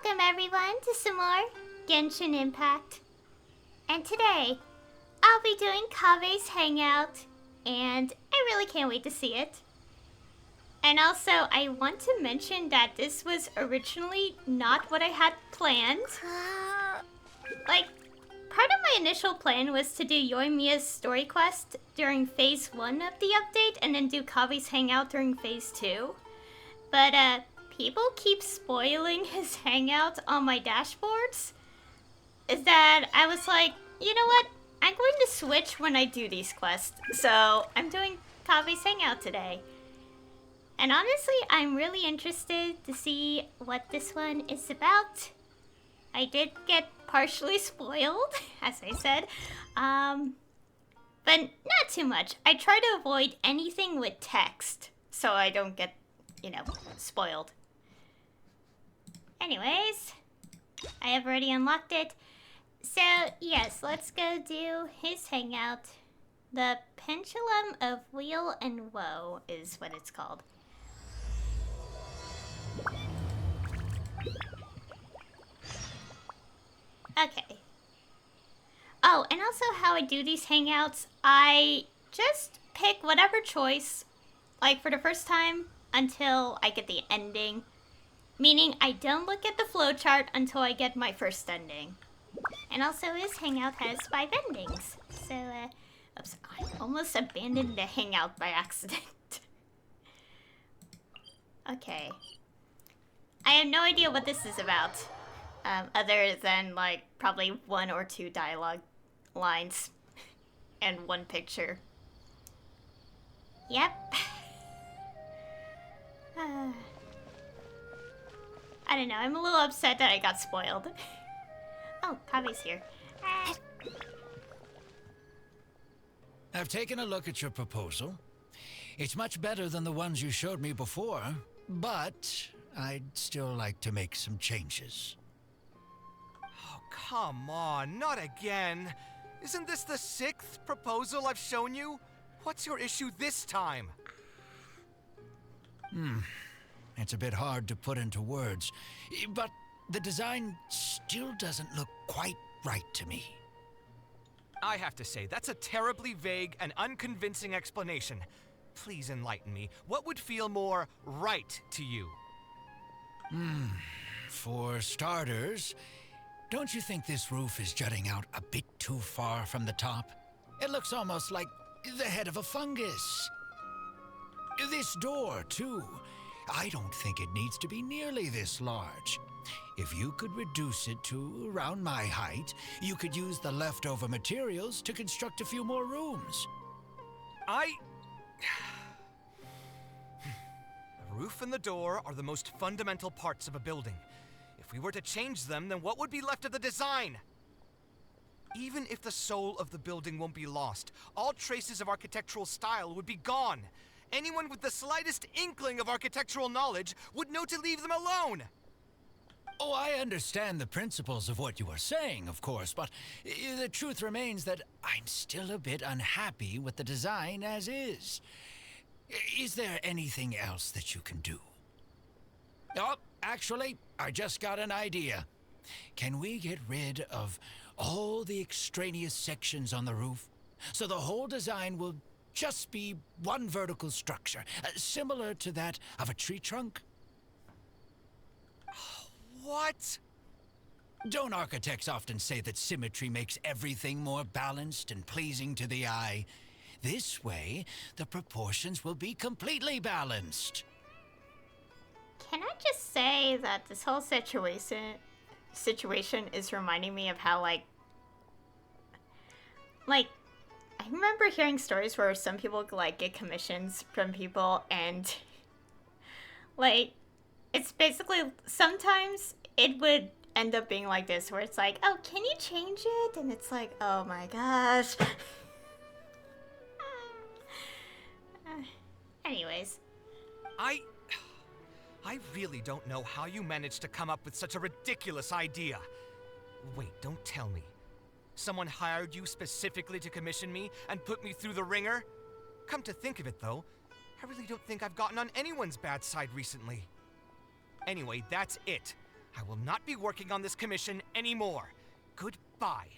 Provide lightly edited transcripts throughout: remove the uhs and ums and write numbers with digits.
Welcome everyone to some more Genshin Impact. And today, I'll be doing Kaveh's Hangout, and I really can't wait to see it. And also, I want to mention that this was originally not what I had planned. Like, part of my initial plan was to do Yoimiya's story quest during Phase 1 of the update, and then do Kaveh's Hangout during Phase 2. But, people keep spoiling his hangout on my dashboards. Is that I was like, you know what? I'm going to switch when I do these quests. So I'm doing Kaveh's Hangout today. And honestly, I'm really interested to see what this one is about. I did get partially spoiled, as I said. But not too much. I try to avoid anything with text so I don't get, spoiled. Anyways, I have already unlocked it. So, yes, let's go do his hangout. The Pendulum of Wheel and Woe is what it's called. Okay. Oh, and also how I do these hangouts, I just pick whatever choice, like for the first time, until I get the ending. Meaning I don't look at the flowchart until I get my first ending. And also his hangout has 5 endings. So, oops, I almost abandoned the hangout by accident. Okay. I have no idea what this is about. Other than, like, probably 1 or 2 dialogue lines. And 1 picture. Yep. I don't know, I'm a little upset that I got spoiled. Oh, Kaveh's here. I've taken a look at your proposal. It's much better than the ones you showed me before, but I'd still like to make some changes. Oh, come on, not again. Isn't this the 6th proposal I've shown you? What's your issue this time? It's a bit hard to put into words, but the design still doesn't look quite right to me. I have to say, that's a terribly vague and unconvincing explanation. Please enlighten me. What would feel more right to you? For starters, don't you think this roof is jutting out a bit too far from the top? It looks almost like the head of a fungus. This door, too. I don't think it needs to be nearly this large. If you could reduce it to around my height, you could use the leftover materials to construct a few more rooms. The roof and the door are the most fundamental parts of a building. If we were to change them, then what would be left of the design? Even if the soul of the building won't be lost, all traces of architectural style would be gone. Anyone with the slightest inkling of architectural knowledge would know to leave them alone. Oh, I understand the principles of what you are saying, of course, but the truth remains that I'm still a bit unhappy with the design as is. Is there anything else that you can do? Oh, actually, I just got an idea. Can we get rid of all the extraneous sections on the roof so the whole design will just be one vertical structure, similar to that of a tree trunk? What? Don't architects often say that symmetry makes everything more balanced and pleasing to the eye? This way, the proportions will be completely balanced. Can I just say that this whole situation is reminding me of how, like, I remember hearing stories where some people, like, get commissions from people and, like, it's basically, sometimes it would end up being like this, where it's like, oh, can you change it? And it's like, oh my gosh. Anyways. I really don't know how you managed to come up with such a ridiculous idea. Wait, don't tell me. Someone hired you specifically to commission me and put me through the ringer? Come to think of it, though, I really don't think I've gotten on anyone's bad side recently. Anyway, that's it. I will not be working on this commission anymore. Goodbye.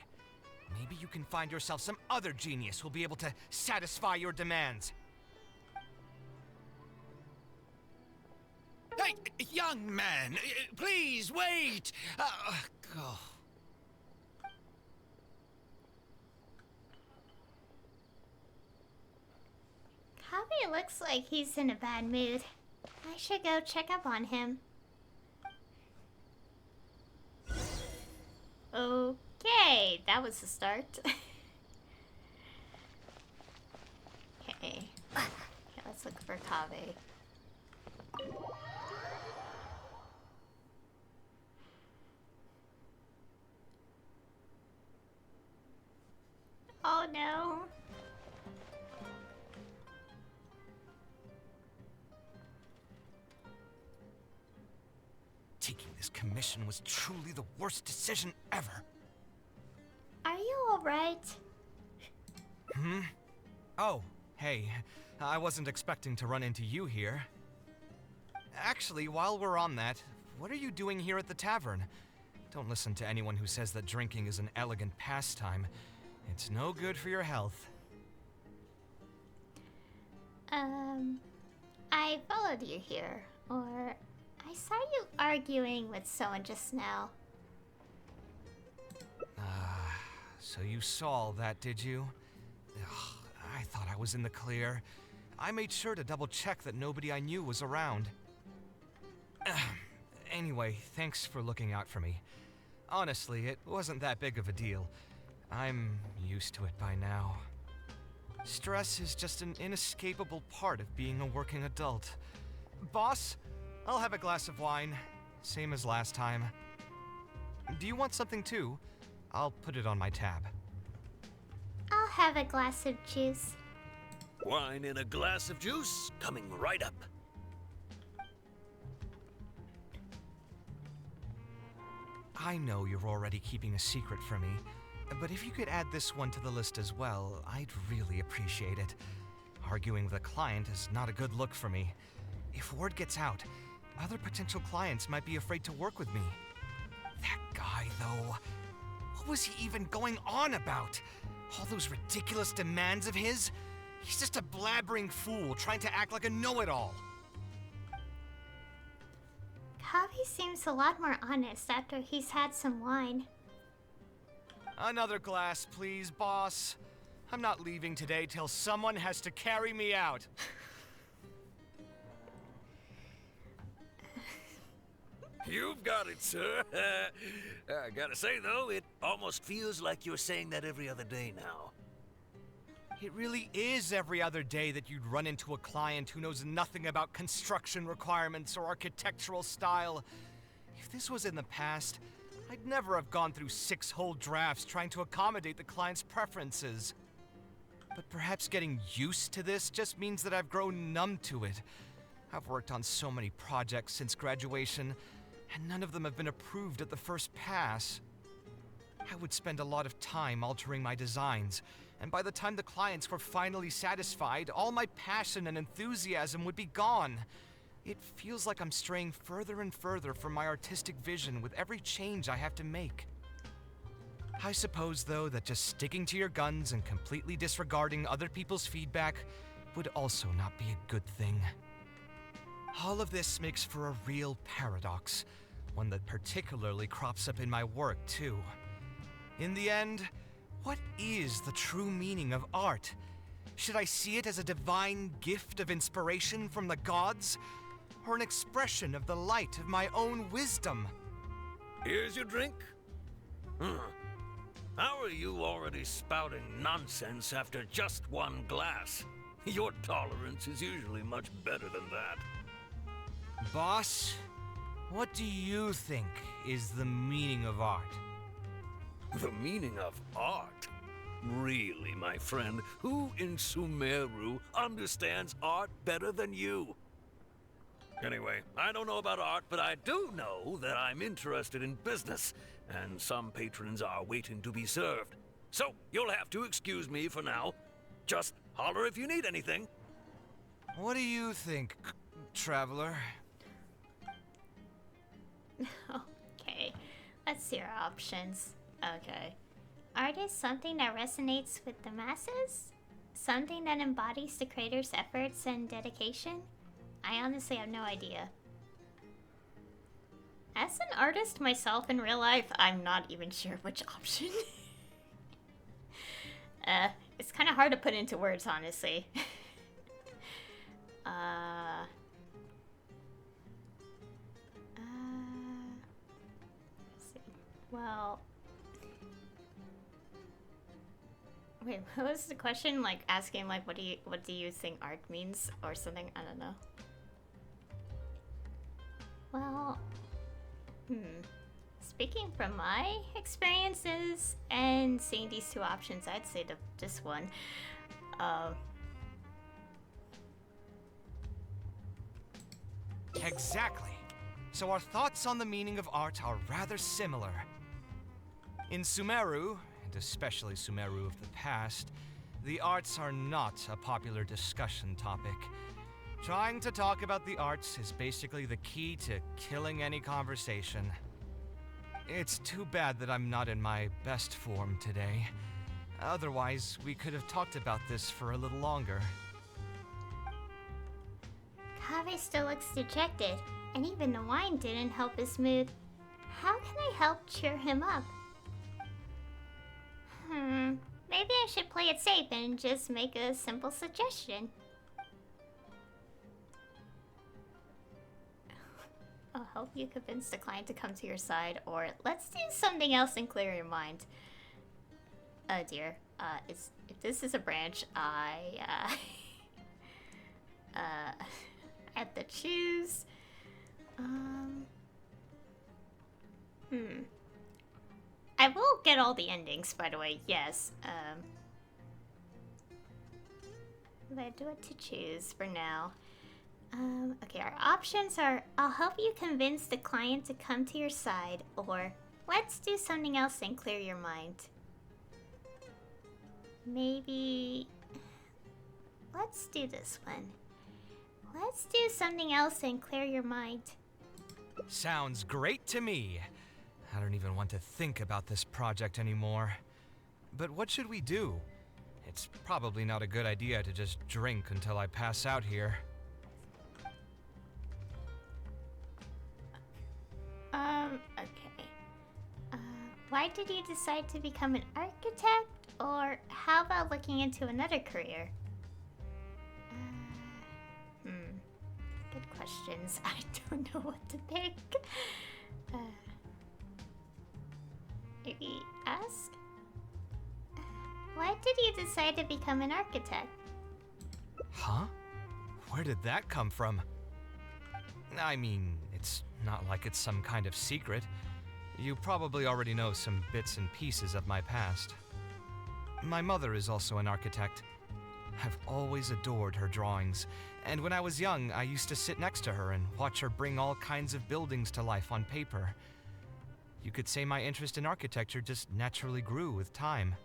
Maybe you can find yourself some other genius who'll be able to satisfy your demands. Hey, young man, please wait! Oh. Kaveh looks like he's in a bad mood. I should go check up on him. Okay, that was the start. Okay. Okay, let's look for Kaveh. Oh no. Taking this commission was truly the worst decision ever. Are you alright? Oh, hey. I wasn't expecting to run into you here. Actually, while we're on that, what are you doing here at the tavern? Don't listen to anyone who says that drinking is an elegant pastime. It's no good for your health. I followed you here, or I saw you arguing with someone just now. So you saw all that, did you? Ugh, I thought I was in the clear. I made sure to double check that nobody I knew was around. Anyway, thanks for looking out for me. Honestly, it wasn't that big of a deal. I'm used to it by now. Stress is just an inescapable part of being a working adult. Boss, I'll have a glass of wine, same as last time. Do you want something too? I'll put it on my tab. I'll have a glass of juice. Wine in a glass of juice, coming right up. I know you're already keeping a secret from me, but if you could add this one to the list as well, I'd really appreciate it. Arguing with a client is not a good look for me. If word gets out, other potential clients might be afraid to work with me. That guy, though, what was he even going on about? All those ridiculous demands of his? He's just a blabbering fool trying to act like a know-it-all. Kaveh seems a lot more honest after he's had some wine. Another glass, please, boss. I'm not leaving today till someone has to carry me out. You've got it, sir. I gotta say, though, it almost feels like you're saying that every other day now. It really is every other day that you'd run into a client who knows nothing about construction requirements or architectural style. If this was in the past, I'd never have gone through 6 whole drafts trying to accommodate the client's preferences. But perhaps getting used to this just means that I've grown numb to it. I've worked on so many projects since graduation, and none of them have been approved at the first pass. I would spend a lot of time altering my designs, and by the time the clients were finally satisfied, all my passion and enthusiasm would be gone. It feels like I'm straying further and further from my artistic vision with every change I have to make. I suppose, though, that just sticking to your guns and completely disregarding other people's feedback would also not be a good thing. All of this makes for a real paradox, one that particularly crops up in my work, too. In the end, what is the true meaning of art? Should I see it as a divine gift of inspiration from the gods, or an expression of the light of my own wisdom? Here's your drink. How are you already spouting nonsense after just one glass? Your tolerance is usually much better than that. Boss, what do you think is the meaning of art? The meaning of art? Really, my friend, who in Sumeru understands art better than you? Anyway, I don't know about art, but I do know that I'm interested in business, and some patrons are waiting to be served. So, you'll have to excuse me for now. Just holler if you need anything. What do you think, traveler? see our options. Okay. Art is something that resonates with the masses? Something that embodies the creator's efforts and dedication? I honestly have no idea. As an artist myself in real life, I'm not even sure which option. It's kind of hard to put into words, honestly. Let's see. Well, wait, what was the question? Like asking, like, what do you think art means, or something? I don't know. Well, speaking from my experiences and seeing these two options, I'd say this one. Exactly. So our thoughts on the meaning of art are rather similar. In Sumeru, and especially Sumeru of the past, the arts are not a popular discussion topic. Trying to talk about the arts is basically the key to killing any conversation. It's too bad that I'm not in my best form today. Otherwise, we could have talked about this for a little longer. Kaveh still looks dejected, and even the wine didn't help his mood. How can I help cheer him up? Maybe I should play it safe and just make a simple suggestion. I'll help you convince the client to come to your side, or let's do something else and clear your mind. Oh dear. If this is a branch, I have to choose. I will get all the endings, by the way, yes. But I do have to choose for now. Okay, our options are, I'll help you convince the client to come to your side, or let's do something else and clear your mind. Maybe... let's do this one. Let's do something else and clear your mind. Sounds great to me. I don't even want to think about this project anymore. But what should we do? It's probably not a good idea to just drink until I pass out here. Okay. Why did you decide to become an architect? Or how about looking into another career? Good questions. I don't know what to pick. Maybe ask? Why did you decide to become an architect? Huh? Where did that come from? I mean, it's not like it's some kind of secret. You probably already know some bits and pieces of my past. My mother is also an architect. I've always adored her drawings, and when I was young, I used to sit next to her and watch her bring all kinds of buildings to life on paper. You could say my interest in architecture just naturally grew with time.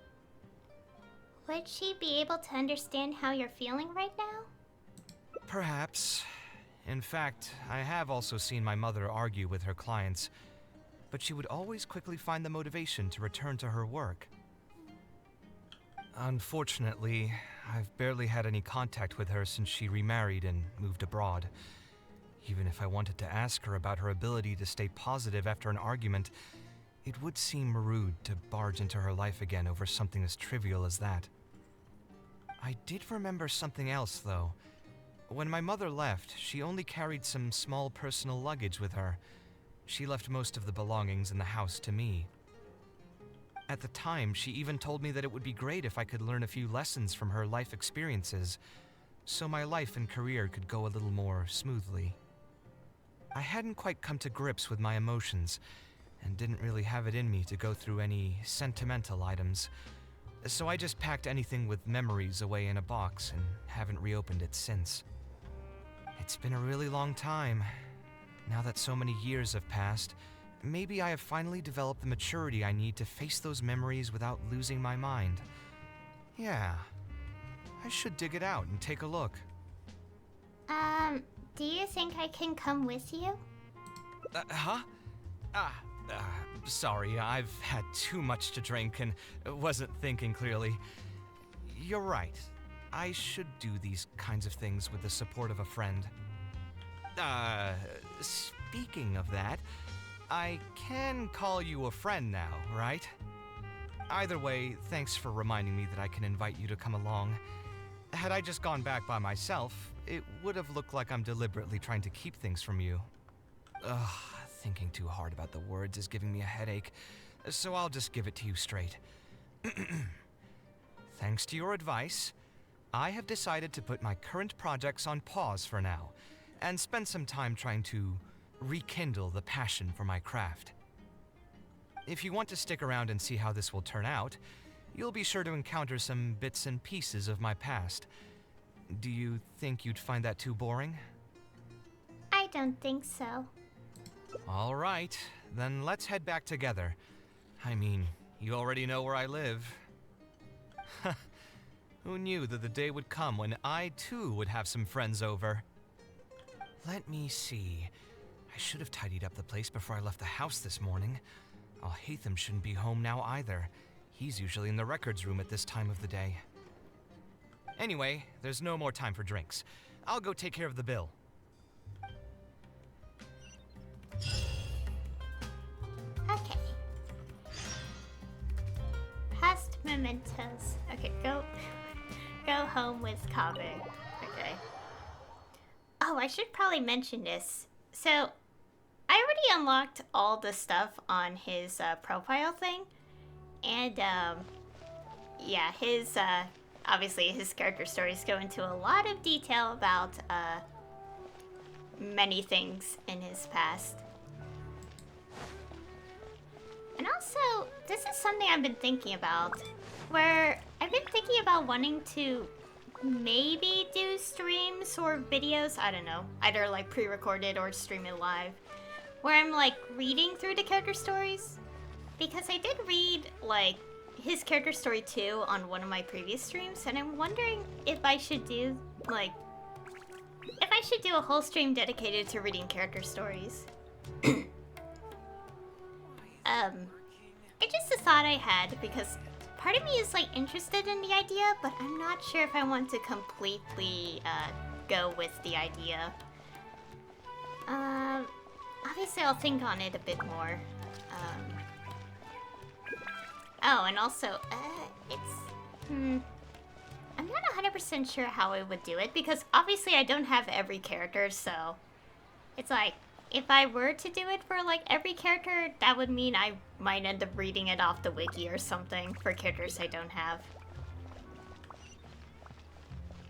Would she be able to understand how you're feeling right now? Perhaps. In fact, I have also seen my mother argue with her clients, but she would always quickly find the motivation to return to her work. Unfortunately, I've barely had any contact with her since she remarried and moved abroad. Even if I wanted to ask her about her ability to stay positive after an argument, it would seem rude to barge into her life again over something as trivial as that. I did remember something else, though. When my mother left, she only carried some small personal luggage with her. She left most of the belongings in the house to me. At the time, she even told me that it would be great if I could learn a few lessons from her life experiences, so my life and career could go a little more smoothly. I hadn't quite come to grips with my emotions, and didn't really have it in me to go through any sentimental items, so I just packed anything with memories away in a box and haven't reopened it since. It's been a really long time. Now that so many years have passed, maybe I have finally developed the maturity I need to face those memories without losing my mind. Yeah, I should dig it out and take a look. Do you think I can come with you? Huh? Sorry, I've had too much to drink and wasn't thinking clearly. You're right. I should do these kinds of things with the support of a friend. Speaking of that, I can call you a friend now, right? Either way, thanks for reminding me that I can invite you to come along. Had I just gone back by myself, it would have looked like I'm deliberately trying to keep things from you. Ugh, thinking too hard about the words is giving me a headache, so I'll just give it to you straight. Thanks to your advice, I have decided to put my current projects on pause for now, and spend some time trying to rekindle the passion for my craft. If you want to stick around and see how this will turn out, you'll be sure to encounter some bits and pieces of my past. Do you think you'd find that too boring? I don't think so. All right, then let's head back together. I mean, you already know where I live. Who knew that the day would come when I too would have some friends over? Let me see. I should have tidied up the place before I left the house this morning. Alhaitham shouldn't be home now either. He's usually in the records room at this time of the day. Anyway, there's no more time for drinks. I'll go take care of the bill. Okay. Past mementos. Okay, go home with Kaveh. Okay. Oh, I should probably mention this. So, I already unlocked all the stuff on his profile thing. And, yeah, his, obviously his character stories go into a lot of detail about, many things in his past. And also, this is something I've been thinking about, where I've been thinking about wanting to maybe do streams or videos, I don't know, either like pre-recorded or stream it live, where I'm like reading through the character stories. Because I did read like his character story too on one of my previous streams, and I'm wondering if I should do like, if I should do a whole stream dedicated to reading character stories. It's just a thought I had because part of me is like interested in the idea, but I'm not sure if I want to completely go with the idea. Obviously I'll think on it a bit more. Oh, and also, I'm not 100% sure how I would do it because obviously I don't have every character, so it's like, if I were to do it for like every character, that would mean I might end up reading it off the wiki or something for characters I don't have.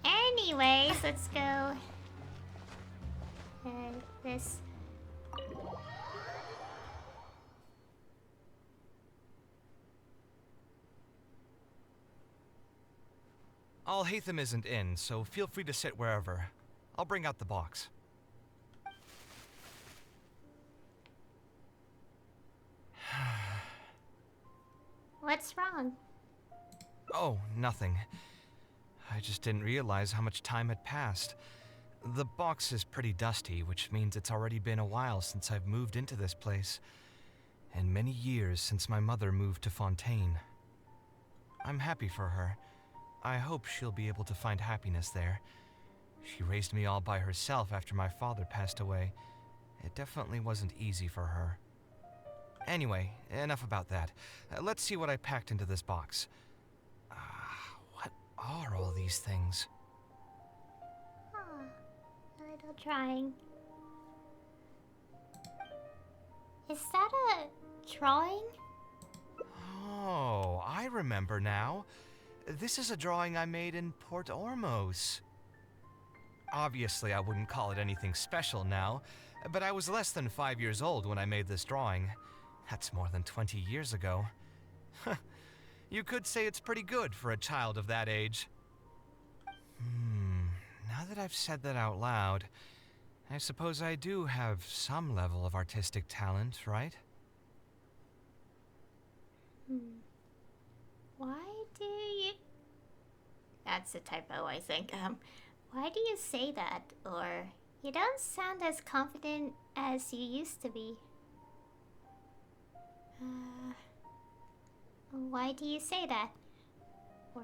Anyways, let's go. This. Alhaitham isn't in, so feel free to sit wherever. I'll bring out the box. What's wrong? Oh, nothing. I just didn't realize how much time had passed. The box is pretty dusty, which means it's already been a while since I've moved into this place, and many years since my mother moved to Fontaine. I'm happy for her. I hope she'll be able to find happiness there. She raised me all by herself after my father passed away. It definitely wasn't easy for her. Anyway, enough about that. Let's see what I packed into this box. What are all these things? A little drawing. Is that a drawing? Oh, I remember now. This is a drawing I made in Port Ormos. Obviously, I wouldn't call it anything special now, but I was less than 5 years old when I made this drawing. That's more than 20 years ago. You could say it's pretty good for a child of that age. Now that I've said that out loud, I suppose I do have some level of artistic talent, right? Why do you... That's a typo, I think. Why do you say that? Or, you don't sound as confident as you used to be. Why do you say that? Or,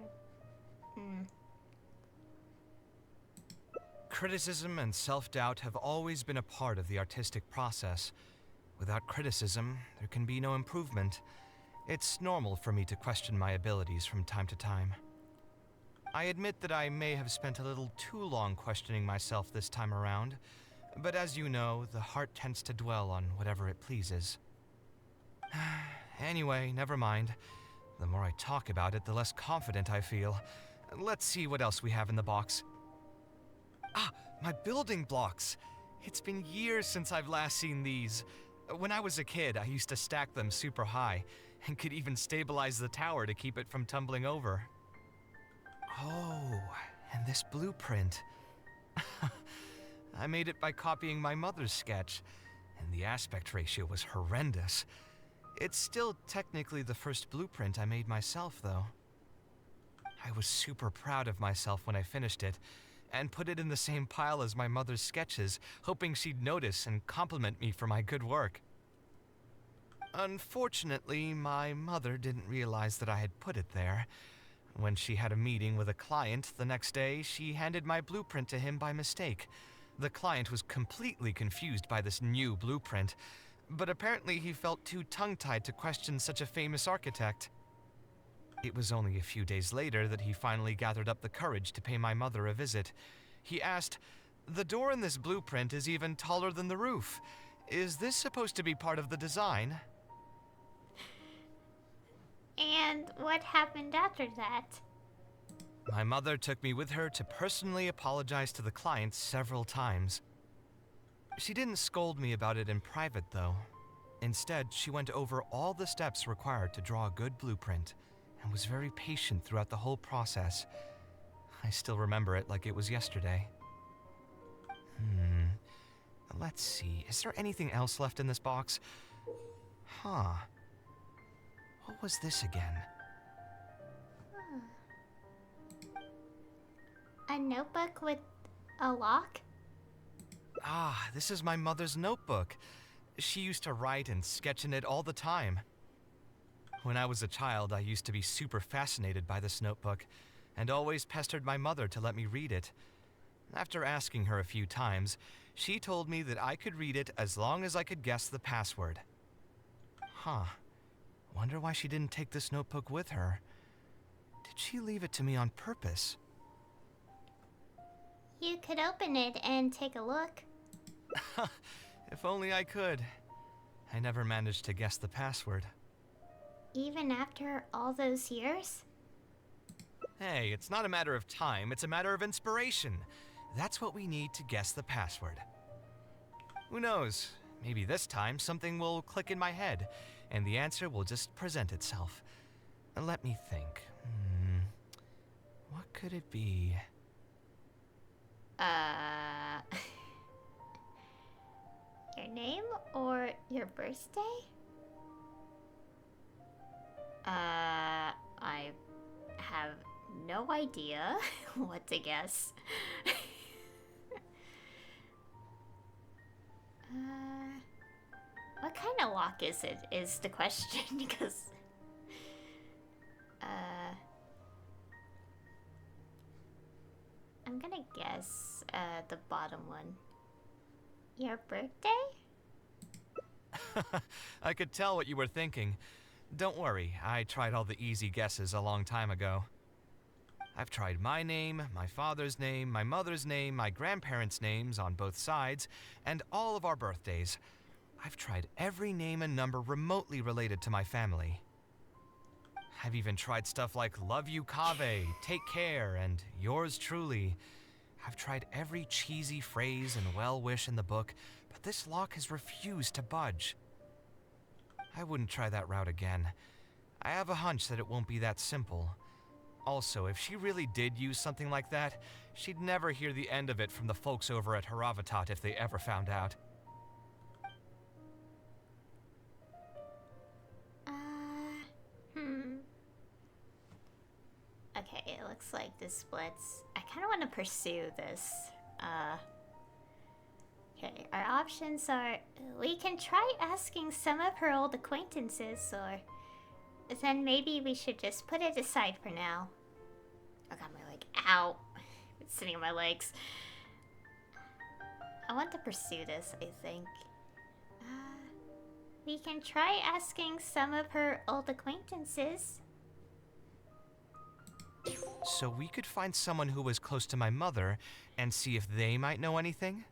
Criticism and self-doubt have always been a part of the artistic process. Without criticism, there can be no improvement. It's normal for me to question my abilities from time to time. I admit that I may have spent a little too long questioning myself this time around, but as you know, the heart tends to dwell on whatever it pleases. Anyway, never mind. The more I talk about it, the less confident I feel. Let's see what else we have in the box. Ah, my building blocks! It's been years since I've last seen these. When I was a kid, I used to stack them super high, and could even stabilize the tower to keep it from tumbling over. Oh, and this blueprint. I made it by copying my mother's sketch, and the aspect ratio was horrendous. It's still technically the first blueprint I made myself, though. I was super proud of myself when I finished it, and put it in the same pile as my mother's sketches, hoping she'd notice and compliment me for my good work. Unfortunately, my mother didn't realize that I had put it there. When she had a meeting with a client the next day, she handed my blueprint to him by mistake. The client was completely confused by this new blueprint, but apparently he felt too tongue-tied to question such a famous architect. It was only a few days later that he finally gathered up the courage to pay my mother a visit. He asked, "The door in this blueprint is even taller than the roof. Is this supposed to be part of the design?" and what happened after that? My mother took me with her to personally apologize to the client several times. She didn't scold me about it in private, though. Instead, she went over all the steps required to draw a good blueprint, and was very patient throughout the whole process. I still remember it like it was yesterday. Let's see, is there anything else left in this box? Huh. What was this again? A notebook with a lock? Ah, this is my mother's notebook. She used to write and sketch in it all the time. When I was a child, I used to be super fascinated by this notebook, and always pestered my mother to let me read it. After asking her a few times, she told me that I could read it as long as I could guess the password. Huh. Wonder why she didn't take this notebook with her. Did she leave it to me on purpose? You could open it and take a look. If only I could. I never managed to guess the password. Even after all those years? Hey, it's not a matter of time, it's a matter of inspiration. That's what we need to guess the password. Who knows? Maybe this time something will click in my head, and the answer will just present itself. Let me think. What could it be? Your name or your birthday? I have no idea what to guess. What kind of lock is it, is the question, because... I'm gonna guess, the bottom one. Your birthday? I could tell what you were thinking. Don't worry, I tried all the easy guesses a long time ago. I've tried my name, my father's name, my mother's name, my grandparents' names on both sides, and all of our birthdays. I've tried every name and number remotely related to my family. I've even tried stuff like "Love you, Kaveh," "Take care," and "Yours truly." I've tried every cheesy phrase and well-wish in the book, but this lock has refused to budge. I wouldn't try that route again. I have a hunch that it won't be that simple. Also, if she really did use something like that, she'd never hear the end of it from the folks over at Haravatat if they ever found out. Okay, it looks like this splits. I kind of want to pursue this. Okay, our options are we can try asking some of her old acquaintances, or then maybe we should just put it aside for now. I got my leg. Ow. It's sitting on my legs. I want to pursue this, I think. We can try asking some of her old acquaintances. So we could find someone who was close to my mother and see if they might know anything?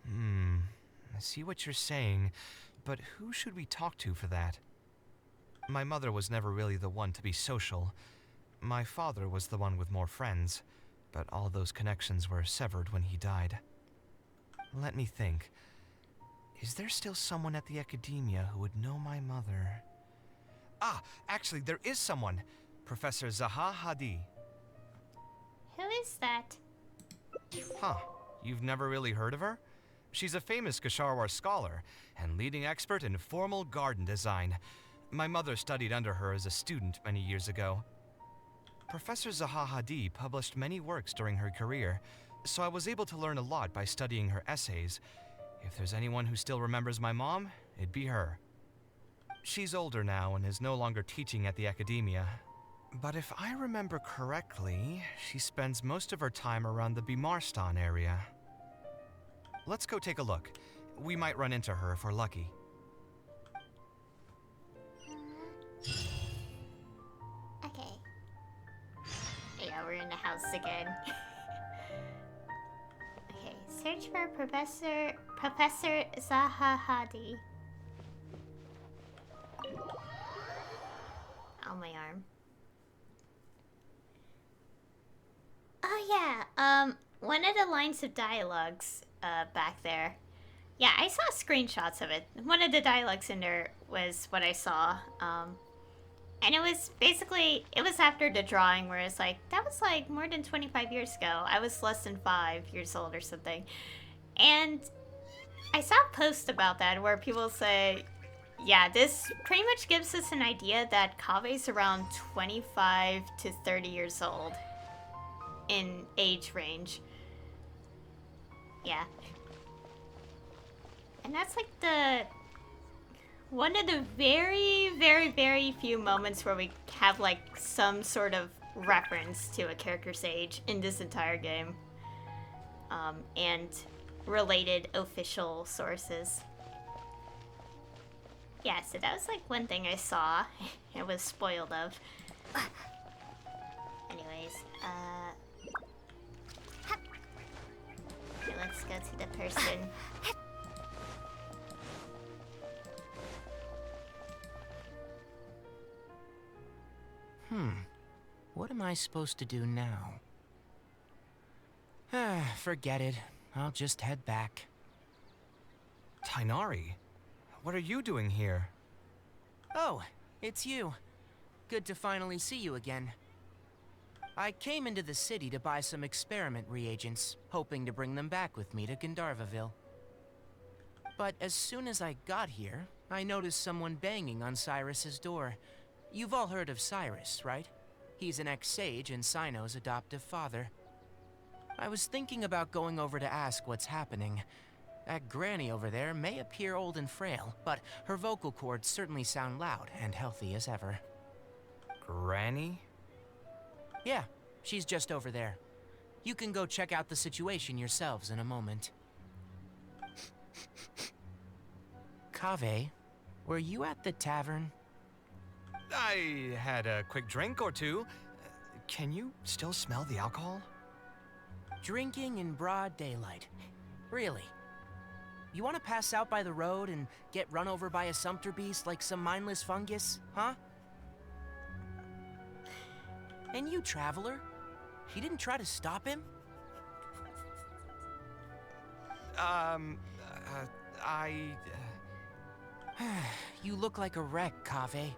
I see what you're saying, but who should we talk to for that? My mother was never really the one to be social. My father was the one with more friends, but all those connections were severed when he died. Let me think. Is there still someone at the academia who would know my mother? Ah, actually, there is someone. Professor Zaha Hadi. Who is that? Huh, you've never really heard of her? She's a famous Gasharwar scholar and leading expert in formal garden design. My mother studied under her as a student many years ago. Professor Zaha Hadi published many works during her career, so I was able to learn a lot by studying her essays. If there's anyone who still remembers my mom, it'd be her. She's older now and is no longer teaching at the academia. But if I remember correctly, she spends most of her time around the Bimarstan area. Let's go take a look. We might run into her if we're lucky. Okay. Yeah, we're in the house again. Okay, search for Professor Zaha Hadi. On my arm. Oh yeah, one of the lines of dialogues back there. Yeah, I saw screenshots of it. One of the dialogues in there was what I saw. And it was basically, it was after the drawing where it's like, that was like more than 25 years ago. I was less than 5 years old or something. And I saw a post about that where people say, yeah, this pretty much gives us an idea that Kave's around 25 to 30 years old in age range. Yeah. And that's like one of the very, very, very few moments where we have like some sort of reference to a character's age in this entire game. And related official sources. Yeah, so that was like one thing I saw and was spoiled of. Anyways, okay, let's go to the person. What am I supposed to do now? Forget it. I'll just head back. Tainari, what are you doing here? Oh, it's you. Good to finally see you again. I came into the city to buy some experiment reagents, hoping to bring them back with me to Gandharvaville. But as soon as I got here, I noticed someone banging on Cyrus's door. You've all heard of Cyrus, right? He's an ex-sage and Cyno's adoptive father. I was thinking about going over to ask what's happening. That granny over there may appear old and frail, but her vocal cords certainly sound loud and healthy as ever. Granny? Yeah, she's just over there. You can go check out the situation yourselves in a moment. Kaveh, were you at the tavern? I had a quick drink or two. Can you still smell the alcohol? Drinking in broad daylight. Really? You want to pass out by the road and get run over by a sumpter beast like some mindless fungus, huh? And you, traveler? You didn't try to stop him? You look like a wreck, Kaveh.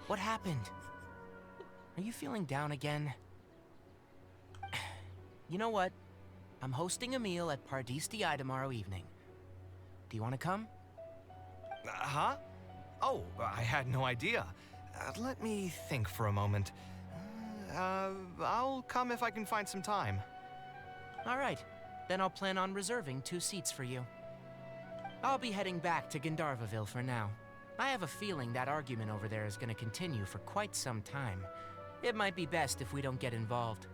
What happened? Are you feeling down again? You know what? I'm hosting a meal at Pardis Eye tomorrow evening. Do you want to come? Huh? Oh, I had no idea. Let me think for a moment. I'll come if I can find some time. All right. Then I'll plan on reserving 2 seats for you. I'll be heading back to Gandharvaville for now. I have a feeling that argument over there is gonna continue for quite some time. It might be best if we don't get involved.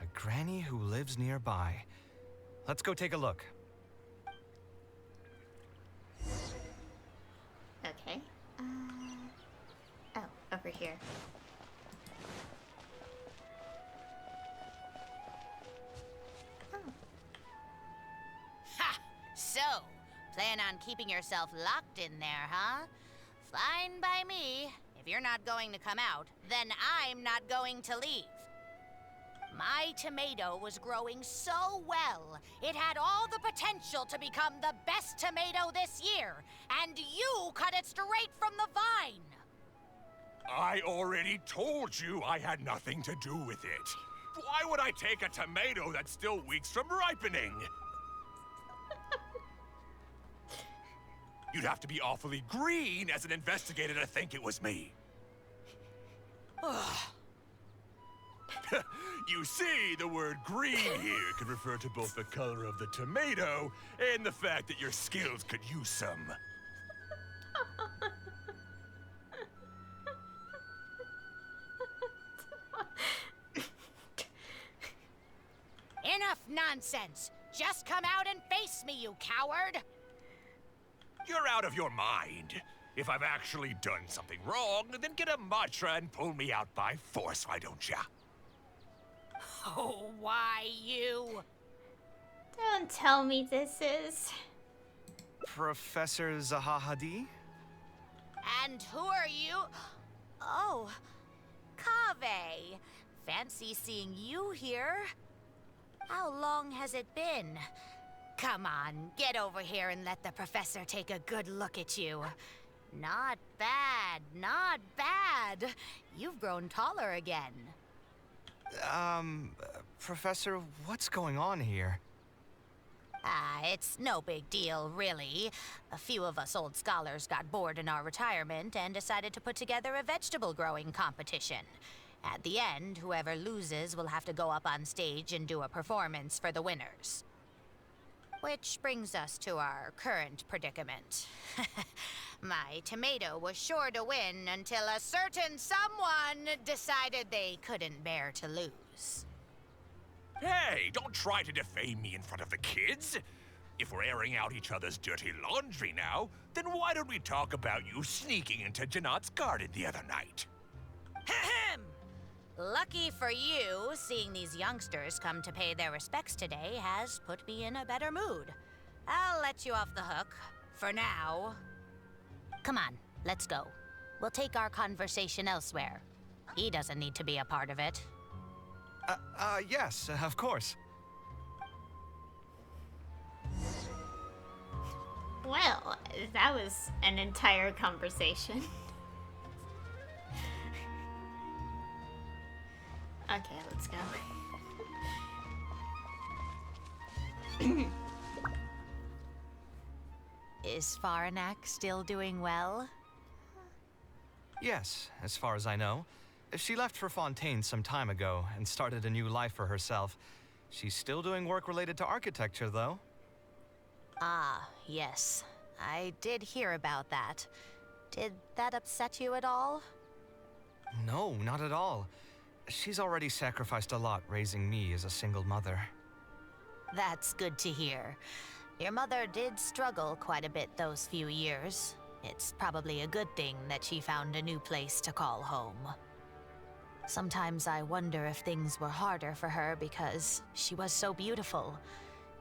A granny who lives nearby. Let's go take a look. Okay. Oh, over here. Ha! So, plan on keeping yourself locked in there, huh? Fine by me. If you're not going to come out, then I'm not going to leave. My tomato was growing so well, it had all the potential to become the best tomato this year, and you cut it straight from the vine. I already told you I had nothing to do with it. Why would I take a tomato that's still weeks from ripening? You'd have to be awfully green as an investigator to think it was me. You see, the word green here could refer to both the color of the tomato and the fact that your skills could use some. Enough nonsense! Just come out and face me, you coward! You're out of your mind. If I've actually done something wrong, then get a mantra and pull me out by force, why don't ya? Oh, why you? Don't tell me this is. Professor Zahahadi? And who are you? Oh, Kaveh. Fancy seeing you here. How long has it been? Come on, get over here and let the professor take a good look at you. Not bad, not bad. You've grown taller again. Professor, what's going on here? It's no big deal, really. A few of us old scholars got bored in our retirement and decided to put together a vegetable growing competition. At the end, whoever loses will have to go up on stage and do a performance for the winners. Which brings us to our current predicament. My tomato was sure to win until a certain someone decided they couldn't bear to lose. Hey, don't try to defame me in front of the kids. If we're airing out each other's dirty laundry now, then why don't we talk about you sneaking into Janat's garden the other night? Ahem! Lucky for you, seeing these youngsters come to pay their respects today has put me in a better mood. I'll let you off the hook, for now. Come on, let's go. We'll take our conversation elsewhere. He doesn't need to be a part of it. Yes, of course. Well, that was an entire conversation. Okay, let's go. Is Faranak still doing well? Yes, as far as I know. She left for Fontaine some time ago and started a new life for herself. She's still doing work related to architecture, though. Ah, yes. I did hear about that. Did that upset you at all? No, not at all. She's already sacrificed a lot raising me as a single mother. That's good to hear. Your mother did struggle quite a bit those few years. It's probably a good thing that she found a new place to call home. Sometimes I wonder if things were harder for her because she was so beautiful.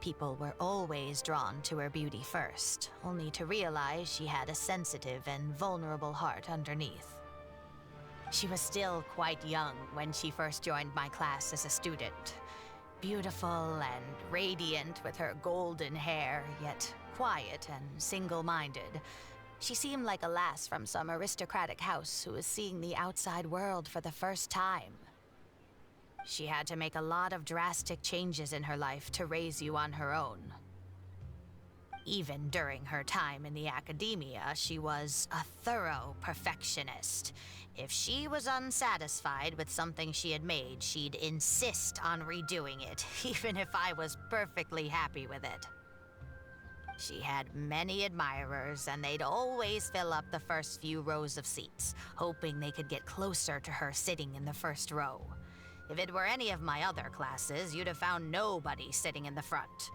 People were always drawn to her beauty first, only to realize she had a sensitive and vulnerable heart underneath. She was still quite young when she first joined my class as a student. Beautiful and radiant with her golden hair, yet quiet and single-minded. She seemed like a lass from some aristocratic house who was seeing the outside world for the first time. She had to make a lot of drastic changes in her life to raise you on her own. Even during her time in the academia, she was a thorough perfectionist. If she was unsatisfied with something she had made, she'd insist on redoing it, even if I was perfectly happy with it. She had many admirers, and they'd always fill up the first few rows of seats, hoping they could get closer to her sitting in the first row. If it were any of my other classes, you'd have found nobody sitting in the front.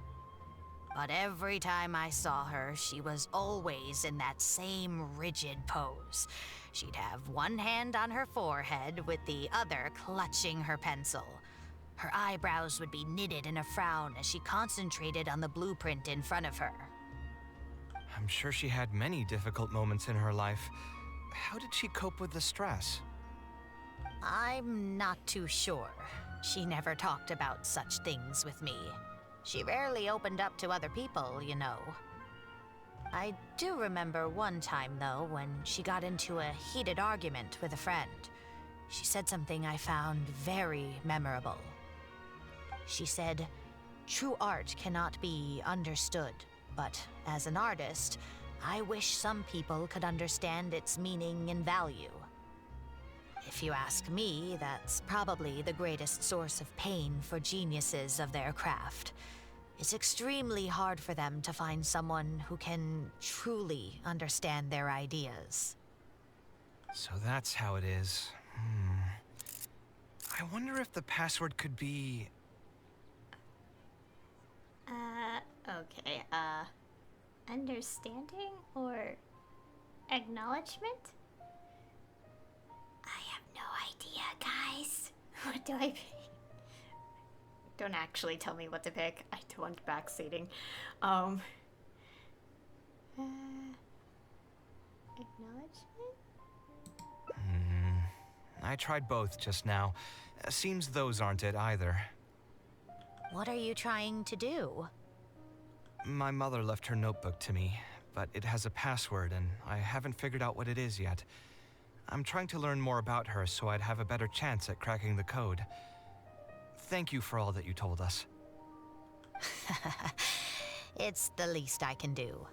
But every time I saw her, she was always in that same rigid pose. She'd have one hand on her forehead with the other clutching her pencil. Her eyebrows would be knitted in a frown as she concentrated on the blueprint in front of her. I'm sure she had many difficult moments in her life. How did she cope with the stress? I'm not too sure. She never talked about such things with me. She rarely opened up to other people, you know. I do remember one time, though, when she got into a heated argument with a friend. She said something I found very memorable. She said, "True art cannot be understood, but as an artist, I wish some people could understand its meaning and value." If you ask me, that's probably the greatest source of pain for geniuses of their craft. It's extremely hard for them to find someone who can truly understand their ideas. So that's how it is. I wonder if the password could be... Okay, understanding or acknowledgement? I have no idea, guys. What do I pick? Don't actually tell me what to pick. I don't want backseating. Acknowledgement? I tried both just now. Seems those aren't it either. What are you trying to do? My mother left her notebook to me, but it has a password and I haven't figured out what it is yet. I'm trying to learn more about her so I'd have a better chance at cracking the code. Thank you for all that you told us. It's the least I can do.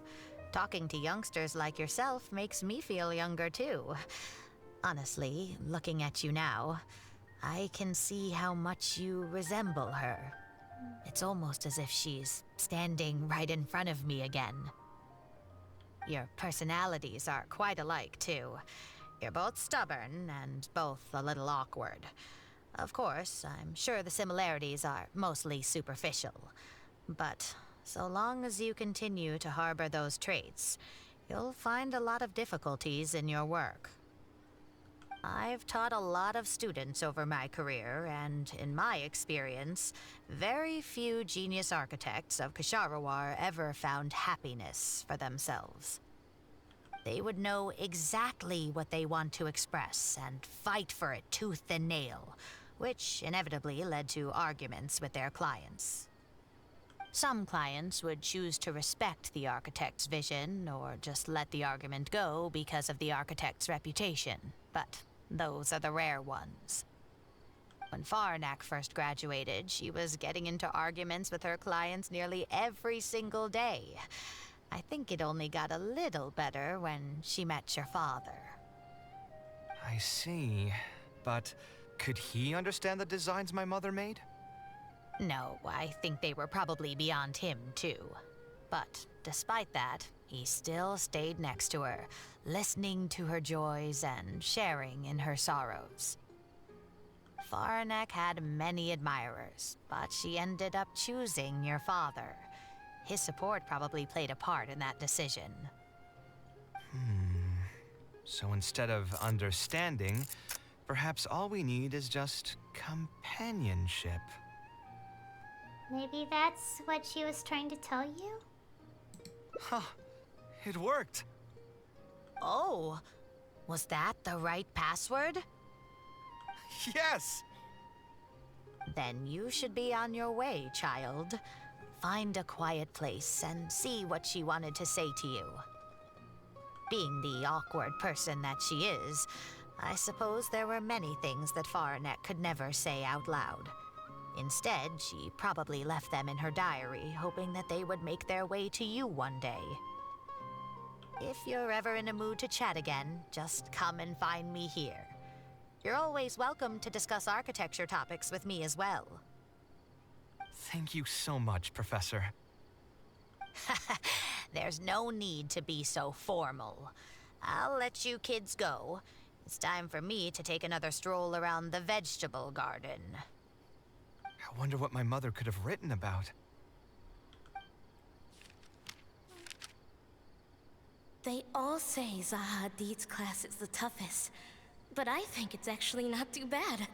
Talking to youngsters like yourself makes me feel younger too. Honestly, looking at you now, I can see how much you resemble her. It's almost as if she's standing right in front of me again. Your personalities are quite alike too. You're both stubborn and both a little awkward. Of course, I'm sure the similarities are mostly superficial. But so long as you continue to harbor those traits, you'll find a lot of difficulties in your work. I've taught a lot of students over my career, and in my experience, very few genius architects of Ksharawar ever found happiness for themselves. They would know exactly what they want to express and fight for it tooth and nail, which inevitably led to arguments with their clients. Some clients would choose to respect the architect's vision or just let the argument go because of the architect's reputation, but those are the rare ones. When Faranak first graduated, she was getting into arguments with her clients nearly every single day. I think it only got a little better when she met your father. I see. But could he understand the designs my mother made? No, I think they were probably beyond him, too. But despite that, he still stayed next to her, listening to her joys and sharing in her sorrows. Faranak had many admirers, but she ended up choosing your father. His support probably played a part in that decision. So instead of understanding, perhaps all we need is just companionship. Maybe that's what she was trying to tell you? Huh. It worked. Oh, was that the right password? Yes! Then you should be on your way, child. Find a quiet place and see what she wanted to say to you. Being the awkward person that she is, I suppose there were many things that Faranek could never say out loud. Instead, she probably left them in her diary, hoping that they would make their way to you one day. If you're ever in a mood to chat again, just come and find me here. You're always welcome to discuss architecture topics with me as well. Thank you so much, Professor. There's no need to be so formal. I'll let you kids go. It's time for me to take another stroll around the vegetable garden. I wonder what my mother could have written about. They all say Zaha Hadid's class is the toughest, but I think it's actually not too bad.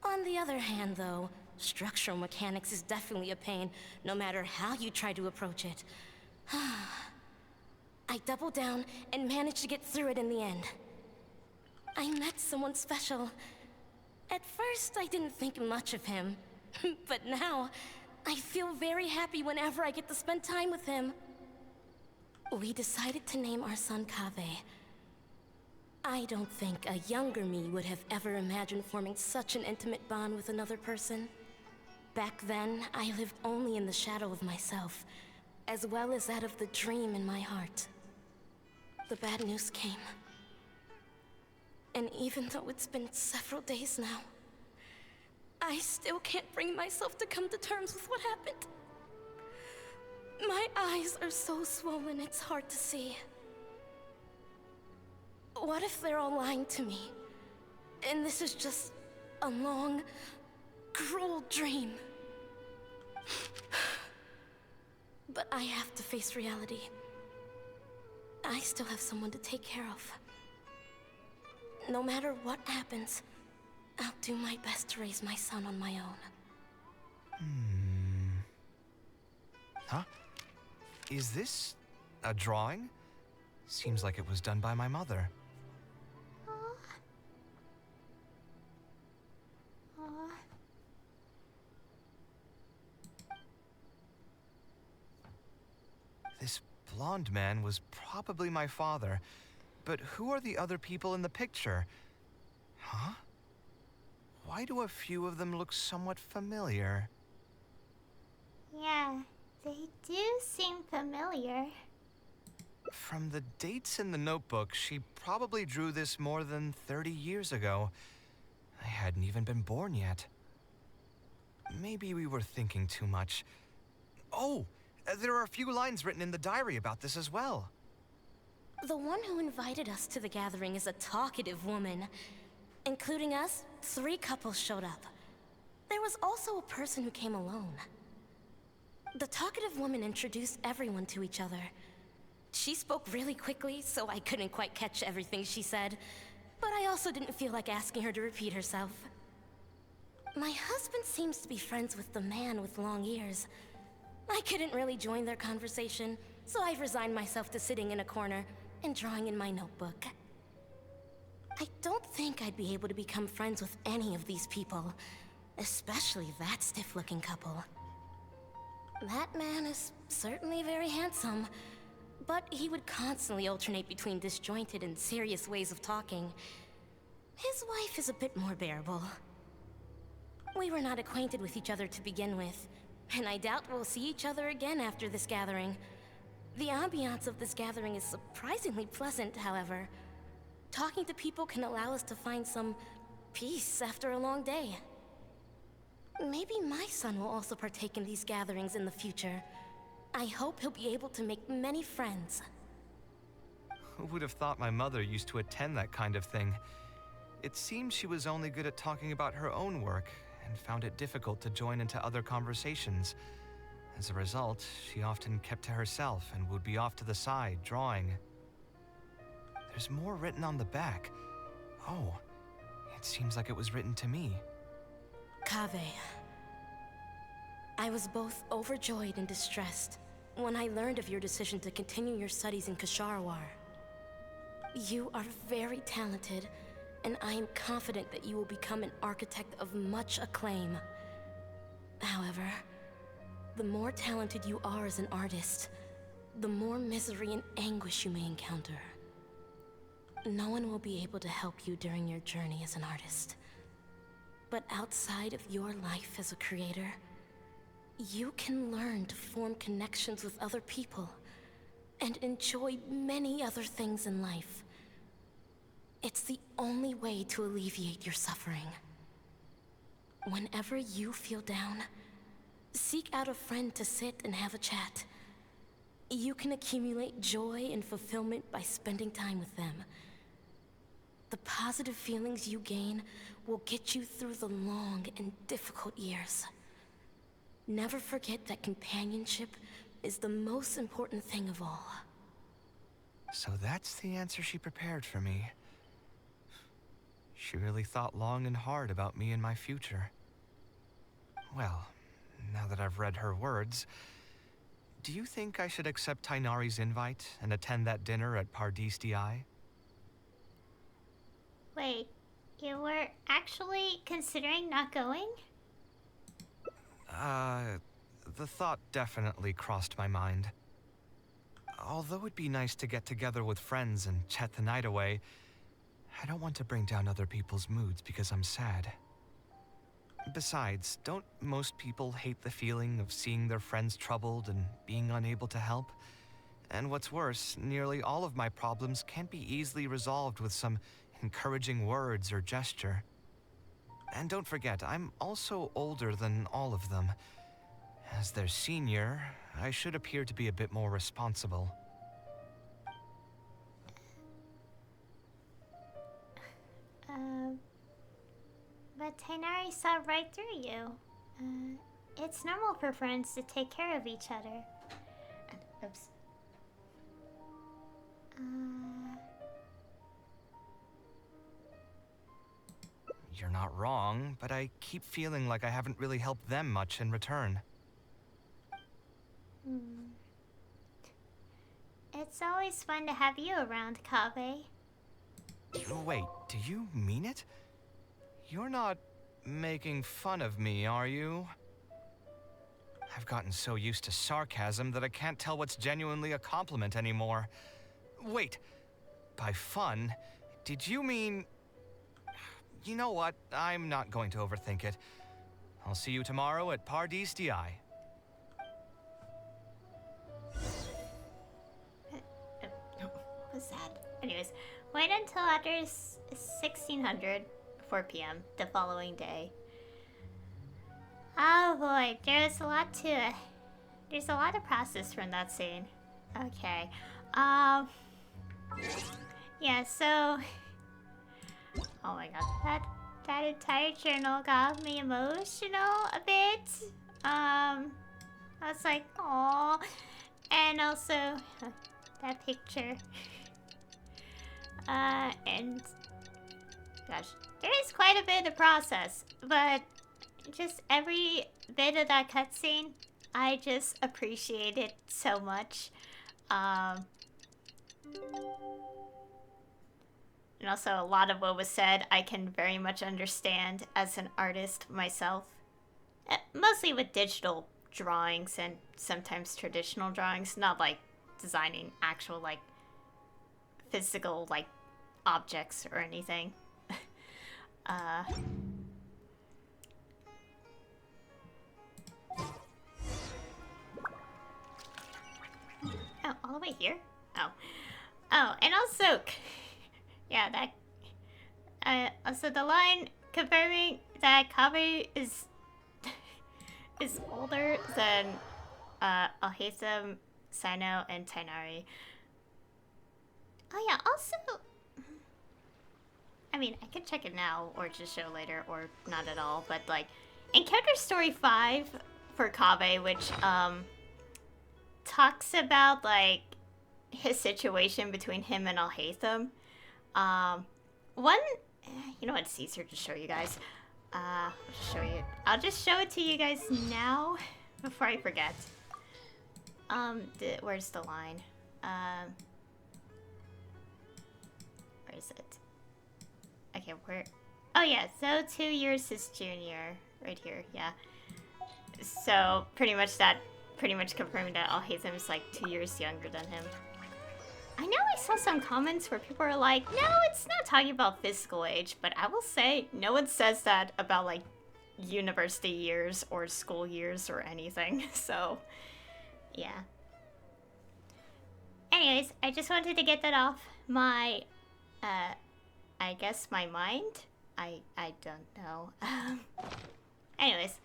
On the other hand, though, structural mechanics is definitely a pain, no matter how you try to approach it. I doubled down and managed to get through it in the end. I met someone special. At first, I didn't think much of him, but now, I feel very happy whenever I get to spend time with him. We decided to name our son Kaveh. I don't think a younger me would have ever imagined forming such an intimate bond with another person. Back then, I lived only in the shadow of myself, as well as that of the dream in my heart. The bad news came. And even though it's been several days now, I still can't bring myself to come to terms with what happened. My eyes are so swollen, it's hard to see. What if they're all lying to me? And this is just a long, cruel dream. But I have to face reality. I still have someone to take care of. No matter what happens, I'll do my best to raise my son on my own. Huh? Is this a drawing? Seems like it was done by my mother. This blonde man was probably my father, but who are the other people in the picture? Huh? Why do a few of them look somewhat familiar? Yeah, they do seem familiar. From the dates in the notebook, she probably drew this more than 30 years ago. I hadn't even been born yet. Maybe we were thinking too much. Oh, there are a few lines written in the diary about this as well. The one who invited us to the gathering is a talkative woman. Including us, 3 couples showed up. There was also a person who came alone. The talkative woman introduced everyone to each other. She spoke really quickly, so I couldn't quite catch everything she said. But I also didn't feel like asking her to repeat herself. My husband seems to be friends with the man with long ears. I couldn't really join their conversation, so I've resigned myself to sitting in a corner and drawing in my notebook. I don't think I'd be able to become friends with any of these people, especially that stiff-looking couple. That man is certainly very handsome, but he would constantly alternate between disjointed and serious ways of talking. His wife is a bit more bearable. We were not acquainted with each other to begin with, and I doubt we'll see each other again after this gathering. The ambiance of this gathering is surprisingly pleasant, however. Talking to people can allow us to find some peace after a long day. Maybe my son will also partake in these gatherings in the future. I hope he'll be able to make many friends. Who would have thought my mother used to attend that kind of thing? It seems she was only good at talking about her own work, and found it difficult to join into other conversations. As a result, she often kept to herself and would be off to the side, drawing. There's more written on the back. Oh, it seems like it was written to me. Kaveh. I was both overjoyed and distressed when I learned of your decision to continue your studies in Kasharwar. You are very talented, and I am confident that you will become an architect of much acclaim. However, the more talented you are as an artist, the more misery and anguish you may encounter. No one will be able to help you during your journey as an artist. But outside of your life as a creator, you can learn to form connections with other people and enjoy many other things in life. It's the only way to alleviate your suffering. Whenever you feel down, seek out a friend to sit and have a chat. You can accumulate joy and fulfillment by spending time with them. The positive feelings you gain will get you through the long and difficult years. Never forget that companionship is the most important thing of all. So that's the answer she prepared for me. She really thought long and hard about me and my future. Well, now that I've read her words, do you think I should accept Tainari's invite and attend that dinner at Pardis Di? Wait, you were actually considering not going? The thought definitely crossed my mind. Although it'd be nice to get together with friends and chat the night away, I don't want to bring down other people's moods because I'm sad. Besides, don't most people hate the feeling of seeing their friends troubled and being unable to help? And what's worse, nearly all of my problems can't be easily resolved with some encouraging words or gesture. And don't forget, I'm also older than all of them. As their senior, I should appear to be a bit more responsible. But Tainari saw right through you. It's normal for friends to take care of each other. Oops. You're not wrong, but I keep feeling like I haven't really helped them much in return. It's always fun to have you around, Kaveh. Wait, do you mean it? You're not making fun of me, are you? I've gotten so used to sarcasm that I can't tell what's genuinely a compliment anymore. Wait, by fun, did you mean... You know what? I'm not going to overthink it. I'll see you tomorrow at Pardis Di. What's that? Anyways, wait until after 1600, 4 p.m. the following day. Oh boy, there's a lot to process from that scene. Okay. Yeah, so oh my god, that entire journal got me emotional a bit. I was like, aww. And also that picture. And gosh, there is quite a bit to process, but just every bit of that cutscene, I just appreciate it so much. And also a lot of what was said, I can very much understand as an artist myself. Mostly with digital drawings and sometimes traditional drawings, not like designing actual like physical like objects or anything. Oh, all the way here? Oh. Oh, and also, yeah, that, also the line confirming that Kaveh is older than, Alhaitham, Sino, and Tainari. Oh yeah, also, I mean, I could check it now, or just show later, or not at all, but like, in Character Story 5 for Kaveh, which, talks about, like, his situation between him and Alhaitham, one, you know what, it's easier to show you guys. I'll just show it to you guys now, before I forget. Where's the line? Where is it? Okay, where? Oh yeah, so 2 years his junior, right here, yeah. So, pretty much confirmed that Alhaitham is like 2 years younger than him. I know I saw some comments where people are like, no, it's not talking about physical age, but I will say, no one says that about like university years or school years or anything, so yeah. Anyways, I just wanted to get that off my, I guess my mind? I don't know. Anyways.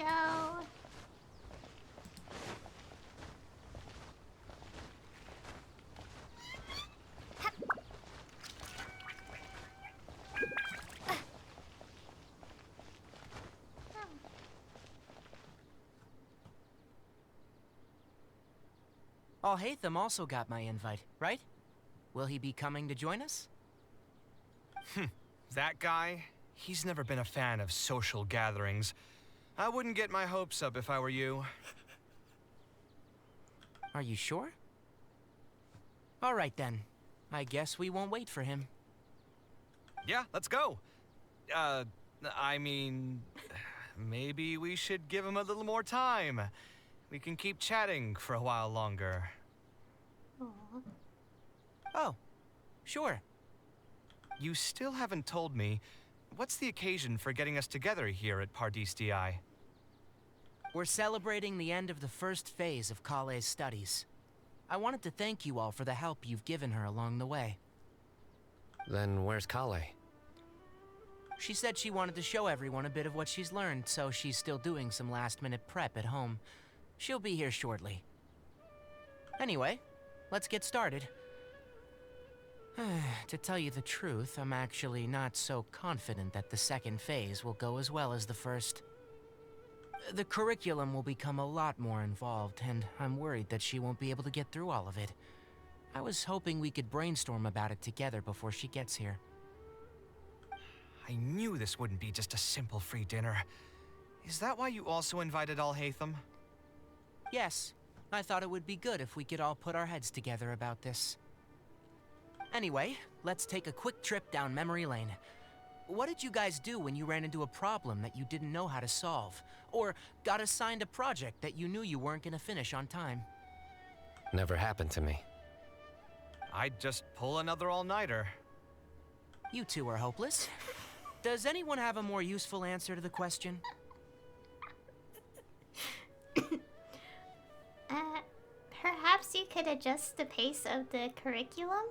go. Alhaitham also got my invite, right? Will he be coming to join us? That guy, he's never been a fan of social gatherings. I wouldn't get my hopes up if I were you. Are you sure? All right then. I guess we won't wait for him. Yeah, let's go. I mean, maybe we should give him a little more time. We can keep chatting for a while longer. Aw. Oh, sure. You still haven't told me, what's the occasion for getting us together here at Pardis DI? We're celebrating the end of the first phase of Kale's studies. I wanted to thank you all for the help you've given her along the way. Then where's Kale? She said she wanted to show everyone a bit of what she's learned, so she's still doing some last-minute prep at home. She'll be here shortly. Anyway, let's get started. To tell you the truth, I'm actually not so confident that the second phase will go as well as the first. The curriculum will become a lot more involved, and I'm worried that she won't be able to get through all of it. I was hoping we could brainstorm about it together before she gets here. I knew this wouldn't be just a simple free dinner. Is that why you also invited Alhaitham? Yes, I thought it would be good if we could all put our heads together about this. Anyway, let's take a quick trip down memory lane. What did you guys do when you ran into a problem that you didn't know how to solve? Or got assigned a project that you knew you weren't gonna finish on time? Never happened to me. I'd just pull another all-nighter. You two are hopeless. Does anyone have a more useful answer to the question? Perhaps you could adjust the pace of the curriculum?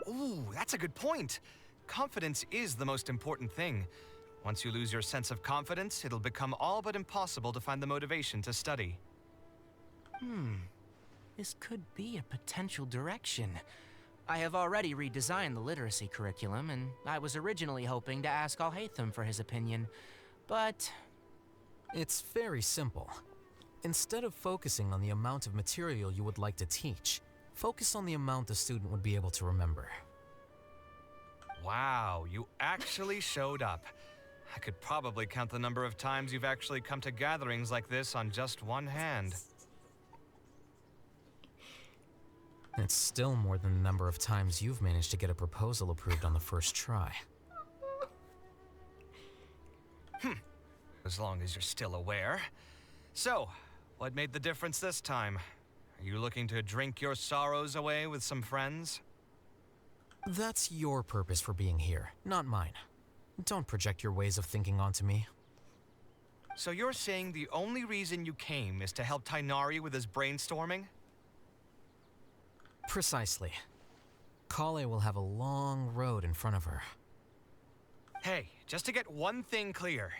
Ooh, that's a good point. Confidence is the most important thing. Once you lose your sense of confidence, it'll become all but impossible to find the motivation to study. This could be a potential direction. I have already redesigned the literacy curriculum, and I was originally hoping to ask Alhaitham for his opinion, but... It's very simple. Instead of focusing on the amount of material you would like to teach, focus on the amount the student would be able to remember. Wow, you actually showed up. I could probably count the number of times you've actually come to gatherings like this on just one hand. It's still more than the number of times you've managed to get a proposal approved on the first try. As long as you're still aware. So, what made the difference this time? Are you looking to drink your sorrows away with some friends? That's your purpose for being here, not mine. Don't project your ways of thinking onto me. So you're saying the only reason you came is to help Tainari with his brainstorming? Precisely. Kale will have a long road in front of her. Hey, just to get one thing clear.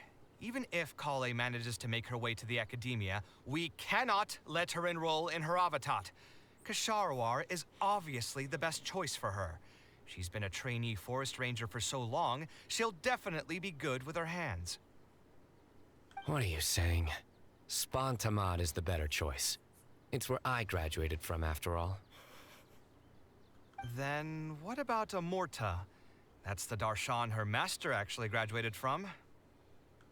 Even if Kale manages to make her way to the academia, we cannot let her enroll in her Avatat. Kasharwar is obviously the best choice for her. She's been a trainee forest ranger for so long, she'll definitely be good with her hands. What are you saying? Spontamad is the better choice. It's where I graduated from, after all. Then what about Amorta? That's the Darshan her master actually graduated from.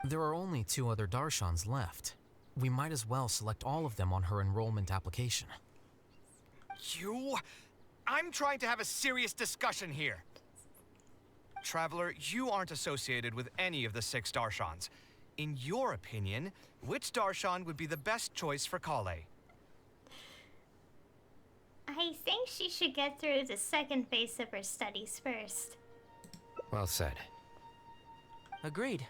There are only 2 other Darshans left. We might as well select all of them on her enrollment application. I'm trying to have a serious discussion here. Traveler, you aren't associated with any of the 6 Darshans. In your opinion, which Darshan would be the best choice for Kale? I think she should get through the second phase of her studies first. Well said. Agreed.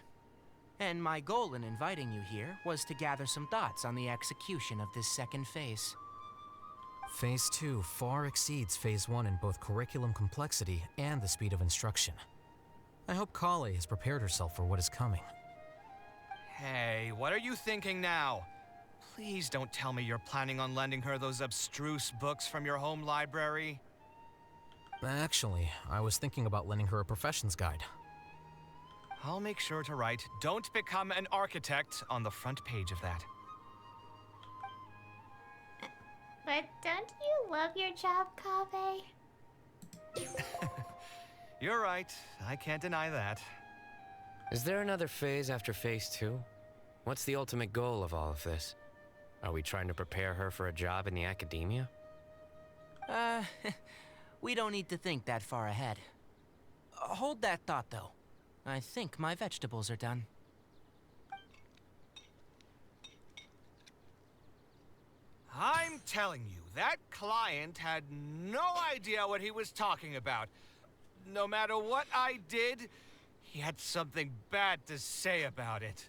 And my goal in inviting you here was to gather some thoughts on the execution of this second phase. Phase 2 far exceeds Phase 1 in both curriculum complexity and the speed of instruction. I hope Kale has prepared herself for what is coming. Hey, what are you thinking now? Please don't tell me you're planning on lending her those abstruse books from your home library. Actually, I was thinking about lending her a professions guide. I'll make sure to write, "Don't become an architect" on the front page of that. But don't you love your job, Kaveh? You're right. I can't deny that. Is there another phase after phase 2? What's the ultimate goal of all of this? Are we trying to prepare her for a job in the academia? We don't need to think that far ahead. Hold that thought, though. I think my vegetables are done. I'm telling you, that client had no idea what he was talking about. No matter what I did, he had something bad to say about it.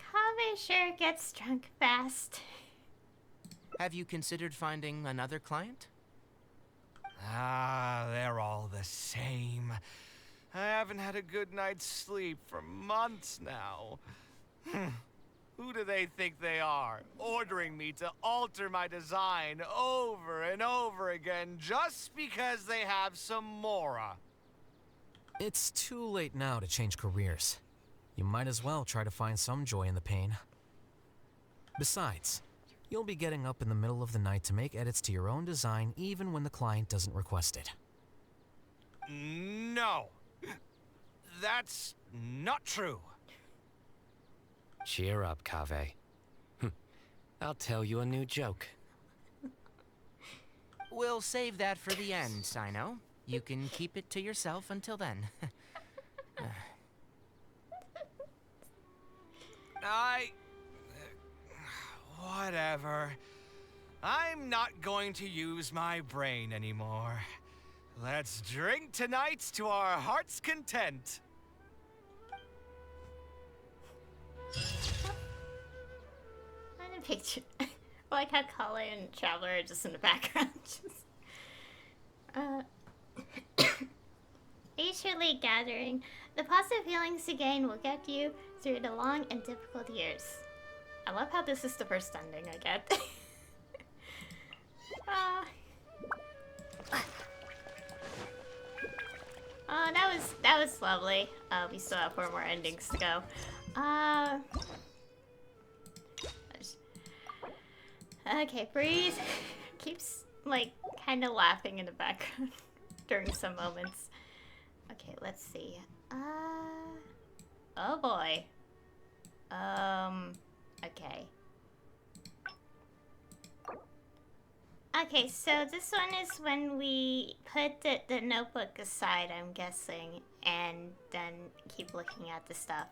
Kaveh sure gets drunk fast. Have you considered finding another client? Ah, they're all the same. I haven't had a good night's sleep for months now. Who do they think they are, ordering me to alter my design over and over again just because they have some mora? It's too late now to change careers. You might as well try to find some joy in the pain. Besides, you'll be getting up in the middle of the night to make edits to your own design even when the client doesn't request it. No. That's not true. Cheer up, Kaveh. I'll tell you a new joke. We'll save that for the end, Sino. You can keep it to yourself until then. Whatever. I'm not going to use my brain anymore. Let's drink tonight to our heart's content. I'm in a picture. I like how Kale and Traveler are just in the background. Patiently gathering. The positive feelings you gain will get you through the long and difficult years. I love how this is the first ending I get. Oh, that was lovely. We still have 4 more endings to go. Okay, Breeze keeps like kind of laughing in the background during some moments. Okay, let's see. Oh boy. Okay. Okay, so this one is when we put the notebook aside, I'm guessing, and then keep looking at the stuff.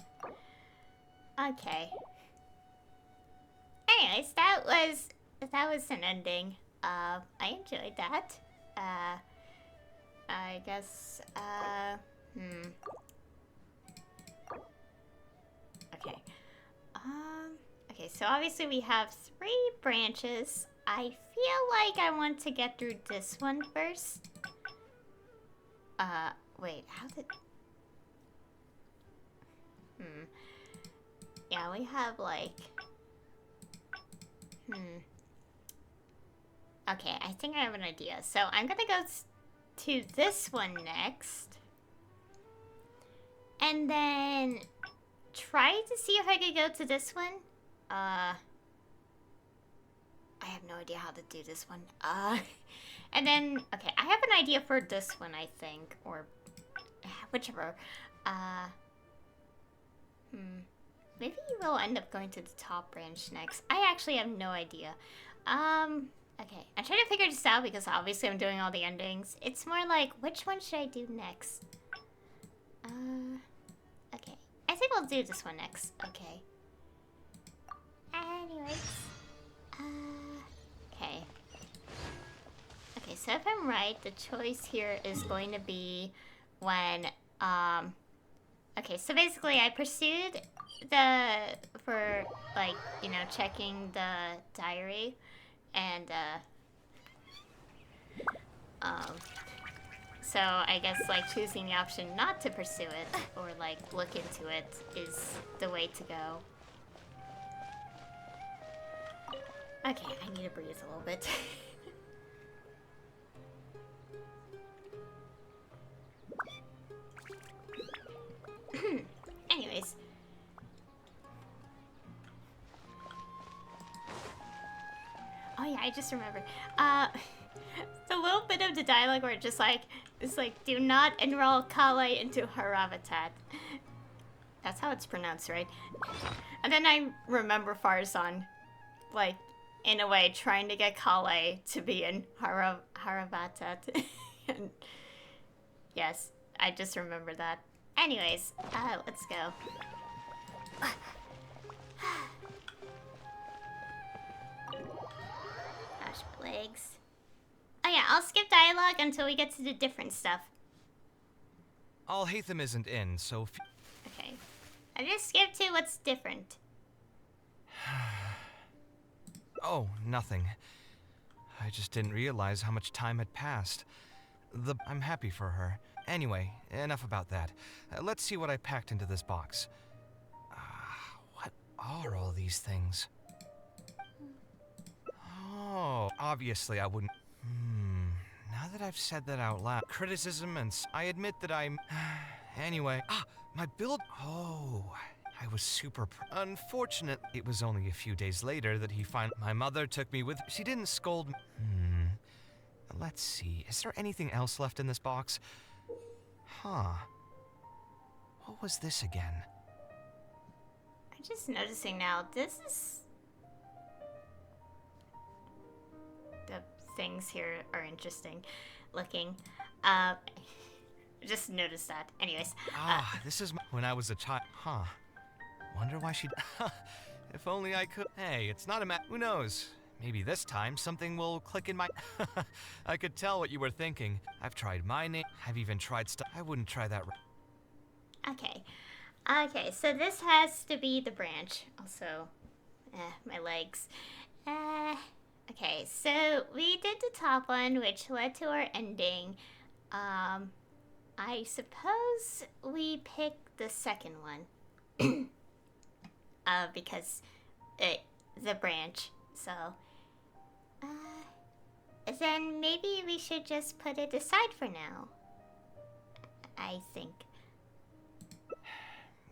Okay. Anyways, that was an ending. I enjoyed that. I guess, Okay. Okay, so obviously we have 3 branches. I feel like I want to get through this one first. Wait, how did... Yeah, we have like... Okay, I think I have an idea. So I'm gonna go to this one next. And then try to see if I could go to this one. I have no idea how to do this one. And then, okay, I have an idea for this one, I think. Or, whichever. Maybe we'll end up going to the top branch next. I actually have no idea. Okay, I'm trying to figure this out because obviously I'm doing all the endings. It's more like, which one should I do next? Okay. I think we'll do this one next. Okay. Anyways. Okay. Okay, so if I'm right, the choice here is going to be when, okay, so basically I pursued for, like, you know, checking the diary, and, So I guess like choosing the option not to pursue it or like look into it is the way to go. Okay, I need to breathe a little bit. Anyways. Oh yeah, I just remembered. The little bit of the dialogue where it's like, do not enroll Kale into Haravatat. That's how it's pronounced, right? And then I remember Farzan, like, in a way, trying to get Kale to be in Haravatat. And yes, I just remember that. Anyways, let's go. Gosh, my legs. Oh yeah, I'll skip dialogue until we get to the different stuff. Alhaitham isn't in, so... Okay. I just skipped to what's different. Oh, nothing. I just didn't realize how much time had passed. I'm happy for her. Anyway, enough about that. Let's see what I packed into this box. What are all these things? Oh, obviously I wouldn't... Now that I've said that out loud, criticism and I admit that I'm... Anyway, my build... Oh, I was super... Unfortunate, it was only a few days later that he finally... My mother took me with... She didn't scold me. Let's see, is there anything else left in this box? Huh. What was this again? I'm just noticing now, this is... The things here are interesting looking. Just noticed that. Anyways. This is when I was a child. Huh. Wonder why she... If only I could... Hey, it's not a who knows? Maybe this time something will click in my... I could tell what you were thinking. I've tried my name. I've even tried stuff. I wouldn't try that... Okay. Okay, so this has to be the branch. Also, my legs. Okay, so we did the top one, which led to our ending. I suppose we picked the second one. Because the branch, so... then maybe we should just put it aside for now. I think.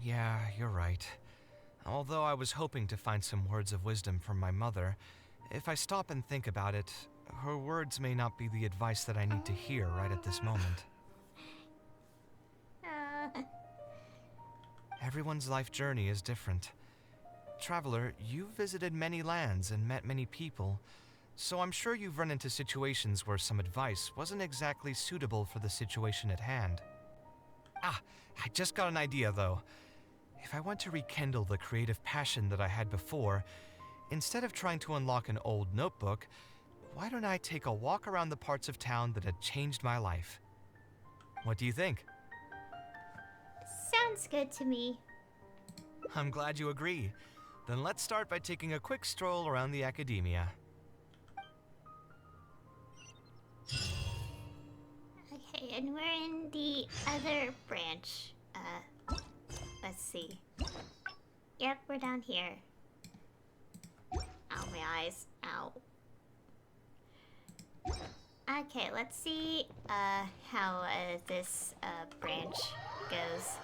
Yeah, you're right. Although I was hoping to find some words of wisdom from my mother, if I stop and think about it, her words may not be the advice that I need to hear right at this moment. Everyone's life journey is different. Traveler, you've visited many lands and met many people, so I'm sure you've run into situations where some advice wasn't exactly suitable for the situation at hand. I just got an idea though. If I want to rekindle the creative passion that I had before, instead of trying to unlock an old notebook, why don't I take a walk around the parts of town that had changed my life? What do you think? Sounds good to me. I'm glad you agree. Then let's start by taking a quick stroll around the academia. Okay, and we're in the other branch. Let's see. Yep, we're down here. Ow, my eyes. Ow. Okay, let's see how this branch goes.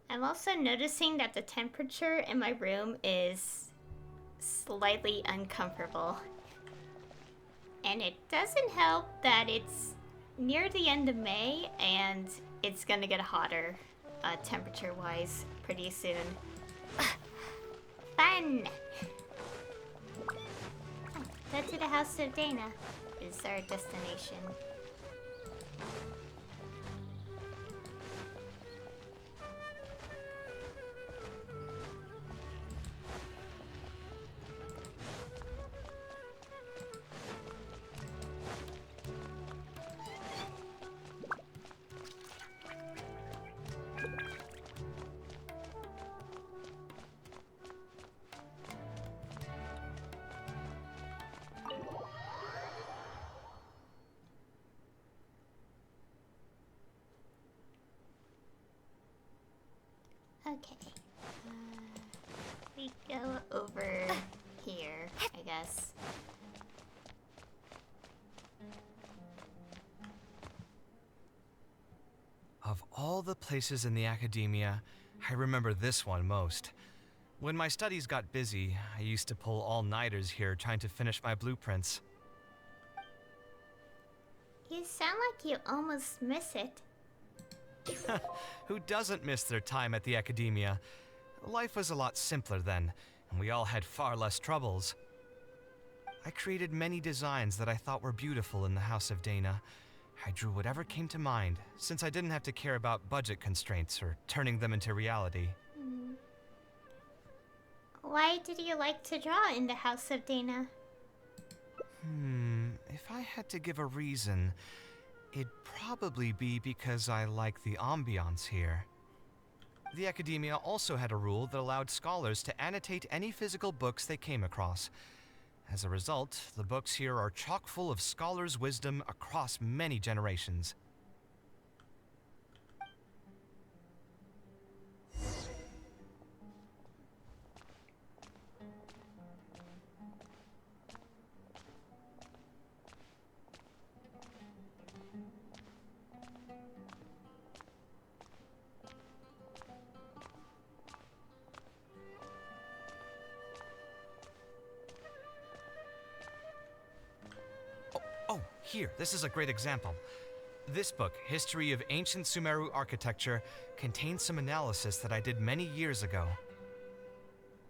I'm also noticing that the temperature in my room is slightly uncomfortable. And it doesn't help that it's near the end of May and it's gonna get hotter, temperature-wise, pretty soon. Fun! Go to the House of Dana is our destination. Okay. We go over here, I guess. Of all the places in the academia, I remember this one most. When my studies got busy, I used to pull all-nighters here trying to finish my blueprints. You sound like you almost miss it. Who doesn't miss their time at the academia? Life was a lot simpler then, and we all had far less troubles. I created many designs that I thought were beautiful in the House of Dana. I drew whatever came to mind, since I didn't have to care about budget constraints or turning them into reality. Why did you like to draw in the House of Dana? If I had to give a reason, it'd probably be because I like the ambiance here. The academia also had a rule that allowed scholars to annotate any physical books they came across. As a result, the books here are chock full of scholars' wisdom across many generations. Oh, here, this is a great example. This book, History of Ancient Sumeru Architecture, contains some analysis that I did many years ago.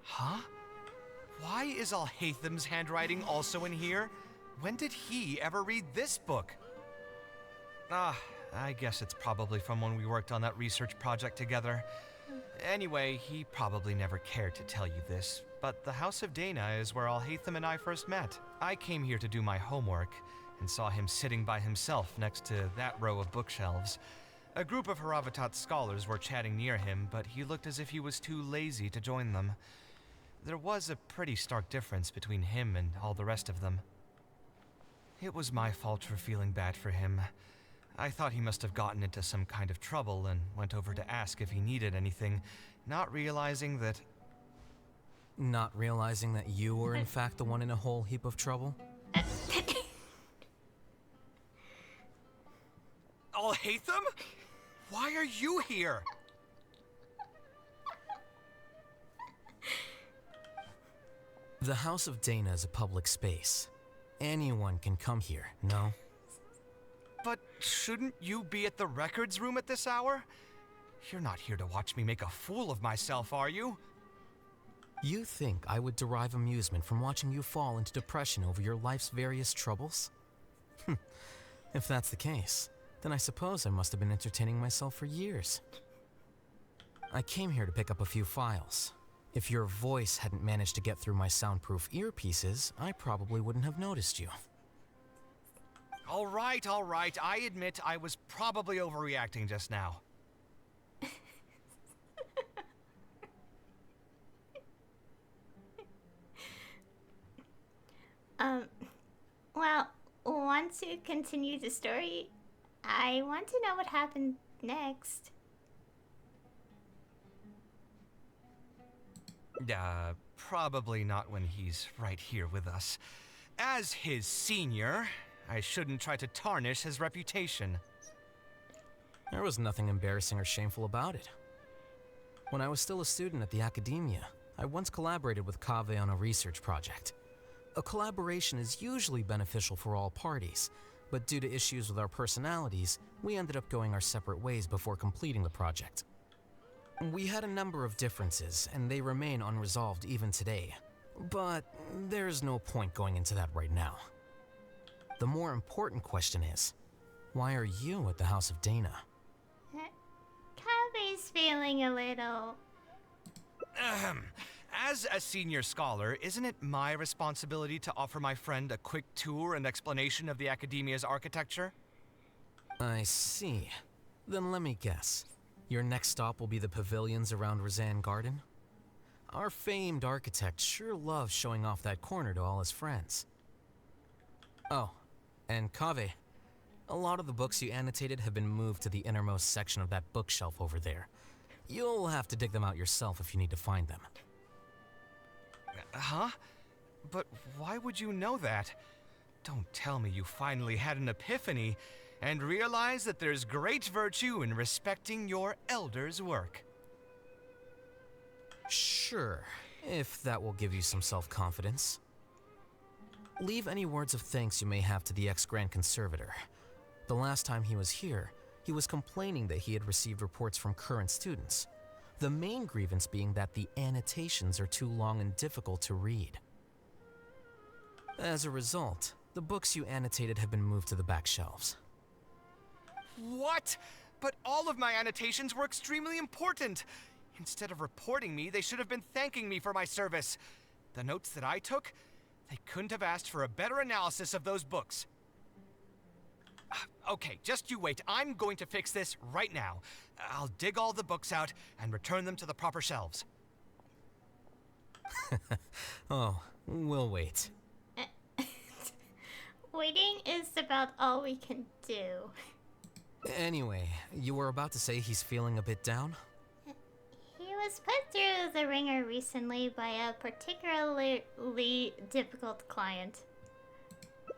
Huh? Why is Alhatham's handwriting also in here? When did he ever read this book? I guess it's probably from when we worked on that research project together. Anyway, he probably never cared to tell you this, but the House of Dana is where Alhatham and I first met. I came here to do my homework, and saw him sitting by himself next to that row of bookshelves. A group of Haravatat scholars were chatting near him, but he looked as if he was too lazy to join them. There was a pretty stark difference between him and all the rest of them. It was my fault for feeling bad for him. I thought he must have gotten into some kind of trouble and went over to ask if he needed anything, not realizing that... Not realizing that you were in fact the one in a whole heap of trouble? Alhatham? Why are you here? The House of Dana is a public space. Anyone can come here, no? But shouldn't you be at the records room at this hour? You're not here to watch me make a fool of myself, are you? You think I would derive amusement from watching you fall into depression over your life's various troubles? If that's the case, then I suppose I must have been entertaining myself for years. I came here to pick up a few files. If your voice hadn't managed to get through my soundproof earpieces, I probably wouldn't have noticed you. All right. I admit I was probably overreacting just now. Well, once you continue the story, I want to know what happened next. Probably not when he's right here with us. As his senior, I shouldn't try to tarnish his reputation. There was nothing embarrassing or shameful about it. When I was still a student at the academia, I once collaborated with Kaveh on a research project. A collaboration is usually beneficial for all parties, but due to issues with our personalities, we ended up going our separate ways before completing the project. We had a number of differences, and they remain unresolved even today. But there's no point going into that right now. The more important question is, why are you at the House of Dana? Kaveh's feeling a little... As a senior scholar, isn't it my responsibility to offer my friend a quick tour and explanation of the academia's architecture? I see. Then let me guess. Your next stop will be the pavilions around Razan Garden? Our famed architect sure loves showing off that corner to all his friends. Oh, and Kaveh, a lot of the books you annotated have been moved to the innermost section of that bookshelf over there. You'll have to dig them out yourself if you need to find them. Huh? But why would you know that? Don't tell me you finally had an epiphany and realized that there's great virtue in respecting your elders' work. Sure, if that will give you some self-confidence. Leave any words of thanks you may have to the ex-Grand Conservator. The last time he was here, he was complaining that he had received reports from current students. The main grievance being that the annotations are too long and difficult to read. As a result, the books you annotated have been moved to the back shelves. What? But all of my annotations were extremely important. Instead of reporting me, they should have been thanking me for my service. The notes that I took, they couldn't have asked for a better analysis of those books. Okay, just you wait. I'm going to fix this right now. I'll dig all the books out and return them to the proper shelves. Oh, we'll wait. Waiting is about all we can do. Anyway, you were about to say he's feeling a bit down? He was put through the ringer recently by a particularly difficult client.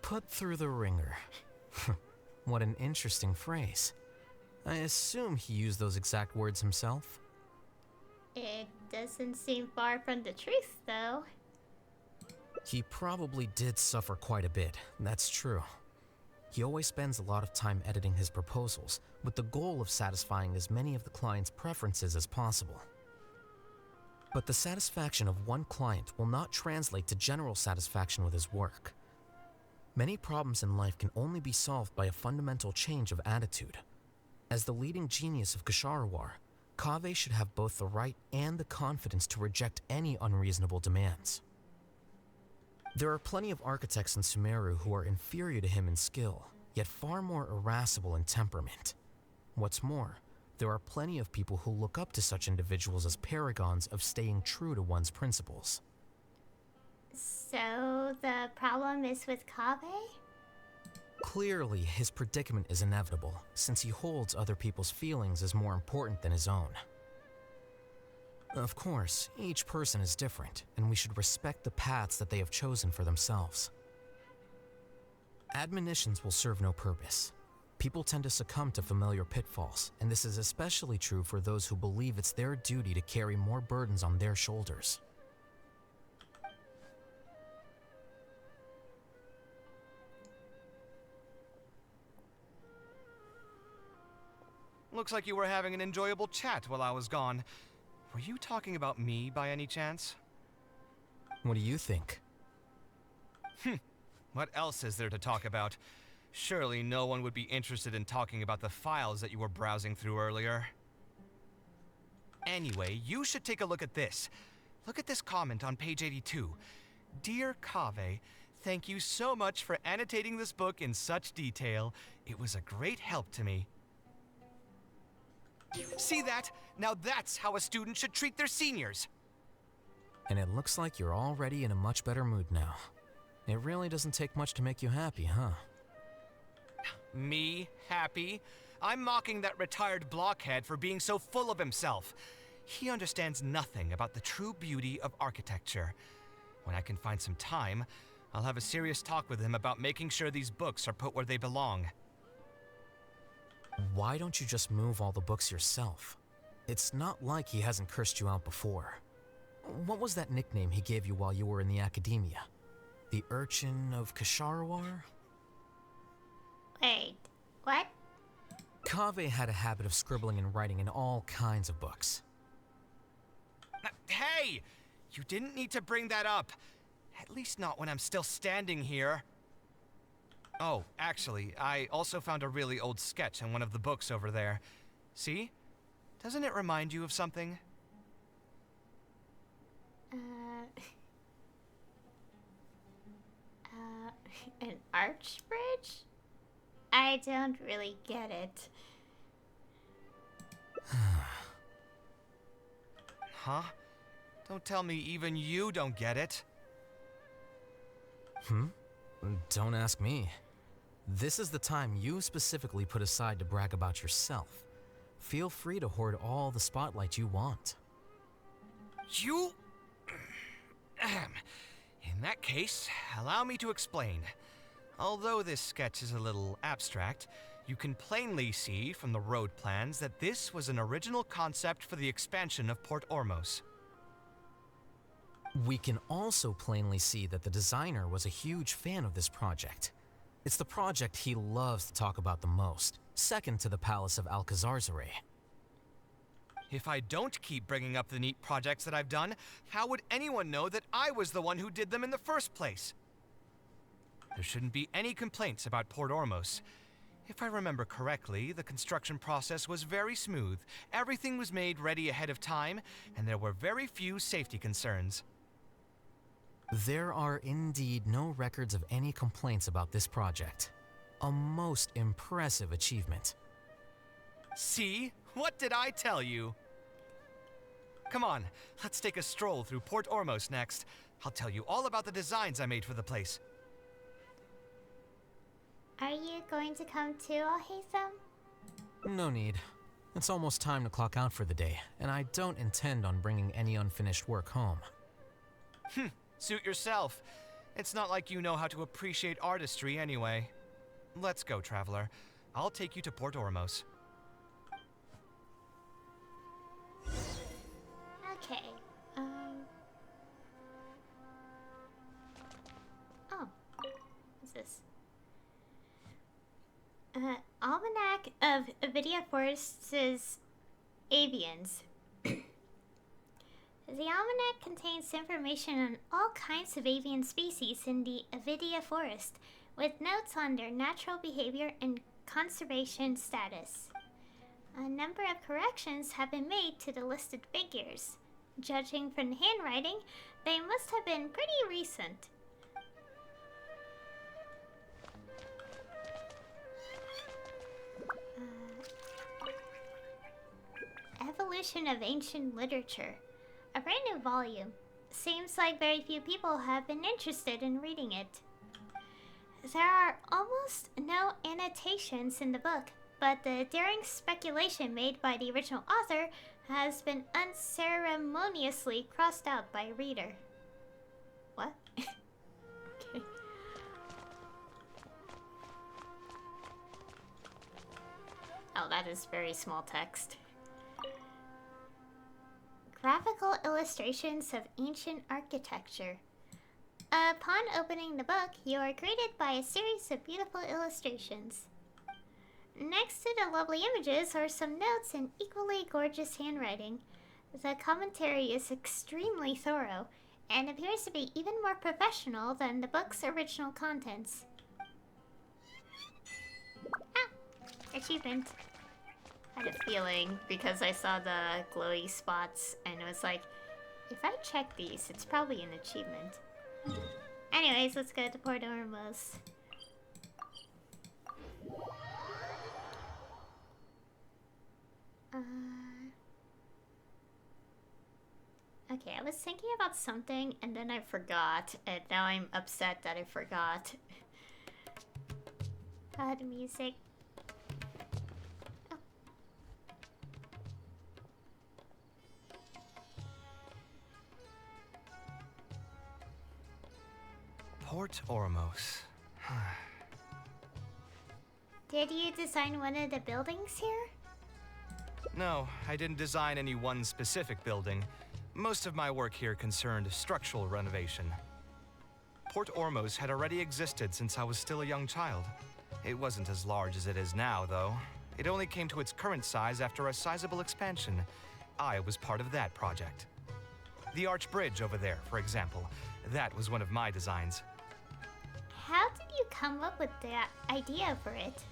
Put through the ringer. What an interesting phrase. I assume he used those exact words himself? It doesn't seem far from the truth, though. He probably did suffer quite a bit, that's true. He always spends a lot of time editing his proposals, with the goal of satisfying as many of the client's preferences as possible. But the satisfaction of one client will not translate to general satisfaction with his work. Many problems in life can only be solved by a fundamental change of attitude. As the leading genius of Ksharawar, Kaveh should have both the right and the confidence to reject any unreasonable demands. There are plenty of architects in Sumeru who are inferior to him in skill, yet far more irascible in temperament. What's more, there are plenty of people who look up to such individuals as paragons of staying true to one's principles. So the problem is with Kaveh? Clearly, his predicament is inevitable, since he holds other people's feelings as more important than his own. Of course, each person is different, and we should respect the paths that they have chosen for themselves. Admonitions will serve no purpose. People tend to succumb to familiar pitfalls, and this is especially true for those who believe it's their duty to carry more burdens on their shoulders. Looks like you were having an enjoyable chat while I was gone. Were you talking about me by any chance? What do you think? What else is there to talk about? Surely no one would be interested in talking about the files that you were browsing through earlier. Anyway, you should take a look at this. Look at this comment on page 82. Dear Kaveh, thank you so much for annotating this book in such detail. It was a great help to me. See that? Now that's how a student should treat their seniors. And it looks like you're already in a much better mood now. It really doesn't take much to make you happy, huh? Me happy? I'm mocking that retired blockhead for being so full of himself. He understands nothing about the true beauty of architecture. When I can find some time, I'll have a serious talk with him about making sure these books are put where they belong. Why don't you just move all the books yourself? It's not like he hasn't cursed you out before. What was that nickname he gave you while you were in the academia? The Urchin of Ksharawar? Wait, what? Kaveh had a habit of scribbling and writing in all kinds of books. Hey! You didn't need to bring that up. At least not when I'm still standing here. Oh, actually, I also found a really old sketch in one of the books over there. See? Doesn't it remind you of something? An arch bridge? I don't really get it. Huh? Don't tell me even you don't get it. Don't ask me. This is the time you specifically put aside to brag about yourself. Feel free to hoard all the spotlight you want. You... In that case, allow me to explain. Although this sketch is a little abstract, you can plainly see from the road plans that this was an original concept for the expansion of Port Ormos. We can also plainly see that the designer was a huge fan of this project. It's the project he loves to talk about the most, second to the Palace of Alcazarzaray. If I don't keep bringing up the neat projects that I've done, how would anyone know that I was the one who did them in the first place? There shouldn't be any complaints about Port Ormos. If I remember correctly, the construction process was very smooth, everything was made ready ahead of time, and there were very few safety concerns. There are indeed no records of any complaints about this project. A most impressive achievement. See? What did I tell you? Come on, let's take a stroll through Port Ormos next. I'll tell you all about the designs I made for the place. Are you going to come too, Alhaitham? No need. It's almost time to clock out for the day, and I don't intend on bringing any unfinished work home. Suit yourself. It's not like you know how to appreciate artistry anyway. Let's go, traveler. I'll take you to Port Ormos. Okay. Oh. What's this? Almanac of Avidia Forest's Avians. The almanac contains information on all kinds of avian species in the Avidia Forest, with notes on their natural behavior and conservation status. A number of corrections have been made to the listed figures. Judging from the handwriting, they must have been pretty recent. Evolution of Ancient Literature. A brand new volume. Seems like very few people have been interested in reading it. There are almost no annotations in the book, but the daring speculation made by the original author has been unceremoniously crossed out by a reader. What? Okay. Oh, that is very small text. Graphical illustrations of ancient architecture. Upon opening the book, you are greeted by a series of beautiful illustrations. Next to the lovely images are some notes in equally gorgeous handwriting. The commentary is extremely thorough and appears to be even more professional than the book's original contents. Ah! Achievement. I had a feeling because I saw the glowy spots and it was like, if I check these, it's probably an achievement. Anyways, let's go to Port Ormos. Okay, I was thinking about something and then I forgot, and now I'm upset that I forgot. The music. Port Ormos. Did you design one of the buildings here? No, I didn't design any one specific building. Most of my work here concerned structural renovation. Port Ormos had already existed since I was still a young child. It wasn't as large as it is now, though. It only came to its current size after a sizable expansion. I was part of that project. The arch bridge over there, for example, that was one of my designs. How did you come up with the idea for it?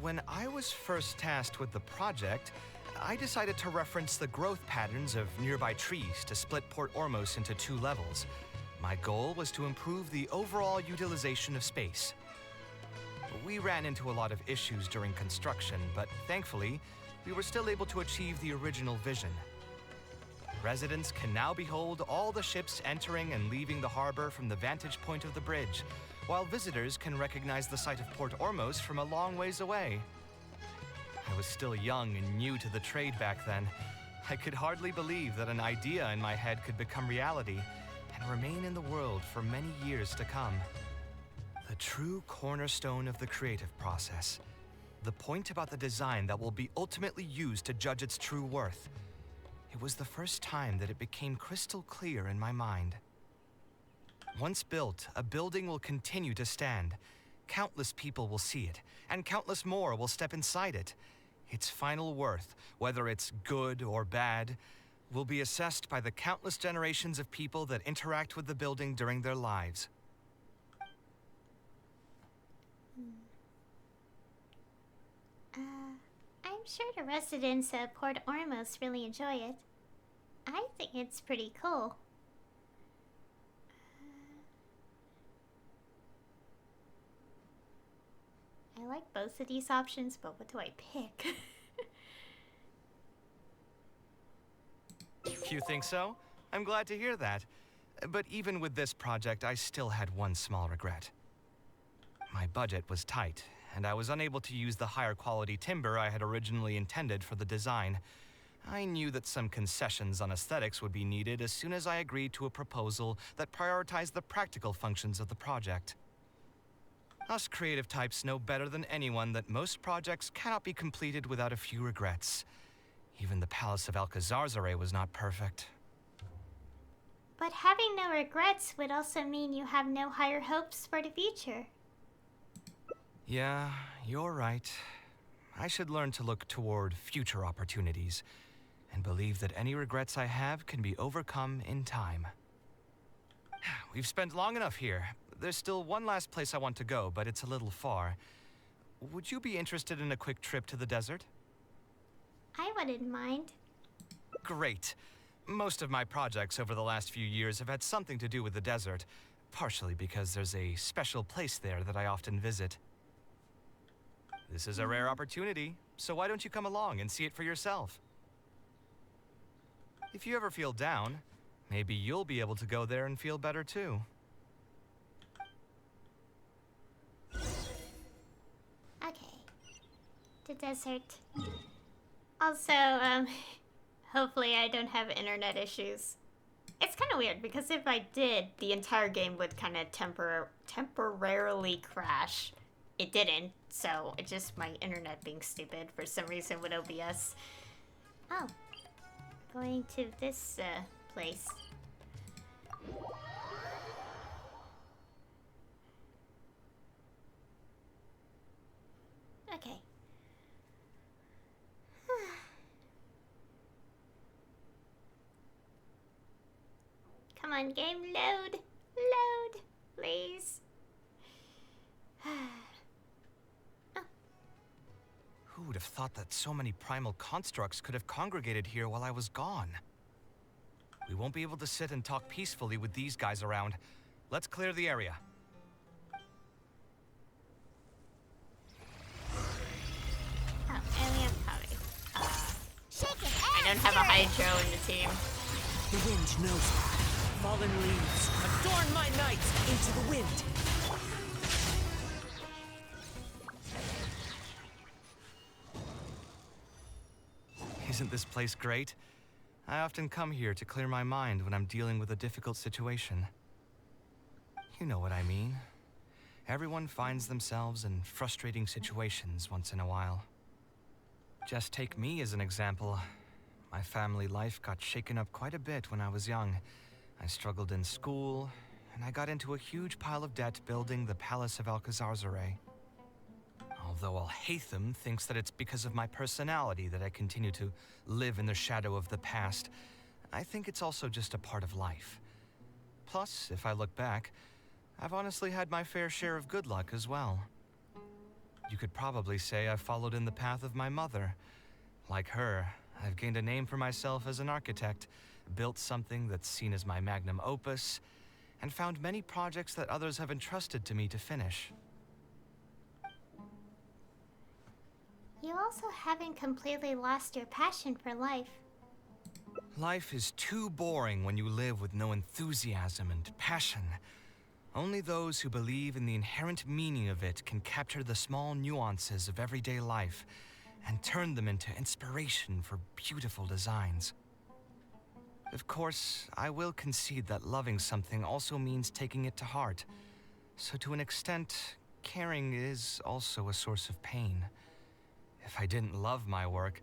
When I was first tasked with the project, I decided to reference the growth patterns of nearby trees to split Port Ormos into 2 levels. My goal was to improve the overall utilization of space. We ran into a lot of issues during construction, but thankfully, we were still able to achieve the original vision. Residents can now behold all the ships entering and leaving the harbor from the vantage point of the bridge, while visitors can recognize the site of Port Ormos from a long ways away. I was still young and new to the trade back then. I could hardly believe that an idea in my head could become reality and remain in the world for many years to come. The true cornerstone of the creative process. The point about the design that will be ultimately used to judge its true worth. It was the first time that it became crystal clear in my mind. Once built, a building will continue to stand. Countless people will see it, and countless more will step inside it. Its final worth, whether it's good or bad, will be assessed by the countless generations of people that interact with the building during their lives. I'm sure the residents of Port Ormos really enjoy it. I think it's pretty cool. I like both of these options, but what do I pick? You think so? I'm glad to hear that. But even with this project, I still had one small regret. My budget was tight, and I was unable to use the higher quality timber I had originally intended for the design. I knew that some concessions on aesthetics would be needed as soon as I agreed to a proposal that prioritized the practical functions of the project. Us creative types know better than anyone that most projects cannot be completed without a few regrets. Even the Palace of Alcazar's was not perfect. But having no regrets would also mean you have no higher hopes for the future. Yeah, you're right. I should learn to look toward future opportunities and believe that any regrets I have can be overcome in time. We've spent long enough here. There's still one last place I want to go, but it's a little far. Would you be interested in a quick trip to the desert? I wouldn't mind. Great. Most of my projects over the last few years have had something to do with the desert, partially because there's a special place there that I often visit. This is a rare opportunity, so why don't you come along and see it for yourself? If you ever feel down, maybe you'll be able to go there and feel better too. Okay. The desert. Also, hopefully I don't have internet issues. It's kind of weird because if I did, the entire game would kind of temporarily crash. It didn't, so it's just my internet being stupid for some reason with OBS. Oh. Going to this, place. Okay. Come on, game, load! Load! Please. Who would have thought that so many primal constructs could have congregated here while I was gone? We won't be able to sit and talk peacefully with these guys around. Let's clear the area. Oh, and we have Kaveh. I don't have a Hydro in the team. The wind knows that. Fallen leaves, adorn my nights into the wind. Isn't this place great? I often come here to clear my mind when I'm dealing with a difficult situation. You know what I mean. Everyone finds themselves in frustrating situations once in a while. Just take me as an example. My family life got shaken up quite a bit when I was young. I struggled in school, and I got into a huge pile of debt building the Palace of Alcazar's. Although Alhaitham thinks that it's because of my personality that I continue to live in the shadow of the past, I think it's also just a part of life. Plus, if I look back, I've honestly had my fair share of good luck as well. You could probably say I've followed in the path of my mother. Like her, I've gained a name for myself as an architect, built something that's seen as my magnum opus, and found many projects that others have entrusted to me to finish. You also haven't completely lost your passion for life. Life is too boring when you live with no enthusiasm and passion. Only those who believe in the inherent meaning of it can capture the small nuances of everyday life and turn them into inspiration for beautiful designs. Of course, I will concede that loving something also means taking it to heart. So to an extent, caring is also a source of pain. If I didn't love my work,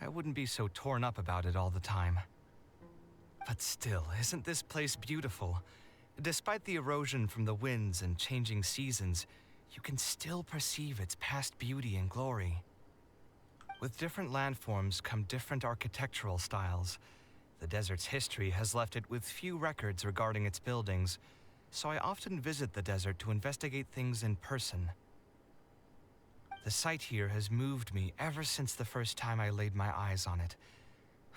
I wouldn't be so torn up about it all the time. But still, isn't this place beautiful? Despite the erosion from the winds and changing seasons, you can still perceive its past beauty and glory. With different landforms come different architectural styles. The desert's history has left it with few records regarding its buildings, so I often visit the desert to investigate things in person. The sight here has moved me ever since the first time I laid my eyes on it.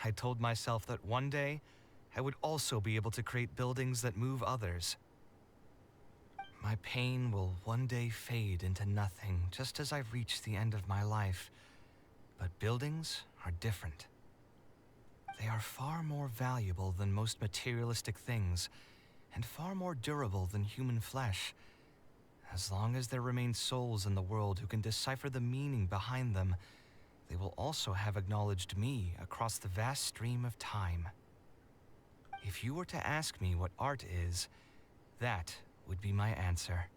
I told myself that one day, I would also be able to create buildings that move others. My pain will one day fade into nothing just as I reach the end of my life. But buildings are different. They are far more valuable than most materialistic things, and far more durable than human flesh. As long as there remain souls in the world who can decipher the meaning behind them, they will also have acknowledged me across the vast stream of time. If you were to ask me what art is, that would be my answer.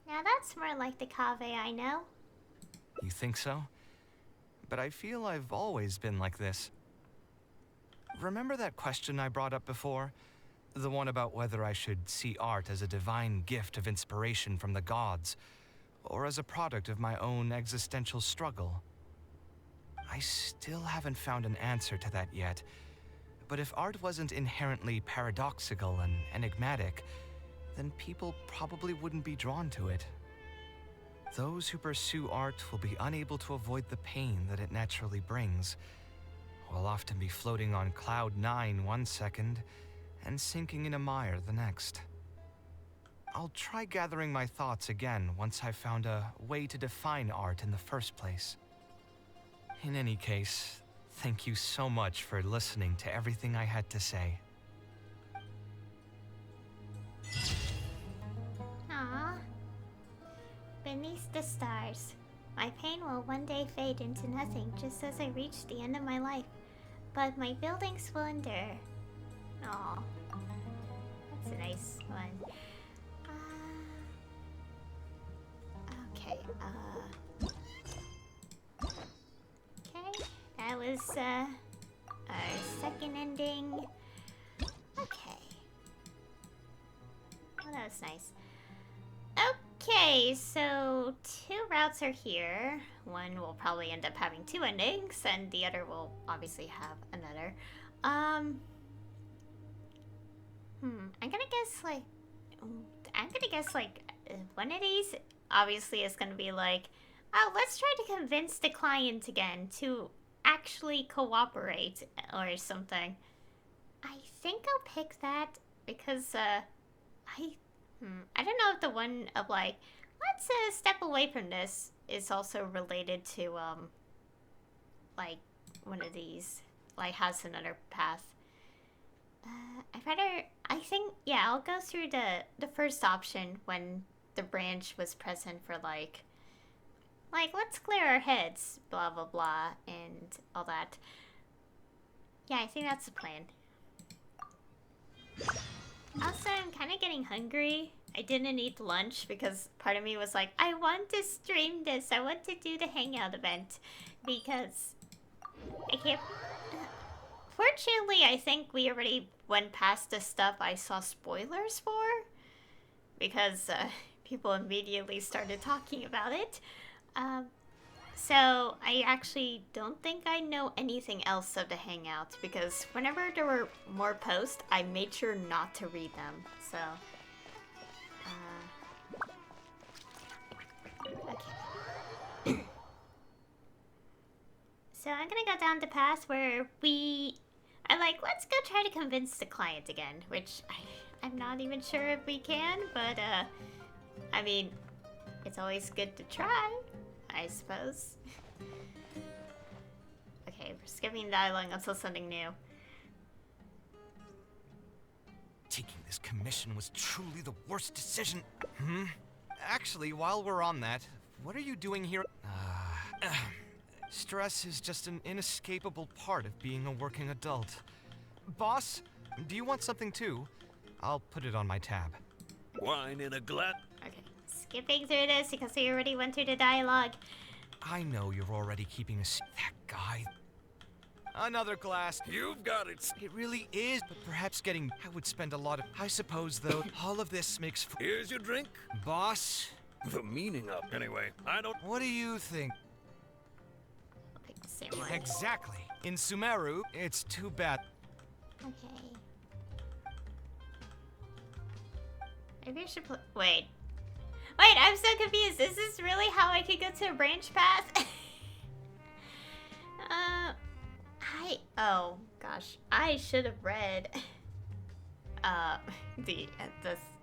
Now that's more like the Kaveh I know. You think so? But I feel I've always been like this. Remember that question I brought up before? The one about whether I should see art as a divine gift of inspiration from the gods, or as a product of my own existential struggle. I still haven't found an answer to that yet, but if art wasn't inherently paradoxical and enigmatic, then people probably wouldn't be drawn to it. Those who pursue art will be unable to avoid the pain that it naturally brings. Will often be floating on cloud 9 one second and sinking in a mire the next. I'll try gathering my thoughts again once I've found a way to define art in the first place. In any case, thank you so much for listening to everything I had to say. Aww. Beneath the stars. My pain will one day fade into nothing just as I reach the end of my life. But my buildings will endure. Aw. That's a nice one. Okay, okay, that was, our second ending. Okay. Oh, that was nice. Okay, so 2 routes are here. One will probably end up having 2 endings, and the other will obviously have another. I'm gonna guess like one of these obviously is gonna be like, oh, let's try to convince the client again to actually cooperate or something. I think I'll pick that because I don't know if the one of like, let's step away from this is also related to like one of these, like has another path. I think, yeah, I'll go through the first option when the branch was present for like let's clear our heads, blah blah blah, and all that. Yeah, I think that's the plan. Also, I'm kind of getting hungry. I didn't eat lunch because part of me was like, I want to stream this. I want to do the Hangout event because I can't... Fortunately, I think we already went past the stuff I saw spoilers for because people immediately started talking about it. So I actually don't think I know anything else of the Hangout because whenever there were more posts, I made sure not to read them. So, okay. So I'm gonna go down the path where let's go try to convince the client again, which I'm not even sure if we can, but I mean, it's always good to try, I suppose. Okay, we're skipping dialogue until something new. Taking this commission was truly the worst decision. Actually, while we're on that, What are you doing here? Stress is just an inescapable part of being a working adult. Boss, do you want something too? I'll put it on my tab. Wine in a glass. Okay, skipping through this because we already went through the dialogue. I know you're already keeping that guy. Another glass. You've got it. It really is, but perhaps getting... I would spend a lot of... I suppose, though, all of this makes... Here's your drink. Boss? The meaning of... Anyway, I don't... What do you think? I'll pick the same one. Exactly. In Sumeru, it's too bad. Okay. Maybe I should put... Wait. Wait, I'm so confused. Is this really how I could go to a branch path? Oh, gosh. I should have read...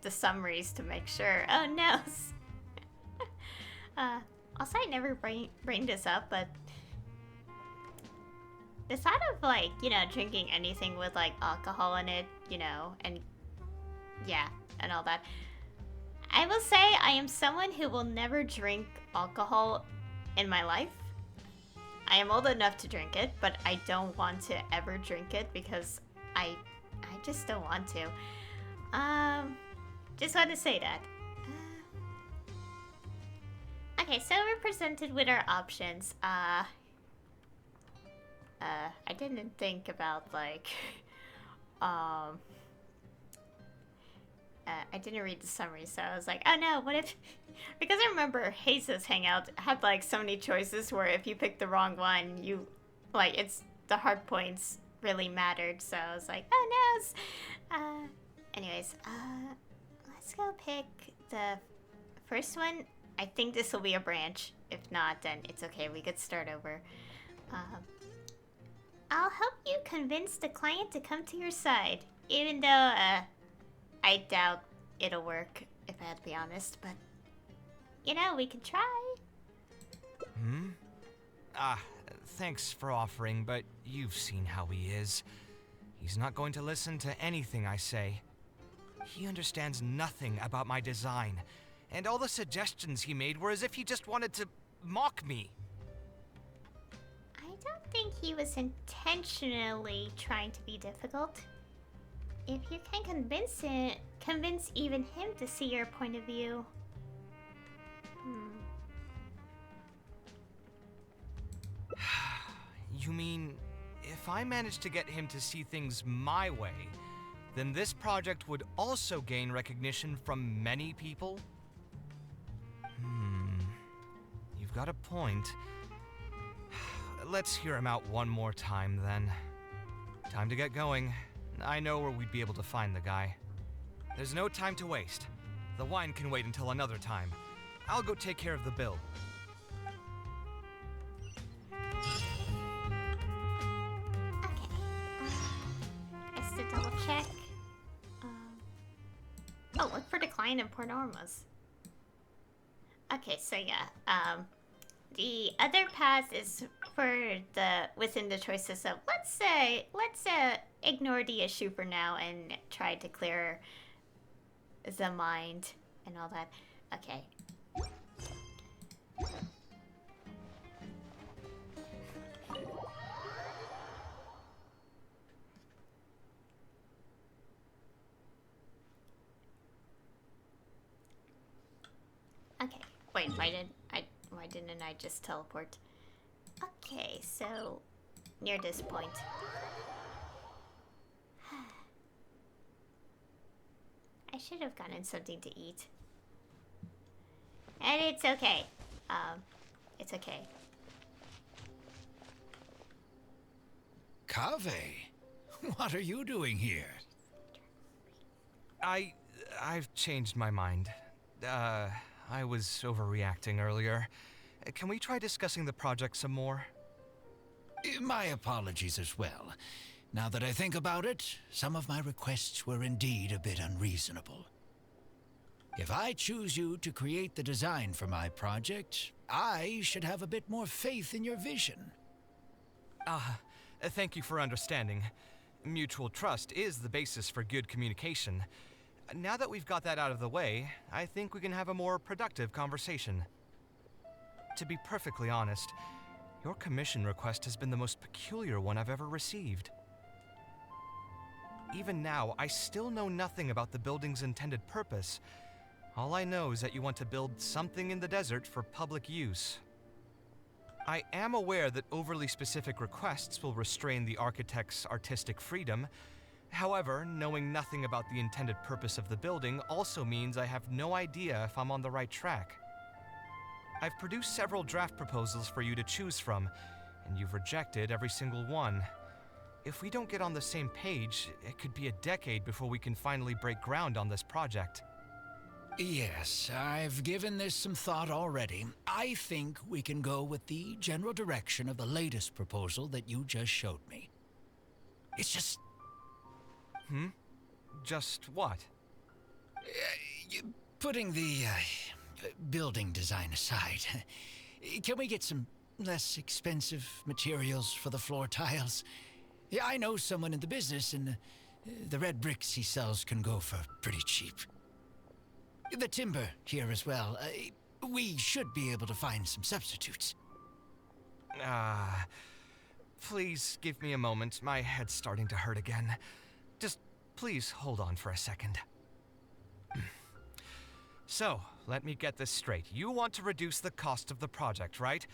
the summaries to make sure. Oh, no. Also, I never bring this up, but... The thought of, like, you know, drinking anything with, like, alcohol in it, you know, and... Yeah, and all that. I will say I am someone who will never drink alcohol in my life. I am old enough to drink it, but I don't want to ever drink it because I just don't want to. Just want to say that. Okay, so we're presented with our options. I didn't think about, like, I didn't read the summary, so I was like, oh no, what if... Because I remember Haze's Hangout had, like, so many choices where if you picked the wrong one, you... Like, it's... The hard points really mattered, so I was like, oh no! Anyways, let's go pick the first one. I think this will be a branch. If not, then it's okay, we could start over. I'll help you convince the client to come to your side, even though, I doubt it'll work, if I had to be honest, but... You know, we can try. Thanks for offering, but you've seen how he is. He's not going to listen to anything I say. He understands nothing about my design, and all the suggestions he made were as if he just wanted to mock me. I don't think he was intentionally trying to be difficult. If you can convince even him to see your point of view. You mean, if I managed to get him to see things my way, then this project would also gain recognition from many people? You've got a point. Let's hear him out one more time, then. Time to get going. I know where we'd be able to find the guy. There's no time to waste. The wine can wait until another time. I'll go take care of the bill. Okay. Just to double check. Oh, look for decline in Pornormas. Okay, so yeah. The other path is for the within the choices of let's ignore the issue for now and try to clear the mind and all that. Okay. Okay. Wait, why didn't I just teleport? Okay, so near this point. I should have gotten something to eat. And it's okay. It's okay. Kaveh, what are you doing here? I've changed my mind. I was overreacting earlier. Can we try discussing the project some more? My apologies as well. Now that I think about it, some of my requests were indeed a bit unreasonable. If I choose you to create the design for my project, I should have a bit more faith in your vision. Thank you for understanding. Mutual trust is the basis for good communication. Now that we've got that out of the way, I think we can have a more productive conversation. To be perfectly honest, your commission request has been the most peculiar one I've ever received. Even now, I still know nothing about the building's intended purpose. All I know is that you want to build something in the desert for public use. I am aware that overly specific requests will restrain the architect's artistic freedom. However, knowing nothing about the intended purpose of the building also means I have no idea if I'm on the right track. I've produced several draft proposals for you to choose from, and you've rejected every single one. If we don't get on the same page, it could be a decade before we can finally break ground on this project. Yes, I've given this some thought already. I think we can go with the general direction of the latest proposal that you just showed me. It's just... Just what? Putting the building design aside, can we get some less expensive materials for the floor tiles? Yeah, I know someone in the business, and the red bricks he sells can go for pretty cheap. The timber here as well. We should be able to find some substitutes. Please give me a moment. My head's starting to hurt again. Just please hold on for a second. So, let me get this straight. You want to reduce the cost of the project, right?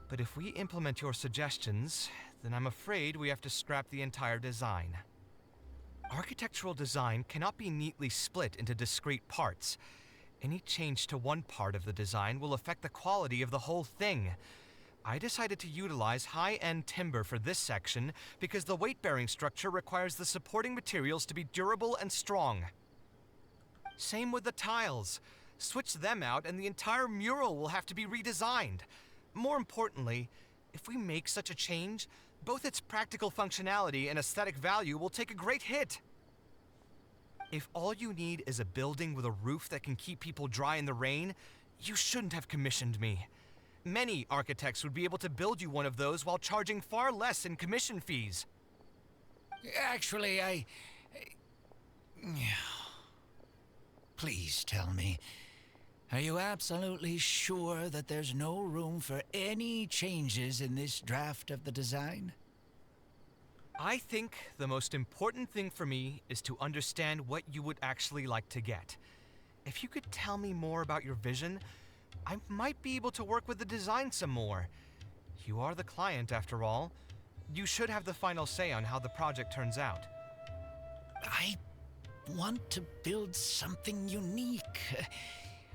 But if we implement your suggestions, then I'm afraid we have to scrap the entire design. Architectural design cannot be neatly split into discrete parts. Any change to one part of the design will affect the quality of the whole thing. I decided to utilize high-end timber for this section because the weight-bearing structure requires the supporting materials to be durable and strong. Same with the tiles. Switch them out and the entire mural will have to be redesigned. More importantly, if we make such a change, both its practical functionality and aesthetic value will take a great hit. If all you need is a building with a roof that can keep people dry in the rain, you shouldn't have commissioned me. Many architects would be able to build you one of those while charging far less in commission fees. Actually, Please tell me, are you absolutely sure that there's no room for any changes in this draft of the design? I think the most important thing for me is to understand what you would actually like to get. If you could tell me more about your vision, I might be able to work with the design some more. You are the client, after all. You should have the final say on how the project turns out. I want to build something unique.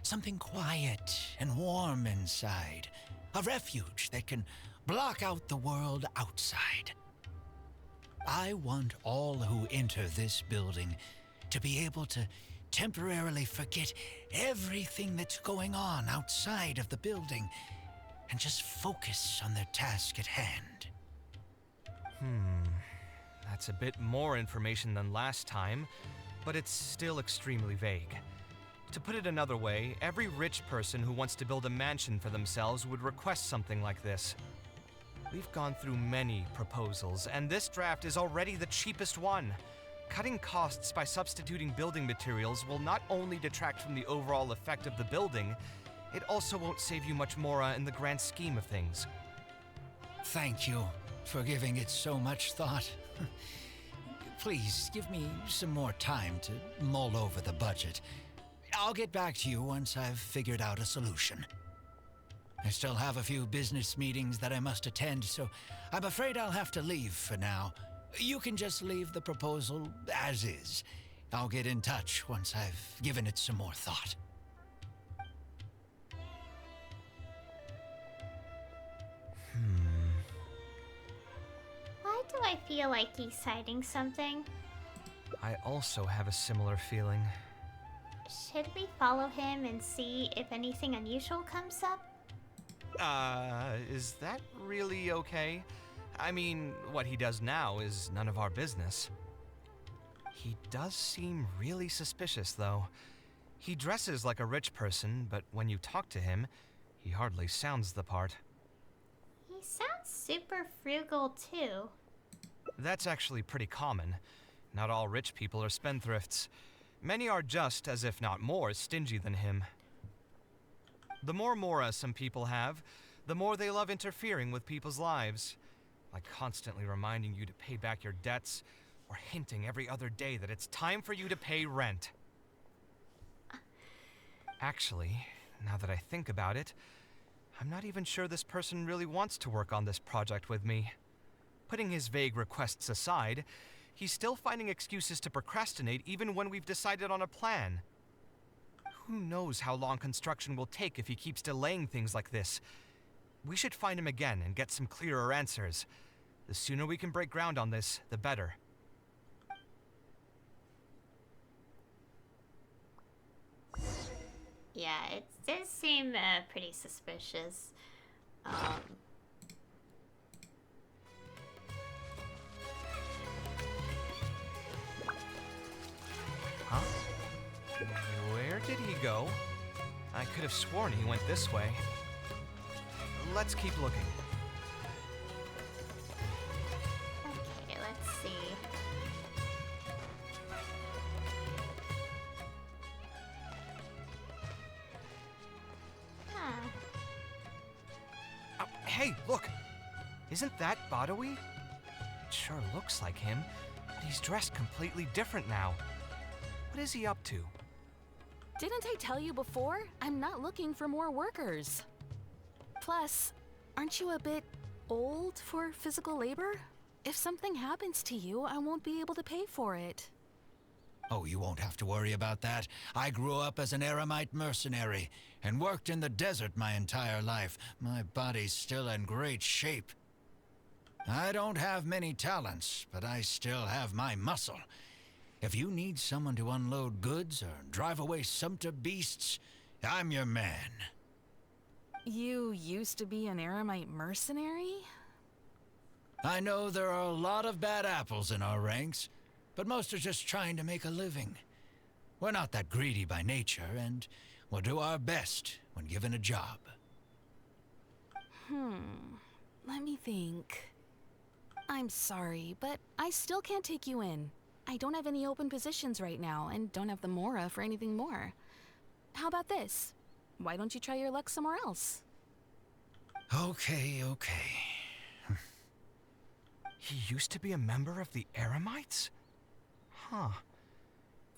Something quiet and warm inside. A refuge that can block out the world outside. I want all who enter this building to be able to temporarily forget everything that's going on outside of the building and just focus on their task at hand. That's a bit more information than last time, but it's still extremely vague. To put it another way, every rich person who wants to build a mansion for themselves would request something like this. We've gone through many proposals, and this draft is already the cheapest one. Cutting costs by substituting building materials will not only detract from the overall effect of the building, it also won't save you much more in the grand scheme of things. Thank you for giving it so much thought. Please give me some more time to mull over the budget. I'll get back to you once I've figured out a solution. I still have a few business meetings that I must attend, so I'm afraid I'll have to leave for now. You can just leave the proposal as is. I'll get in touch once I've given it some more thought. Why do I feel like he's hiding something? I also have a similar feeling. Should we follow him and see if anything unusual comes up? Is that really okay? I mean, what he does now is none of our business. He does seem really suspicious, though. He dresses like a rich person, but when you talk to him, he hardly sounds the part. He sounds super frugal, too. That's actually pretty common. Not all rich people are spendthrifts. Many are just, as if not more, stingy than him. The more Mora some people have, the more they love interfering with people's lives. Like constantly reminding you to pay back your debts, or hinting every other day that it's time for you to pay rent. Actually, now that I think about it, I'm not even sure this person really wants to work on this project with me. Putting his vague requests aside, he's still finding excuses to procrastinate even when we've decided on a plan. Who knows how long construction will take if he keeps delaying things like this? We should find him again and get some clearer answers. The sooner we can break ground on this, the better. Yeah, it does seem pretty suspicious. Huh? Where did he go? I could have sworn he went this way. Let's keep looking. Okay, let's see. Huh. Oh, hey, look! Isn't that Badawi? It sure looks like him, but he's dressed completely different now. What is he up to? Didn't I tell you before? I'm not looking for more workers. Plus, aren't you a bit old for physical labor? If something happens to you, I won't be able to pay for it. Oh, you won't have to worry about that. I grew up as an Eremite mercenary and worked in the desert my entire life. My body's still in great shape. I don't have many talents, but I still have my muscle. If you need someone to unload goods or drive away sumpter beasts, I'm your man. You used to be an Eremite mercenary? I know there are a lot of bad apples in our ranks, but most are just trying to make a living. We're not that greedy by nature, and we'll do our best when given a job. Let me think. I'm sorry, but I still can't take you in. I don't have any open positions right now, and don't have the Mora for anything more. How about this? Why don't you try your luck somewhere else? Okay. He used to be a member of the Eremites? Huh.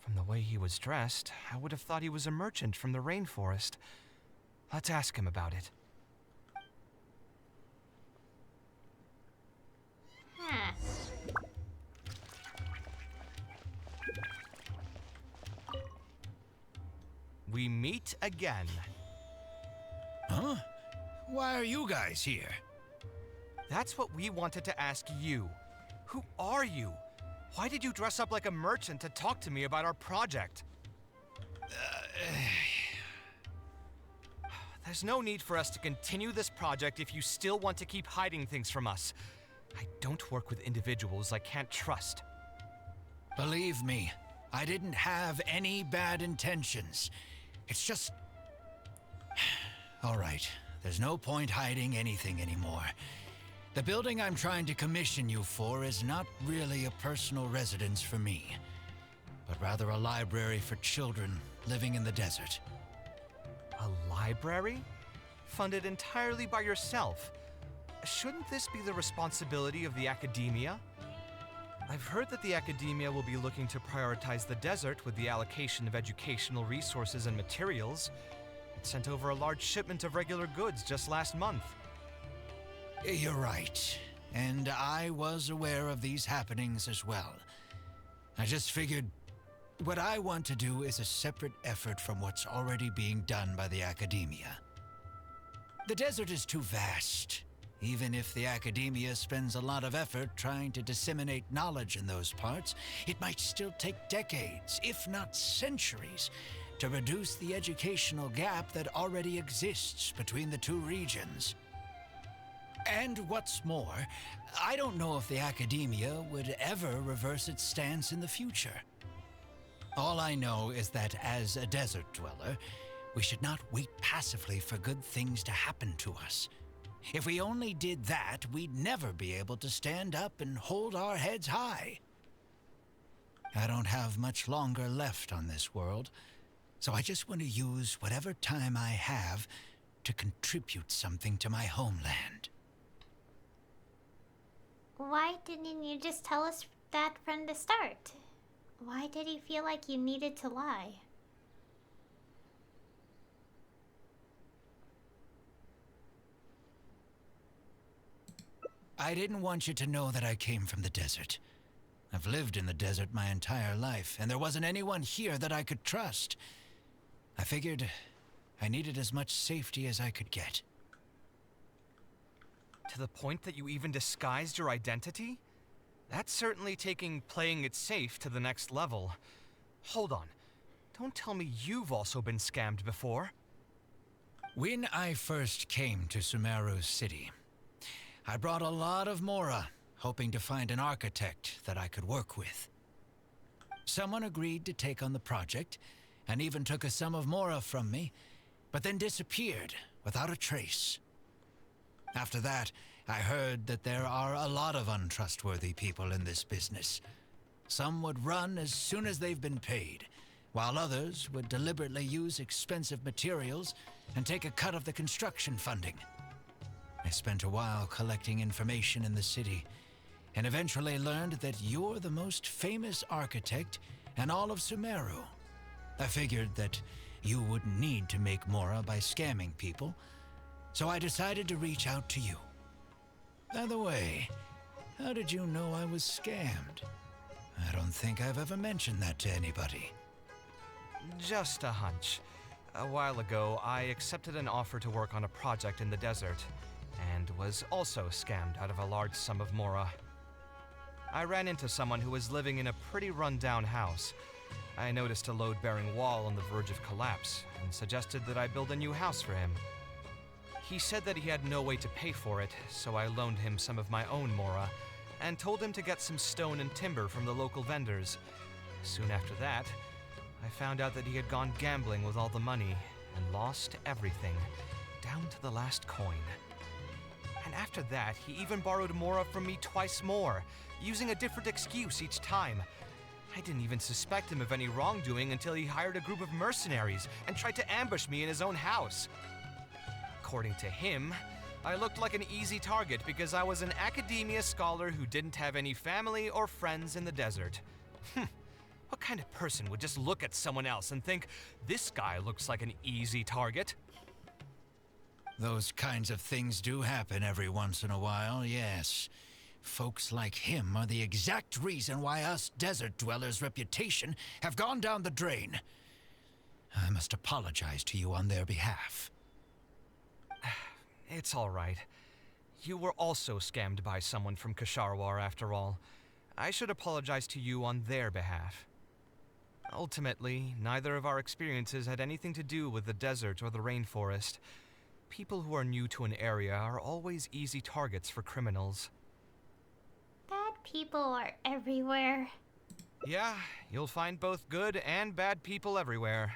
From the way he was dressed, I would have thought he was a merchant from the rainforest. Let's ask him about it. Huh. We meet again. Huh? Why are you guys here? That's what we wanted to ask you. Who are you? Why did you dress up like a merchant to talk to me about our project? There's no need for us to continue this project if you still want to keep hiding things from us. I don't work with individuals I can't trust. Believe me, I didn't have any bad intentions. It's just... All right, there's no point hiding anything anymore. The building I'm trying to commission you for is not really a personal residence for me, but rather a library for children living in the desert. A library? Funded entirely by yourself? Shouldn't this be the responsibility of the academia? I've heard that the academia will be looking to prioritize the desert with the allocation of educational resources and materials. It sent over a large shipment of regular goods just last month. You're right, and I was aware of these happenings as well. I just figured what I want to do is a separate effort from what's already being done by the academia. The desert is too vast. Even if the academia spends a lot of effort trying to disseminate knowledge in those parts, it might still take decades, if not centuries, to reduce the educational gap that already exists between the two regions. And what's more, I don't know if the academia would ever reverse its stance in the future. All I know is that as a desert dweller, we should not wait passively for good things to happen to us. If we only did that, we'd never be able to stand up and hold our heads high. I don't have much longer left on this world, so I just want to use whatever time I have to contribute something to my homeland. Why didn't you just tell us that from the start? Why did you feel like you needed to lie? I didn't want you to know that I came from the desert. I've lived in the desert my entire life, and there wasn't anyone here that I could trust. I figured I needed as much safety as I could get. To the point that you even disguised your identity? That's certainly taking playing it safe to the next level. Hold on. Don't tell me you've also been scammed before. When I first came to Sumeru City, I brought a lot of Mora, hoping to find an architect that I could work with. Someone agreed to take on the project, and even took a sum of Mora from me, but then disappeared without a trace. After that, I heard that there are a lot of untrustworthy people in this business. Some would run as soon as they've been paid, while others would deliberately use expensive materials and take a cut of the construction funding. I spent a while collecting information in the city, and eventually learned that you're the most famous architect in all of Sumeru. I figured that you wouldn't need to make Mora by scamming people, so I decided to reach out to you. By the way, how did you know I was scammed? I don't think I've ever mentioned that to anybody. Just a hunch. A while ago, I accepted an offer to work on a project in the desert, and was also scammed out of a large sum of Mora. I ran into someone who was living in a pretty run-down house. I noticed a load-bearing wall on the verge of collapse, and suggested that I build a new house for him. He said that he had no way to pay for it, so I loaned him some of my own Mora, and told him to get some stone and timber from the local vendors. Soon after that, I found out that he had gone gambling with all the money, and lost everything, down to the last coin. And after that, he even borrowed Mora from me twice more, using a different excuse each time. I didn't even suspect him of any wrongdoing until he hired a group of mercenaries and tried to ambush me in his own house. According to him, I looked like an easy target because I was an academia scholar who didn't have any family or friends in the desert. What kind of person would just look at someone else and think, this guy looks like an easy target? Those kinds of things do happen every once in a while, yes. Folks like him are the exact reason why us desert dwellers' reputation have gone down the drain. I must apologize to you on their behalf. It's all right. You were also scammed by someone from Kasharwar after all. I should apologize to you on their behalf. Ultimately, neither of our experiences had anything to do with the desert or the rainforest. People who are new to an area are always easy targets for criminals. Bad people are everywhere. Yeah, you'll find both good and bad people everywhere.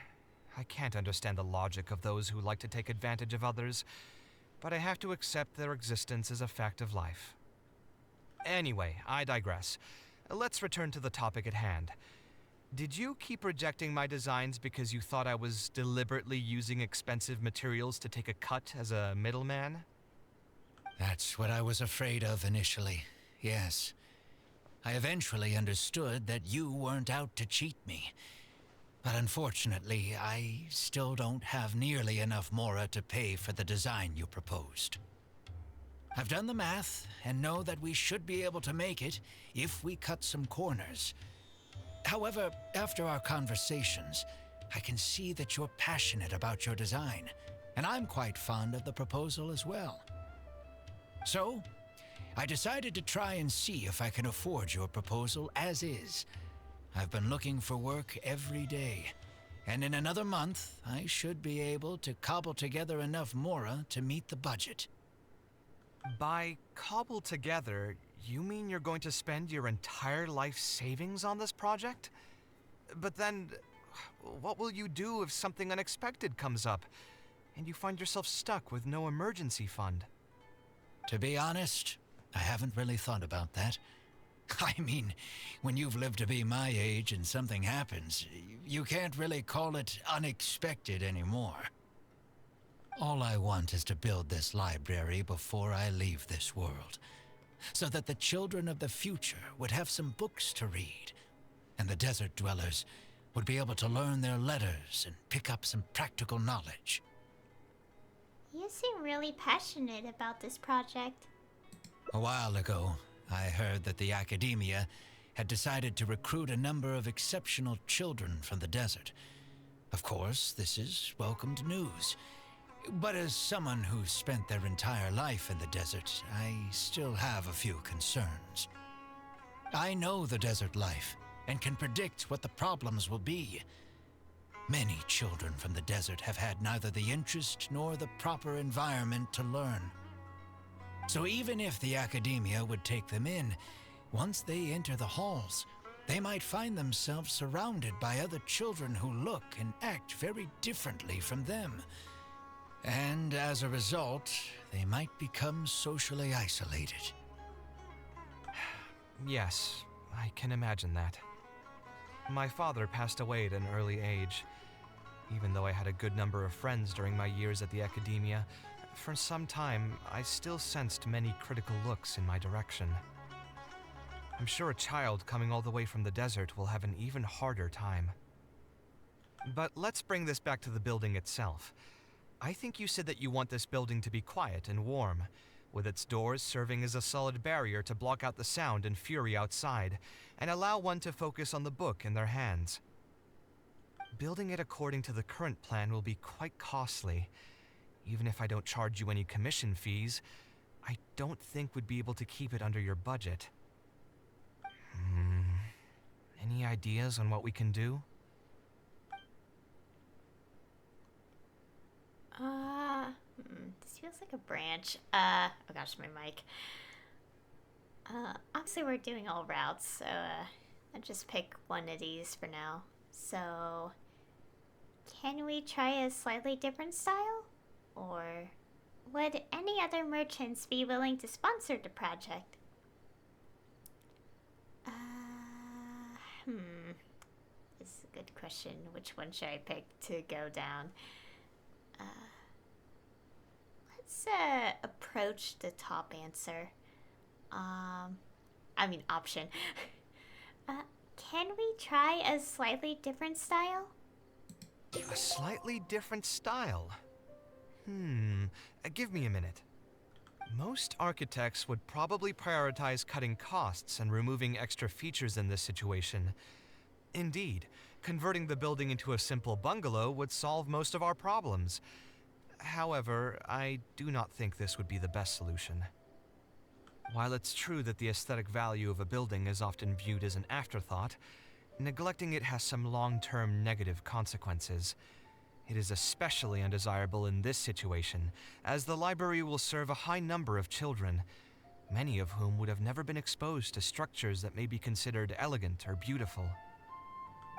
I can't understand the logic of those who like to take advantage of others, but I have to accept their existence as a fact of life. Anyway, I digress. Let's return to the topic at hand. Did you keep rejecting my designs because you thought I was deliberately using expensive materials to take a cut as a middleman? That's what I was afraid of initially, yes. I eventually understood that you weren't out to cheat me. But unfortunately, I still don't have nearly enough Mora to pay for the design you proposed. I've done the math and know that we should be able to make it if we cut some corners. However, after our conversations, I can see that you're passionate about your design, and I'm quite fond of the proposal as well. So, I decided to try and see if I can afford your proposal as is. I've been looking for work every day, and in another month, I should be able to cobble together enough Mora to meet the budget. By cobble together, you mean you're going to spend your entire life savings on this project? But then, what will you do if something unexpected comes up, and you find yourself stuck with no emergency fund? To be honest, I haven't really thought about that. I mean, when you've lived to be my age and something happens, you can't really call it unexpected anymore. All I want is to build this library before I leave this world, so that the children of the future would have some books to read, and the desert dwellers would be able to learn their letters and pick up some practical knowledge. You seem really passionate about this project. A while ago, I heard that the academia had decided to recruit a number of exceptional children from the desert. Of course, this is welcomed news. But as someone who's spent their entire life in the desert, I still have a few concerns. I know the desert life and can predict what the problems will be. Many children from the desert have had neither the interest nor the proper environment to learn. So even if the academia would take them in, once they enter the halls, they might find themselves surrounded by other children who look and act very differently from them. And as a result, they might become socially isolated. Yes, I can imagine that. My father passed away at an early age. Even though I had a good number of friends during my years at the academia, for some time I still sensed many critical looks in my direction. I'm sure a child coming all the way from the desert will have an even harder time. But let's bring this back to the building itself. I think you said that you want this building to be quiet and warm, with its doors serving as a solid barrier to block out the sound and fury outside, and allow one to focus on the book in their hands. Building it according to the current plan will be quite costly. Even if I don't charge you any commission fees, I don't think we'd be able to keep it under your budget. Any ideas on what we can do? This feels like a branch. Oh gosh, my mic. Obviously we're doing all routes, so, I'll just pick one of these for now. So, can we try a slightly different style? Or would any other merchants be willing to sponsor the project? This is a good question. Which one should I pick to go down? Let's approach the top answer. Option. Can we try a slightly different style? A slightly different style? Give me a minute. Most architects would probably prioritize cutting costs and removing extra features in this situation. Indeed, converting the building into a simple bungalow would solve most of our problems. However, I do not think this would be the best solution. While it's true that the aesthetic value of a building is often viewed as an afterthought, neglecting it has some long-term negative consequences. It is especially undesirable in this situation, as the library will serve a high number of children, many of whom would have never been exposed to structures that may be considered elegant or beautiful.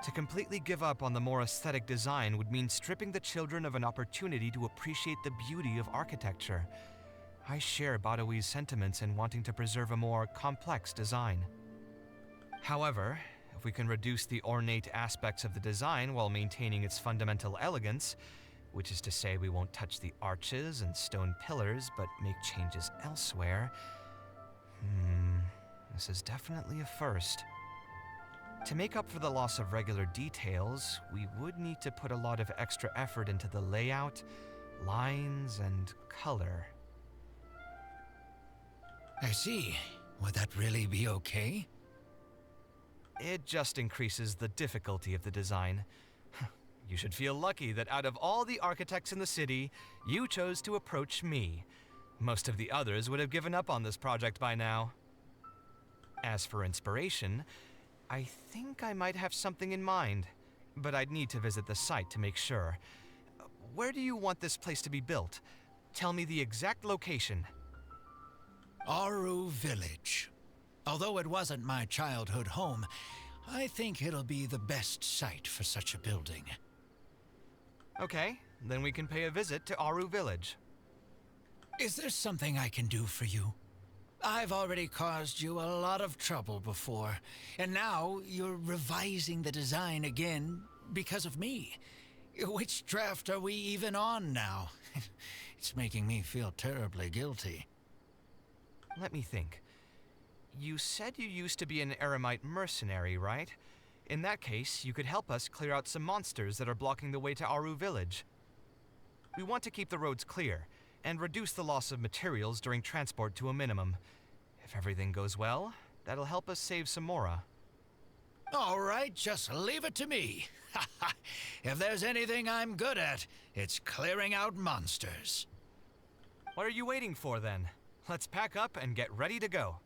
To completely give up on the more aesthetic design would mean stripping the children of an opportunity to appreciate the beauty of architecture. I share Badawi's sentiments in wanting to preserve a more complex design. However, if we can reduce the ornate aspects of the design while maintaining its fundamental elegance, which is to say we won't touch the arches and stone pillars but make changes elsewhere, this is definitely a first. To make up for the loss of regular details, we would need to put a lot of extra effort into the layout, lines, and color. I see. Would that really be okay? It just increases the difficulty of the design. You should feel lucky that out of all the architects in the city, you chose to approach me. Most of the others would have given up on this project by now. As for inspiration, I think I might have something in mind, but I'd need to visit the site to make sure. Where do you want this place to be built? Tell me the exact location. Aru Village. Although it wasn't my childhood home, I think it'll be the best site for such a building. Okay, then we can pay a visit to Aru Village. Is there something I can do for you? I've already caused you a lot of trouble before, and now you're revising the design again because of me. Which draft are we even on now? It's making me feel terribly guilty. Let me think. You said you used to be an Eremite mercenary, right? In that case, you could help us clear out some monsters that are blocking the way to Aru Village. We want to keep the roads clear, and reduce the loss of materials during transport to a minimum. If everything goes well, that'll help us save Samora. All right, just leave it to me. If there's anything I'm good at, it's clearing out monsters. What are you waiting for then? Let's pack up and get ready to go.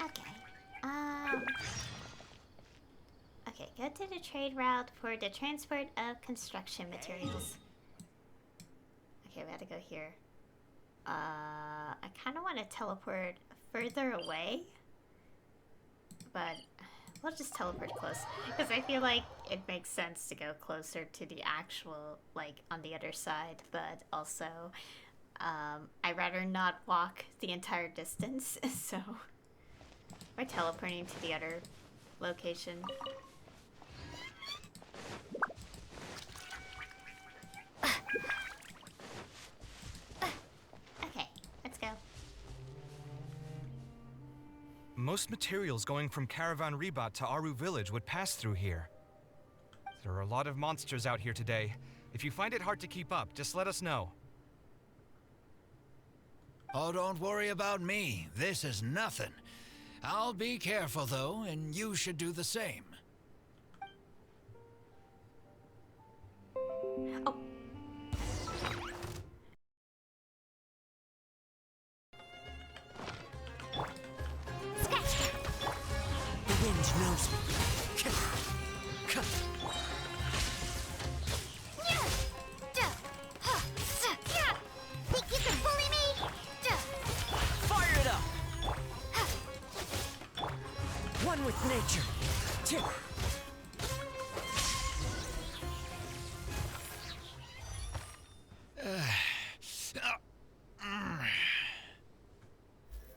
Okay. Okay, go to the trade route for the transport of construction materials. Okay, we have to go here. I kind of want to teleport further away, but we'll just teleport close because I feel like it makes sense to go closer to the actual, like, on the other side, but also I'd rather not walk the entire distance, so we're teleporting to the other location. Okay, let's go. Most materials going from Caravan Ribat to Aru Village would pass through here. There are a lot of monsters out here today. If you find it hard to keep up, just let us know. Oh, don't worry about me. This is nothing. I'll be careful, though, and you should do the same. Oh. The wind knows me. Think you can bully me? Fire it up! One with nature.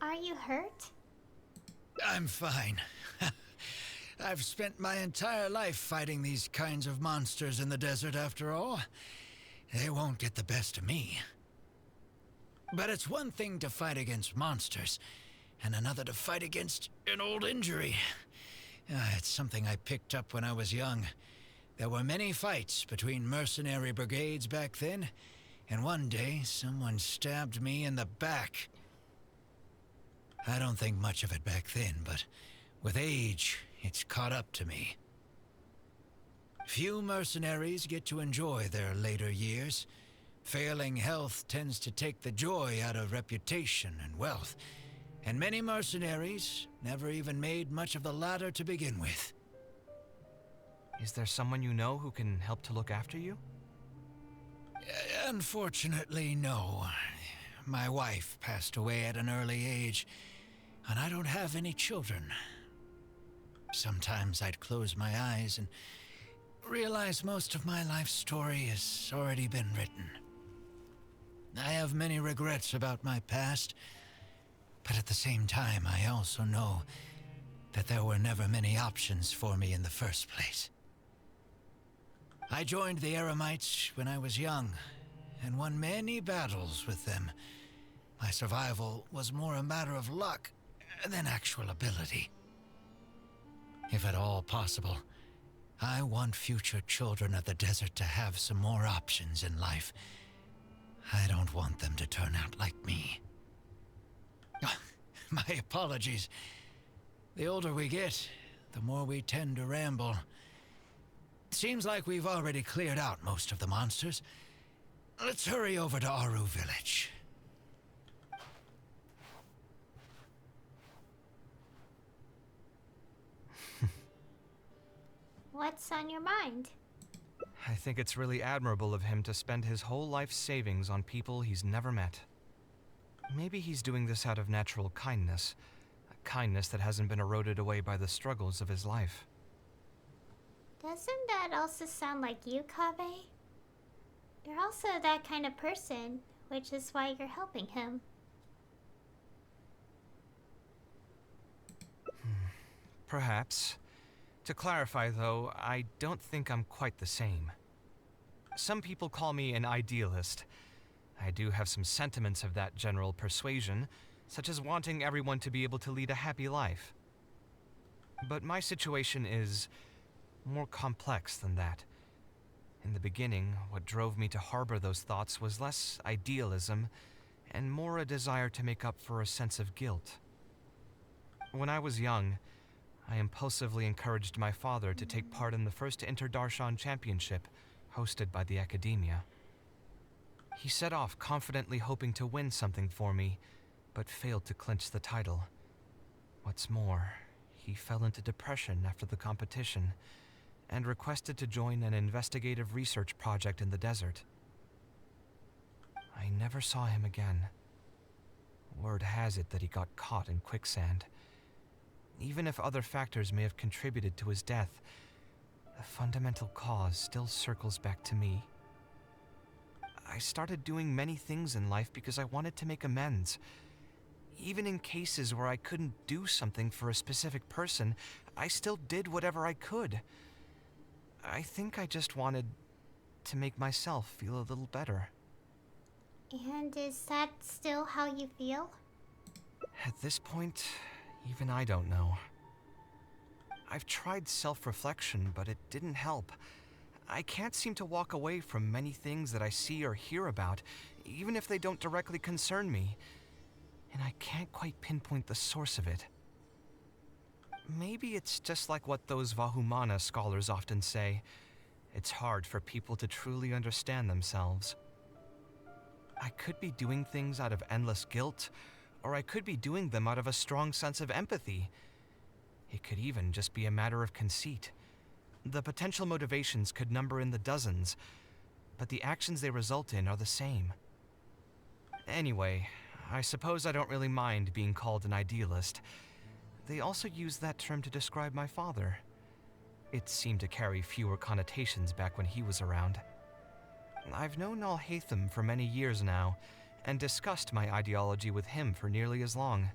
Are you hurt? I'm fine. I've spent my entire life fighting these kinds of monsters in the desert, after all. They won't get the best of me. But it's one thing to fight against monsters, and another to fight against an old injury. It's something I picked up when I was young. There were many fights between mercenary brigades back then, and one day someone stabbed me in the back. I don't think much of it back then, but with age, it's caught up to me. Few mercenaries get to enjoy their later years. Failing health tends to take the joy out of reputation and wealth, and many mercenaries never even made much of the latter to begin with. Is there someone you know who can help to look after you? Unfortunately, no. My wife passed away at an early age, and I don't have any children. Sometimes I'd close my eyes and realize most of my life story has already been written. I have many regrets about my past, but at the same time, I also know that there were never many options for me in the first place. I joined the Eremites when I was young, and won many battles with them. My survival was more a matter of luck than actual ability. If at all possible, I want future children of the desert to have some more options in life. I don't want them to turn out like me. My apologies. The older we get, the more we tend to ramble. Seems like we've already cleared out most of the monsters. Let's hurry over to Aru Village. What's on your mind? I think it's really admirable of him to spend his whole life savings on people he's never met. Maybe he's doing this out of natural kindness, a kindness that hasn't been eroded away by the struggles of his life. Doesn't that also sound like you, Kaveh? You're also that kind of person, which is why you're helping him. Perhaps. To clarify, though, I don't think I'm quite the same. Some people call me an idealist. I do have some sentiments of that general persuasion, such as wanting everyone to be able to lead a happy life. But my situation is more complex than that. In the beginning, what drove me to harbor those thoughts was less idealism and more a desire to make up for a sense of guilt. When I was young, I impulsively encouraged my father to take part in the first Inter-Darshan Championship hosted by the Academia. He set off confidently hoping to win something for me, but failed to clinch the title. What's more, he fell into depression after the competition and requested to join an investigative research project in the desert. I never saw him again. Word has it that he got caught in quicksand. Even if other factors may have contributed to his death, the fundamental cause still circles back to me. I started doing many things in life because I wanted to make amends. Even in cases where I couldn't do something for a specific person, I still did whatever I could. I think I just wanted to make myself feel a little better. And is that still how you feel? At this point, even I don't know. I've tried self-reflection, but it didn't help. I can't seem to walk away from many things that I see or hear about, even if they don't directly concern me. And I can't quite pinpoint the source of it. Maybe it's just like what those Vahumana scholars often say. It's hard for people to truly understand themselves. I could be doing things out of endless guilt, or I could be doing them out of a strong sense of empathy. It could even just be a matter of conceit. The potential motivations could number in the dozens, but the actions they result in are the same. Anyway, I suppose I don't really mind being called an idealist. They also use that term to describe my father. It seemed to carry fewer connotations back when he was around. I've known Al-Haytham for many years now, and discussed my ideology with him for nearly as long.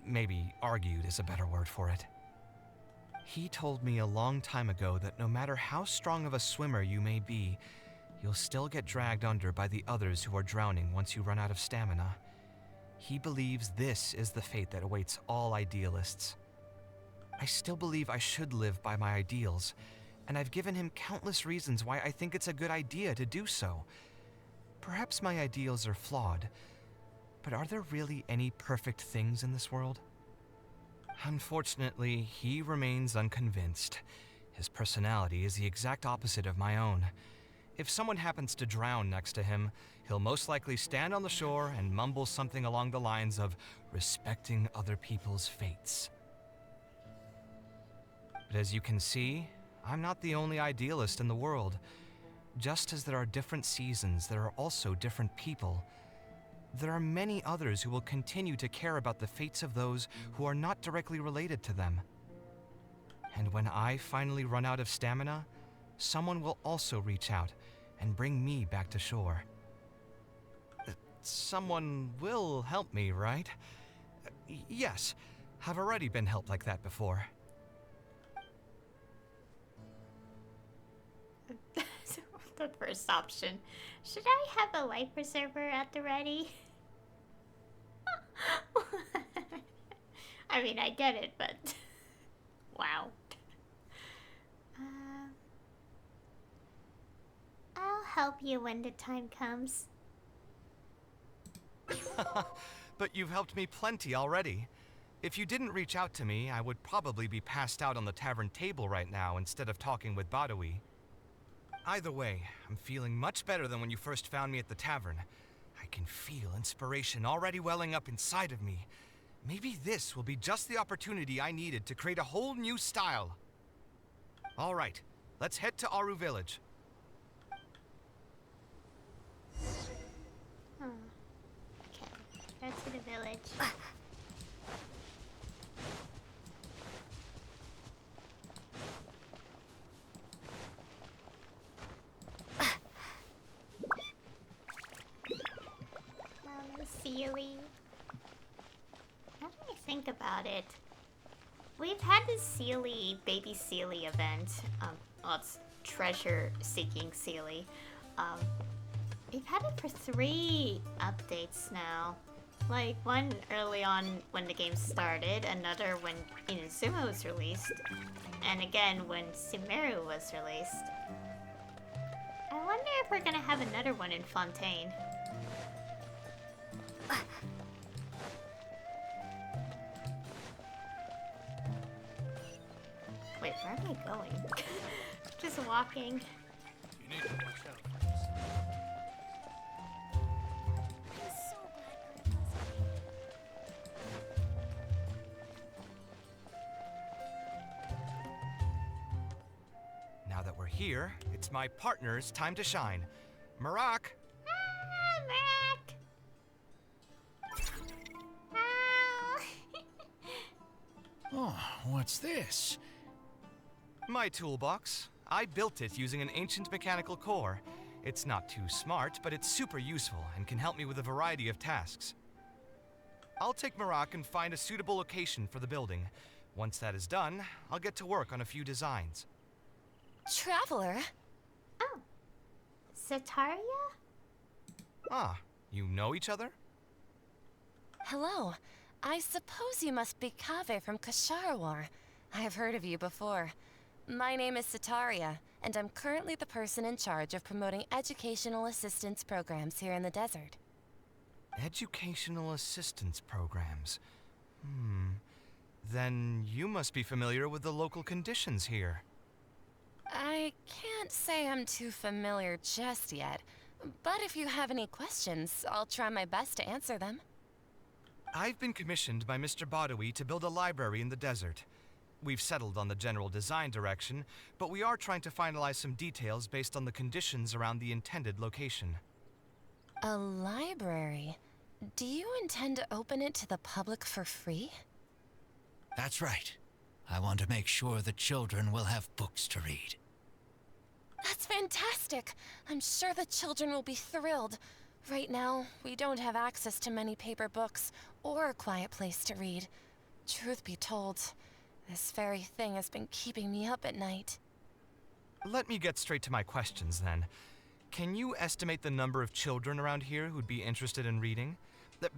Maybe argued is a better word for it. He told me a long time ago that no matter how strong of a swimmer you may be, you'll still get dragged under by the others who are drowning once you run out of stamina. He believes this is the fate that awaits all idealists. I still believe I should live by my ideals, and I've given him countless reasons why I think it's a good idea to do so. Perhaps my ideals are flawed, but are there really any perfect things in this world? Unfortunately, he remains unconvinced. His personality is the exact opposite of my own. If someone happens to drown next to him, he'll most likely stand on the shore and mumble something along the lines of respecting other people's fates. But as you can see, I'm not the only idealist in the world. Just as there are different seasons, there are also different people. There are many others who will continue to care about the fates of those who are not directly related to them. And when I finally run out of stamina, someone will also reach out and bring me back to shore. Someone will help me, right? Yes, I've already been helped like that before. The first option. Should I have a life preserver at the ready? I mean, I get it, but wow. I'll help you when the time comes. But you've helped me plenty already. If you didn't reach out to me, I would probably be passed out on the tavern table right now instead of talking with Badawi. Either way, I'm feeling much better than when you first found me at the tavern. I can feel inspiration already welling up inside of me. Maybe this will be just the opportunity I needed to create a whole new style. All right, let's head to Aru Village. Oh. Okay, go to the village. Silly. Now that I think about it, we've had this baby Sealy event. Well, it's treasure seeking Sealy. We've had it for 3 updates now. Like, one early on when the game started, another when Inazuma was released, and again when Sumeru was released. I wonder if we're gonna have another one in Fontaine. Wait, where am I going? Just walking. You need to watch out. Now that we're here, it's my partner's time to shine. Marak! Ah, Mac! Ow. Oh, what's this? My toolbox. I built it using an ancient mechanical core. It's not too smart, but it's super useful and can help me with a variety of tasks. I'll take Marak and find a suitable location for the building. Once that is done, I'll get to work on a few designs. Traveler? Oh. Sataria? Ah, you know each other? Hello. I suppose you must be Kaveh from Kasharawar. I have heard of you before. My name is Sataria, and I'm currently the person in charge of promoting educational assistance programs here in the desert. Educational assistance programs. Then you must be familiar with the local conditions here. I can't say I'm too familiar just yet, but if you have any questions, I'll try my best to answer them. I've been commissioned by Mr. Badawi to build a library in the desert. We've settled on the general design direction, but we are trying to finalize some details based on the conditions around the intended location. A library? Do you intend to open it to the public for free? That's right. I want to make sure the children will have books to read. That's fantastic! I'm sure the children will be thrilled. Right now, we don't have access to many paper books or a quiet place to read. Truth be told, this very thing has been keeping me up at night. Let me get straight to my questions then. Can you estimate the number of children around here who'd be interested in reading?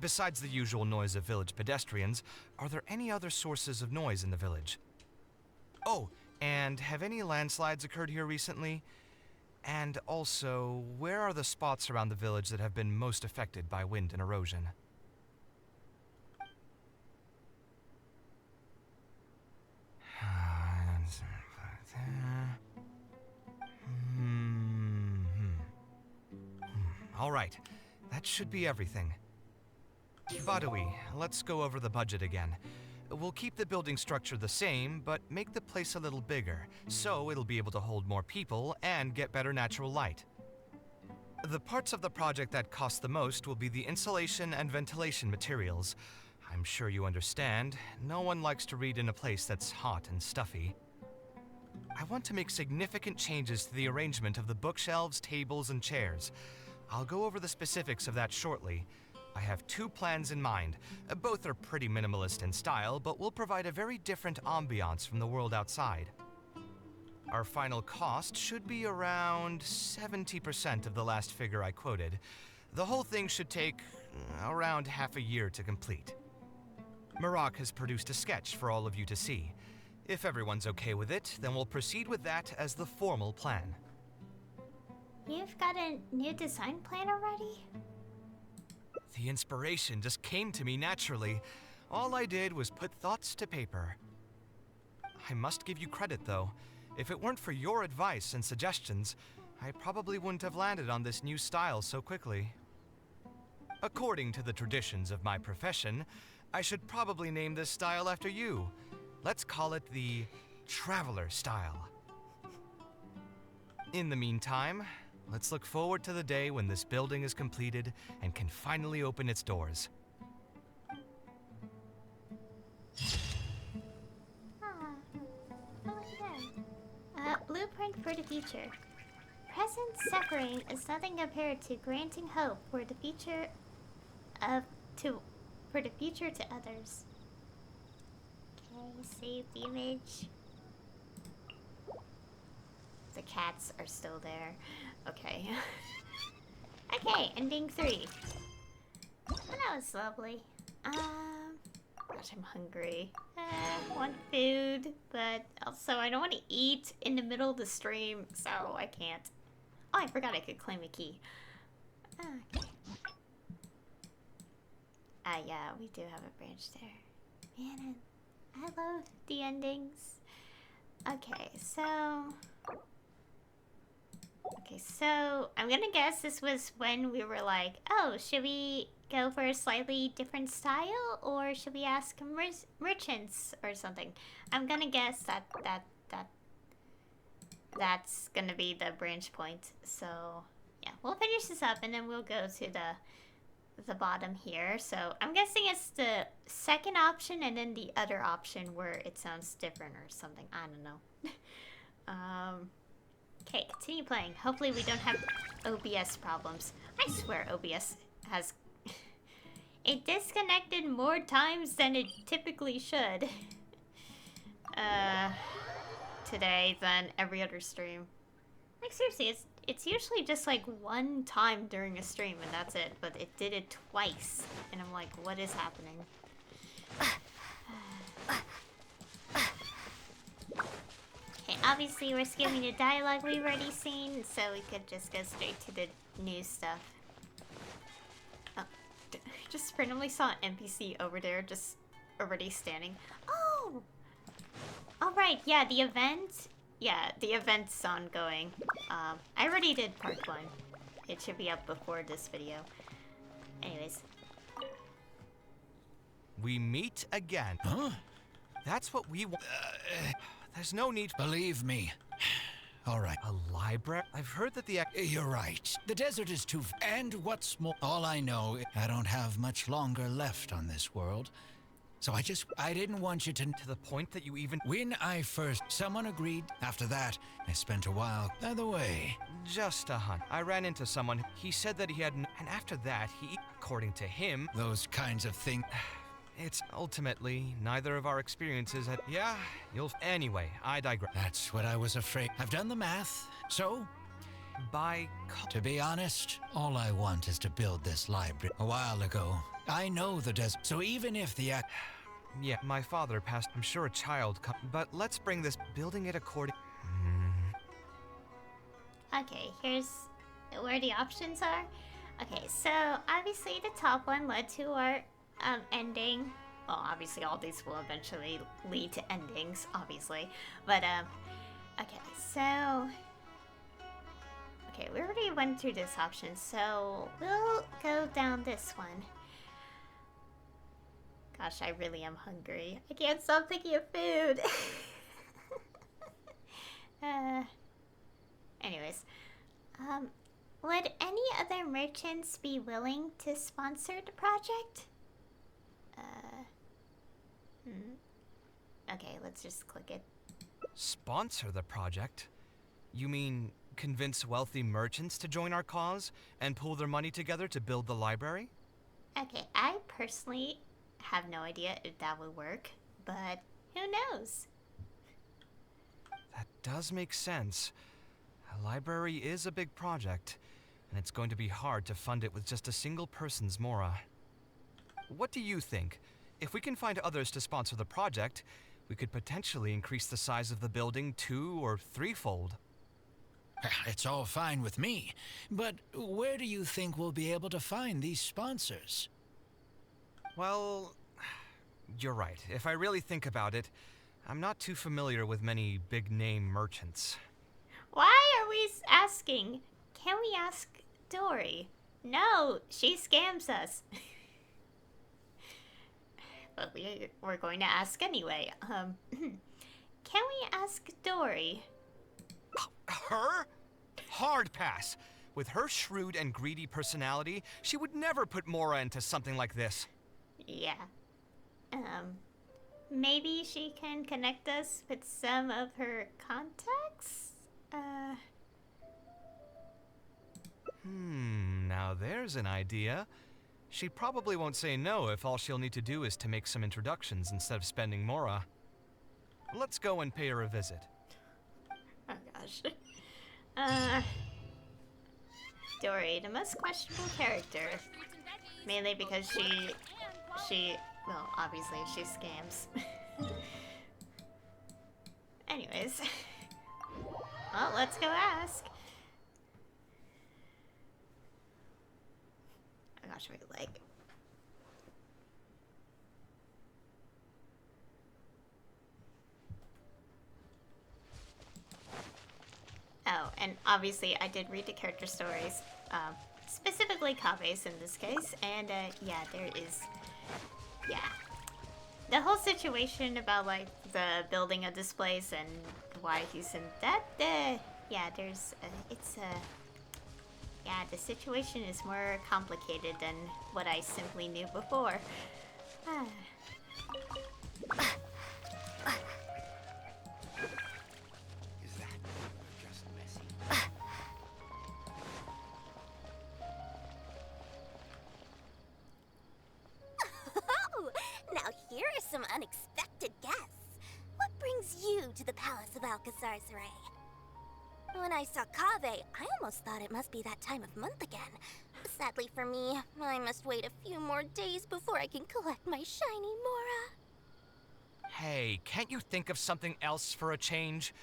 Besides the usual noise of village pedestrians, are there any other sources of noise in the village? Oh, and have any landslides occurred here recently? And also, where are the spots around the village that have been most affected by wind and erosion? All right, that should be everything. Badawi, let's go over the budget again. We'll keep the building structure the same, but make the place a little bigger, so it'll be able to hold more people and get better natural light. The parts of the project that cost the most will be the insulation and ventilation materials. I'm sure you understand, no one likes to read in a place that's hot and stuffy. I want to make significant changes to the arrangement of the bookshelves, tables, and chairs. I'll go over the specifics of that shortly. I have 2 plans in mind. Both are pretty minimalist in style, but will provide a very different ambiance from the world outside. Our final cost should be around 70% of the last figure I quoted. The whole thing should take around half a year to complete. Marak has produced a sketch for all of you to see. If everyone's okay with it, then we'll proceed with that as the formal plan. You've got a new design plan already? The inspiration just came to me naturally. All I did was put thoughts to paper. I must give you credit, though. If it weren't for your advice and suggestions, I probably wouldn't have landed on this new style so quickly. According to the traditions of my profession, I should probably name this style after you. Let's call it the Traveler style. In the meantime, let's look forward to the day when this building is completed and can finally open its doors. Blueprint for the future. Present suffering is nothing compared to granting hope for the future to others. Okay. save the image. The cats are still there. Okay. Okay, ending 3. Well, that was lovely. Gosh, I'm hungry. Want food, but also I don't want to eat in the middle of the stream, so I can't. Oh, I forgot I could claim a key. Okay. Yeah, we do have a branch there. Man, I love the endings. Okay, so I'm gonna guess this was when we were like, oh, should we go for a slightly different style, or should we ask merchants or something? I'm gonna guess that's gonna be the branch point. So yeah, we'll finish this up and then we'll go to the bottom here. So I'm guessing it's the second option and then the other option where it sounds different or something. I don't know. Okay, continue playing. Hopefully we don't have OBS problems. I swear OBS has... it disconnected more times than it typically should. Today than every other stream. Like seriously, it's usually just like one time during a stream and that's it. But it did it twice. And I'm like, what is happening? Okay, obviously we're skipping the dialogue we've already seen, so we could just go straight to the new stuff. Oh, just randomly saw an NPC over there, just already standing. Oh! Alright, yeah, the event. Yeah, the event's ongoing. I already did part 1. It should be up before this video. Anyways. We meet again. Huh? That's what we want. There's no need. Believe me. All right. A library? I've heard that the... You're right. The desert is too... And what's more, all I know, I don't have much longer left on this world. So I didn't want you to... To the point that you even... When I first... Someone agreed. After that, I spent a while... By the way... Just a hunt. I ran into someone. He said that he had... And after that, he... According to him... Those kinds of things... It's ultimately neither of our experiences had... Yeah, you'll... Anyway, I digress. That's what I was afraid. I've done the math. So... To be honest, all I want is to build this library. A while ago, I know the desert. So even if the... Yeah, my father passed... I'm sure a child... But let's bring this... Building it according... Okay, here's where the options are. Okay, so obviously the top one led to our ending. Well, obviously all these will eventually lead to endings, obviously. But, okay, so... Okay, we already went through this option, so we'll go down this one. Gosh, I really am hungry. I can't stop thinking of food. Anyways, would any other merchants be willing to sponsor the project? Okay, let's just click it. Sponsor the project? You mean convince wealthy merchants to join our cause and pool their money together to build the library? Okay, I personally have no idea if that would work, but who knows? That does make sense. A library is a big project, and it's going to be hard to fund it with just a single person's mora. What do you think? If we can find others to sponsor the project, we could potentially increase the size of the building 2- or 3-fold. It's all fine with me, but where do you think we'll be able to find these sponsors? Well, you're right. If I really think about it, I'm not too familiar with many big-name merchants. Why are we asking? Can we ask Dory? No, she scams us. But we're going to ask anyway. Can we ask Dory? Her? Hard pass. With her shrewd and greedy personality, she would never put Mora into something like this. Yeah. Maybe she can connect us with some of her contacts? Now there's an idea. She probably won't say no if all she'll need to do is to make some introductions instead of spending Mora. Let's go and pay her a visit. Oh gosh. Dory, the most questionable character. Mainly because well, obviously she scams. Anyways. Well, let's go ask. Oh gosh, wait, like... Oh, and obviously I did read the character stories, specifically Kave's in this case, and yeah, there is, yeah. The whole situation about, like, the building of this place and why he's in that, yeah, there's, yeah, the situation is more complicated than what I simply knew before. Now here are some unexpected guests. What brings you to the Palace of Alcazar's Ray? When I saw Kaveh, I almost thought it must be that time of month again. Sadly for me, I must wait a few more days before I can collect my shiny Mora. Hey, can't you think of something else for a change?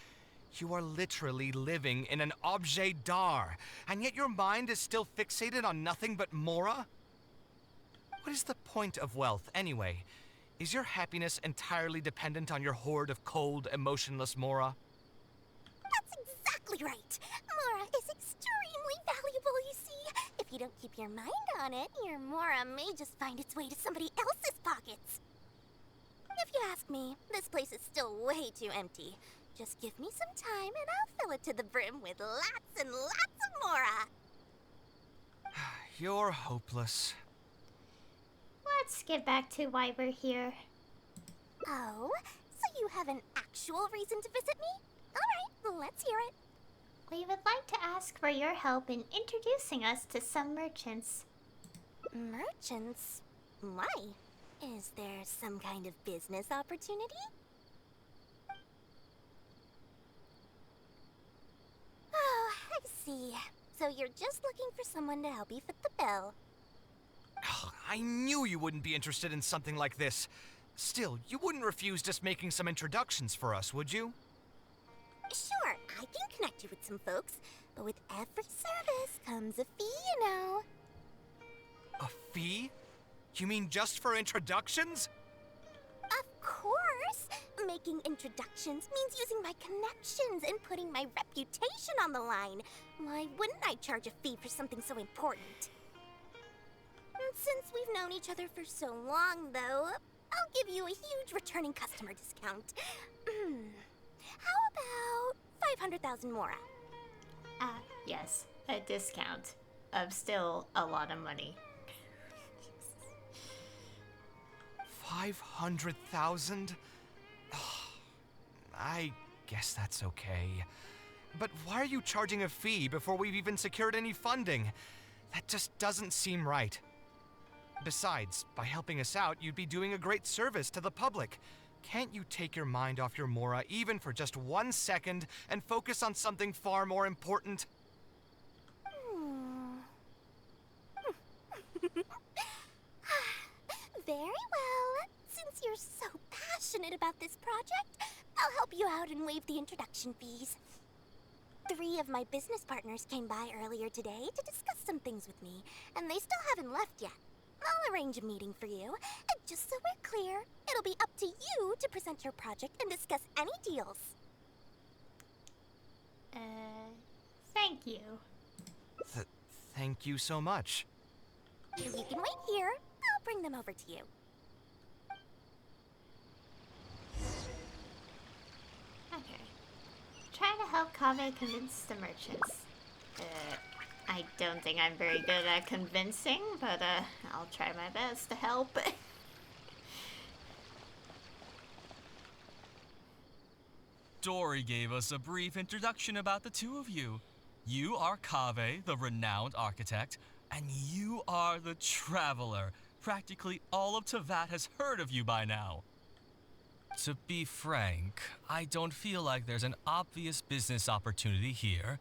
You are literally living in an objet d'art, and yet your mind is still fixated on nothing but Mora? What is the point of wealth, anyway? Is your happiness entirely dependent on your hoard of cold, emotionless Mora? That's exactly right. Mora is extremely valuable, you see. If you don't keep your mind on it, your Mora may just find its way to somebody else's pockets. If you ask me, this place is still way too empty. Just give me some time and I'll fill it to the brim with lots and lots of Mora. You're hopeless. Let's get back to why we're here. Oh, so you have an actual reason to visit me? All right, let's hear it. We would like to ask for your help in introducing us to some merchants. Merchants? Why? Is there some kind of business opportunity? Oh, I see. So you're just looking for someone to help you fit the bill. I knew you wouldn't be interested in something like this. Still, you wouldn't refuse just making some introductions for us, would you? Sure, I can connect you with some folks, but with every service comes a fee, you know. A fee? You mean just for introductions? Of course! Making introductions means using my connections and putting my reputation on the line. Why wouldn't I charge a fee for something so important? Since we've known each other for so long, though, I'll give you a huge returning customer discount. How about 500,000 Mora? Yes, a discount of still a lot of money. 500,000? I guess that's okay. But why are you charging a fee before we've even secured any funding? That just doesn't seem right. Besides, by helping us out, you'd be doing a great service to the public. Can't you take your mind off your Mora even for just 1 second and focus on something far more important? Very well. Since you're so passionate about this project, I'll help you out and waive the introduction fees. 3 of my business partners came by earlier today to discuss some things with me, and they still haven't left yet. I'll arrange a meeting for you, and just so we're clear, it'll be up to you to present your project and discuss any deals. Thank you. Thank you so much. You can wait here. I'll bring them over to you. Okay. Try to help Kaveh convince the merchants. I don't think I'm very good at convincing, but I'll try my best to help. Dory gave us a brief introduction about the two of you. You are Kaveh, the renowned architect, and you are the traveler. Practically all of Teyvat has heard of you by now. To be frank, I don't feel like there's an obvious business opportunity here,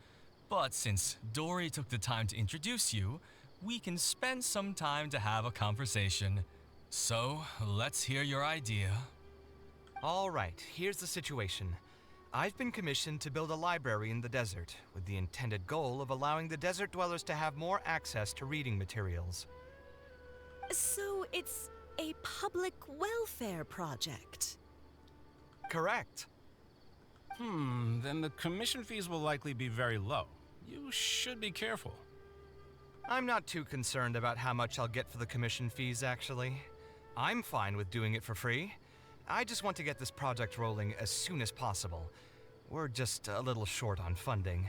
but since Dory took the time to introduce you, we can spend some time to have a conversation. So, let's hear your idea. All right, here's the situation. I've been commissioned to build a library in the desert, with the intended goal of allowing the desert dwellers to have more access to reading materials. So it's a public welfare project. Correct. Then the commission fees will likely be very low. You should be careful. I'm not too concerned about how much I'll get for the commission fees, actually. I'm fine with doing it for free. I just want to get this project rolling as soon as possible. We're just a little short on funding.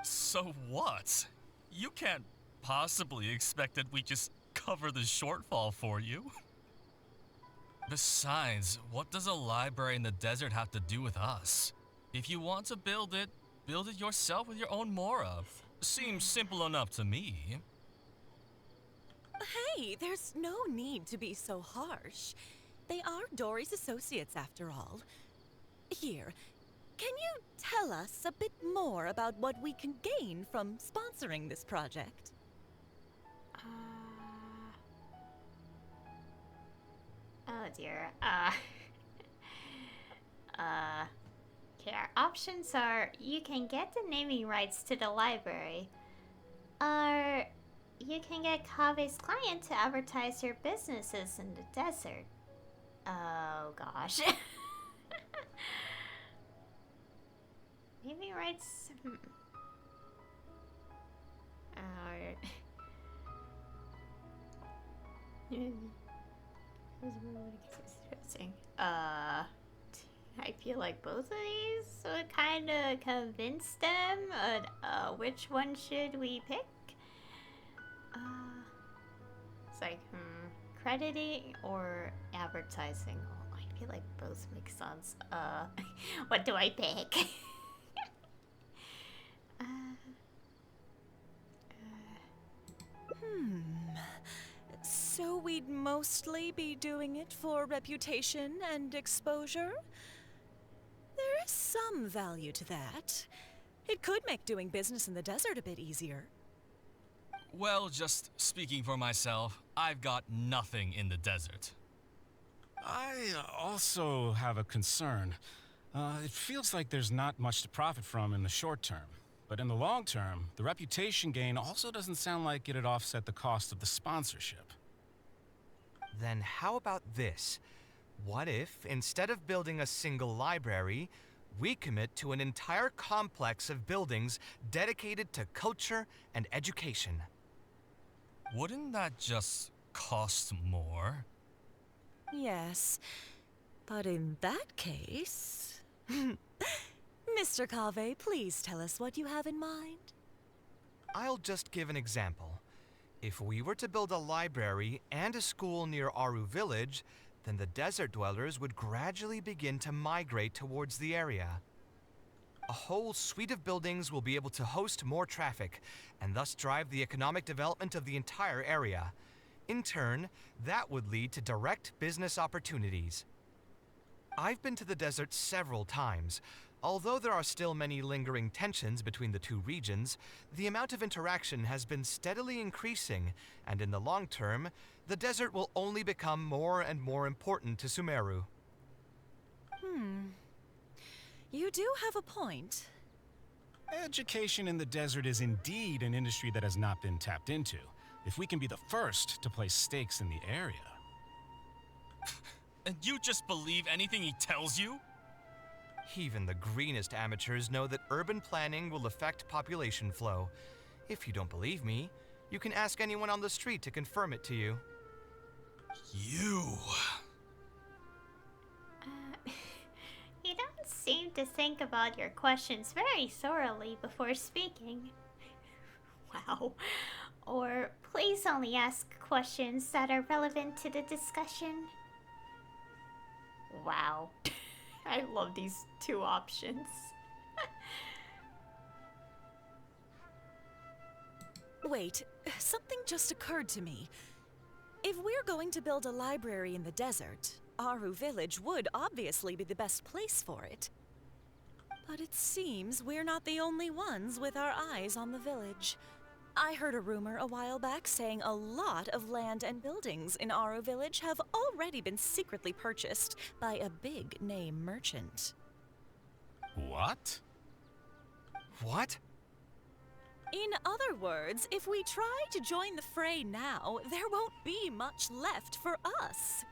So what? You can't possibly expect that we just cover the shortfall for you. Besides, what does a library in the desert have to do with us? If you want to build it yourself with your own Mora. Seems simple enough to me. Hey, there's no need to be so harsh. They are Dory's associates after all. Here, can you tell us a bit more about what we can gain from sponsoring this project? Oh dear. Okay, our options are you can get the naming rights to the library, or you can get Kave's client to advertise your businesses in the desert. Oh gosh. Naming rights. I feel like both of these would kind of convince them. Which one should we pick? It's like, crediting or advertising? Oh, I feel like both make sense. What do I pick? So we'd mostly be doing it for reputation and exposure? There is some value to that. It could make doing business in the desert a bit easier. Well, just speaking for myself, I've got nothing in the desert. I also have a concern. It feels like there's not much to profit from in the short term. But in the long term, the reputation gain also doesn't sound like it'd offset the cost of the sponsorship. Then how about this? What if, instead of building a single library, we commit to an entire complex of buildings dedicated to culture and education? Wouldn't that just cost more? Yes, but in that case... Mr. Kaveh, please tell us what you have in mind. I'll just give an example. If we were to build a library and a school near Aru Village, then the desert dwellers would gradually begin to migrate towards the area. A whole suite of buildings will be able to host more traffic, and thus drive the economic development of the entire area. In turn, that would lead to direct business opportunities. I've been to the desert several times. Although there are still many lingering tensions between the two regions, the amount of interaction has been steadily increasing, and in the long term, the desert will only become more and more important to Sumeru. You do have a point. Education in the desert is indeed an industry that has not been tapped into. If we can be the first to place stakes in the area. And you just believe anything he tells you? Even the greenest amateurs know that urban planning will affect population flow. If you don't believe me, you can ask anyone on the street to confirm it to you. You... You don't seem to think about your questions very thoroughly before speaking. Wow. Or please only ask questions that are relevant to the discussion. Wow. I love these two options. Wait, something just occurred to me. If we're going to build a library in the desert, Aru Village would obviously be the best place for it. But it seems we're not the only ones with our eyes on the village. I heard a rumor a while back saying a lot of land and buildings in Aru Village have already been secretly purchased by a big-name merchant. What? What? In other words, if we try to join the fray now, there won't be much left for us.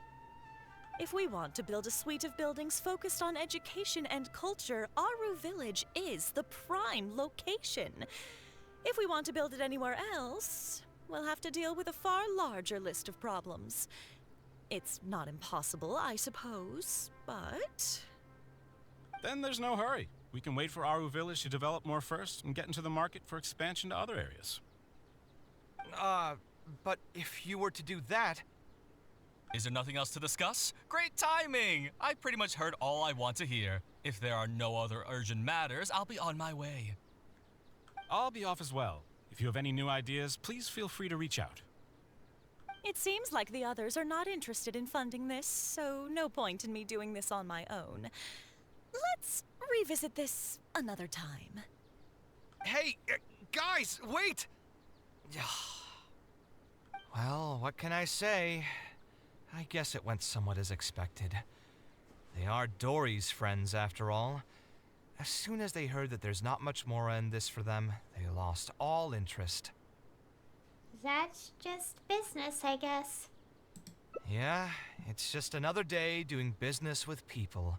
If we want to build a suite of buildings focused on education and culture, Aru Village is the prime location. If we want to build it anywhere else, we'll have to deal with a far larger list of problems. It's not impossible, I suppose, but... Then there's no hurry. We can wait for Aru Village to develop more first and get into the market for expansion to other areas. But if you were to do that... Is there nothing else to discuss? Great timing! I pretty much heard all I want to hear. If there are no other urgent matters, I'll be on my way. I'll be off as well. If you have any new ideas, please feel free to reach out. it seems like the others are not interested in funding this, so no point in me doing this on my own. Let's revisit this another time. Hey, guys, wait! Well, what can I say? I guess it went somewhat as expected. They are Dory's friends, after all. As soon as they heard that there's not much more in this for them, they lost all interest. That's just business, I guess. Yeah, it's just another day doing business with people.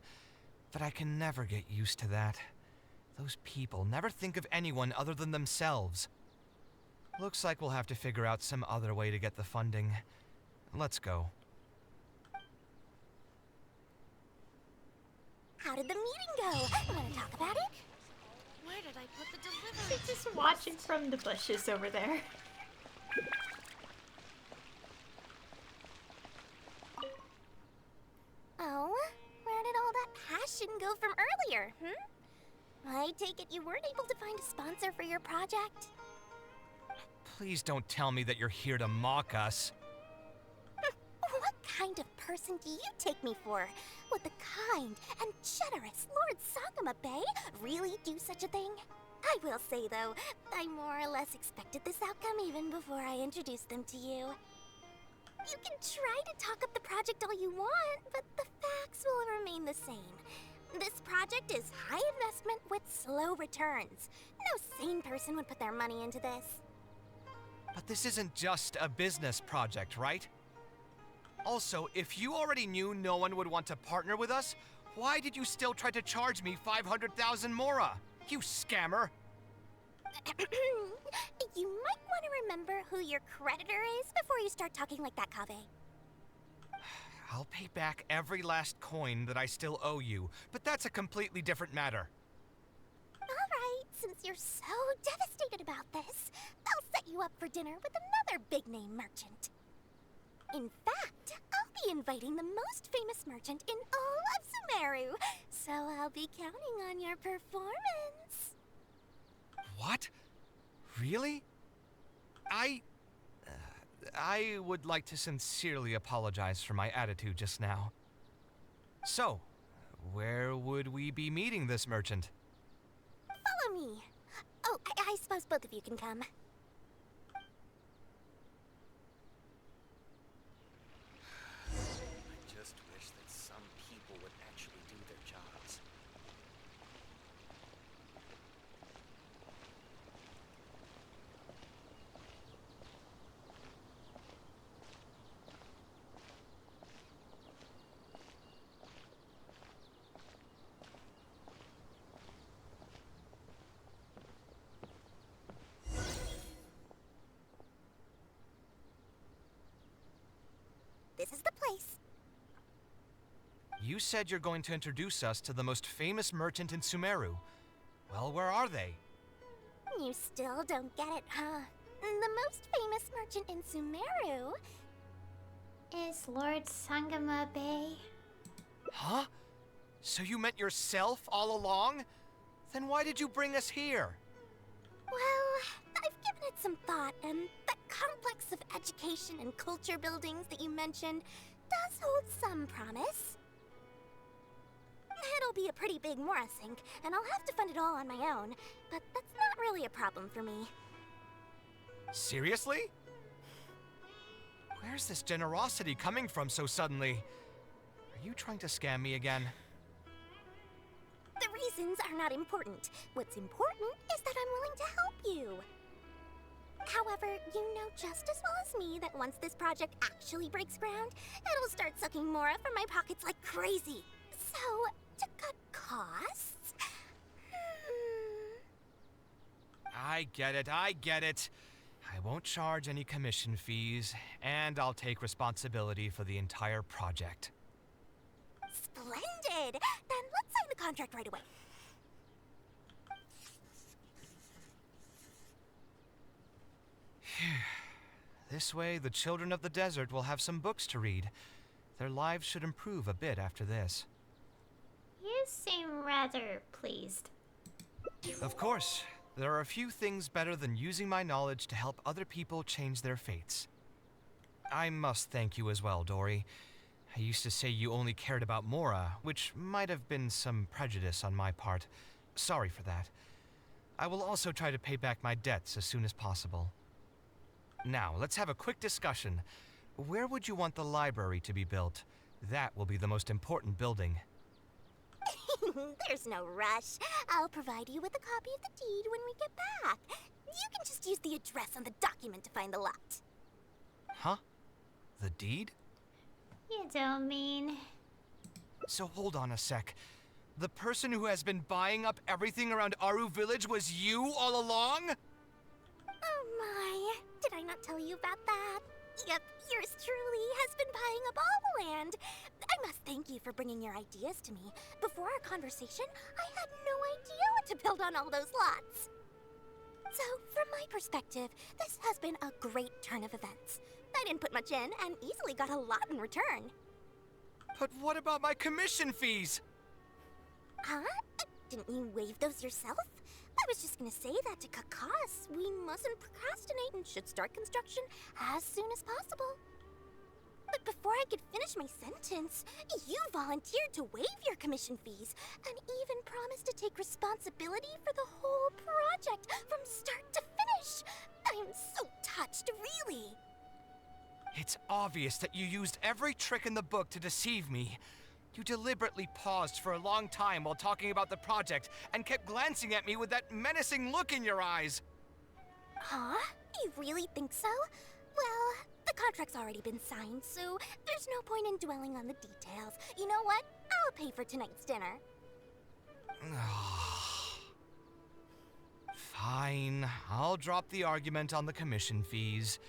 But I can never get used to that. Those people never think of anyone other than themselves. Looks like we'll have to figure out some other way to get the funding. Let's go. How did the meeting go? Want to talk about it? Where did I put the delivery? She's just watching from the bushes over there. Oh, where did all that passion go from earlier, I take it you weren't able to find a sponsor for your project? Please don't tell me that you're here to mock us. What kind of person do you take me for? Would the kind and generous Lord Sakuma Bay really do such a thing? I will say, though, I more or less expected this outcome even before I introduced them to you. You can try to talk up the project all you want, but the facts will remain the same. This project is high investment with slow returns. No sane person would put their money into this. But this isn't just a business project, right? Also, if you already knew no one would want to partner with us, why did you still try to charge me 500,000 mora? You scammer! You might want to remember who your creditor is before you start talking like that, Kaveh. I'll pay back every last coin that I still owe you, but that's a completely different matter. Alright, since you're so devastated about this, I'll set you up for dinner with another big-name merchant. In fact, I'll be inviting the most famous merchant in all of Sumeru, so I'll be counting on your performance. What? Really? I would like to sincerely apologize for my attitude just now. So, where would we be meeting this merchant? Follow me. Oh, I suppose both of you can come. I just wish that some people would actually do their jobs. This is the place. You said you're going to introduce us to the most famous merchant in Sumeru. Well, where are they? You still don't get it, huh? The most famous merchant in Sumeru Is Lord Sangama Bay? Huh? So you meant yourself all along? Then why did you bring us here? Well, I've given it some thought, and that complex of education and culture buildings that you mentioned, does hold some promise. It'll be a pretty big Mora sink, and I'll have to fund it all on my own, but that's not really a problem for me. Seriously? Where's this generosity coming from so suddenly? Are you trying to scam me again? The reasons are not important. What's important is that I'm willing to help you. However, you know just as well as me that once this project actually breaks ground, it'll start sucking Mora from my pockets like crazy. So, to cut costs... I get it. I won't charge any commission fees, and I'll take responsibility for the entire project. Splendid! Then let's sign the contract right away. This way, the children of the desert will have some books to read. Their lives should improve a bit after this. You seem rather pleased. Of course. There are a few things better than using my knowledge to help other people change their fates. I must thank you as well, Dory. I used to say you only cared about Mora, which might have been some prejudice on my part. Sorry for that. I will also try to pay back my debts as soon as possible. Now, let's have a quick discussion. Where would you want the library to be built? That will be the most important building. There's no rush. I'll provide you with a copy of the deed when we get back. You can just use the address on the document to find the lot. Huh? The deed? You don't mean... So hold on a sec. The person who has been buying up everything around Aru Village was you all along? Oh my, did I not tell you about that? Yep, yours truly has been buying up all the land. I must thank you for bringing your ideas to me. Before our conversation, I had no idea what to build on all those lots. So, from my perspective, this has been a great turn of events. I didn't put much in and easily got a lot in return. But what about my commission fees? Huh? Didn't you waive those yourself? I was just gonna say that to cut costs. We mustn't procrastinate and should start construction as soon as possible. But before I could finish my sentence, you volunteered to waive your commission fees and even promised to take responsibility for the whole project from start to finish. I'm so touched, really. It's obvious that you used every trick in the book to deceive me. You deliberately paused for a long time while talking about the project and kept glancing at me with that menacing look in your eyes. Huh? You really think so? Well, the contract's already been signed, so there's no point in dwelling on the details. You know what? I'll pay for tonight's dinner. Fine, I'll drop the argument on the commission fees.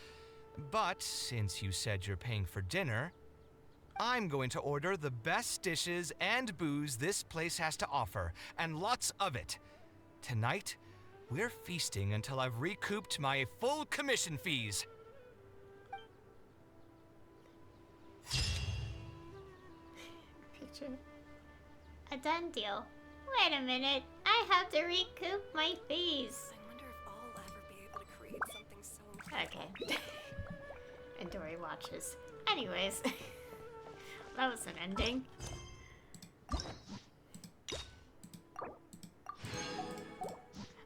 But since you said you're paying for dinner, I'm going to order the best dishes and booze this place has to offer, and lots of it. Tonight, we're feasting until I've recouped my full commission fees. Picture. A done deal. Wait a minute. I have to recoup my fees. I wonder if I'll ever be able to create something so incredible. Okay. And Dory watches. Anyways. That was an ending.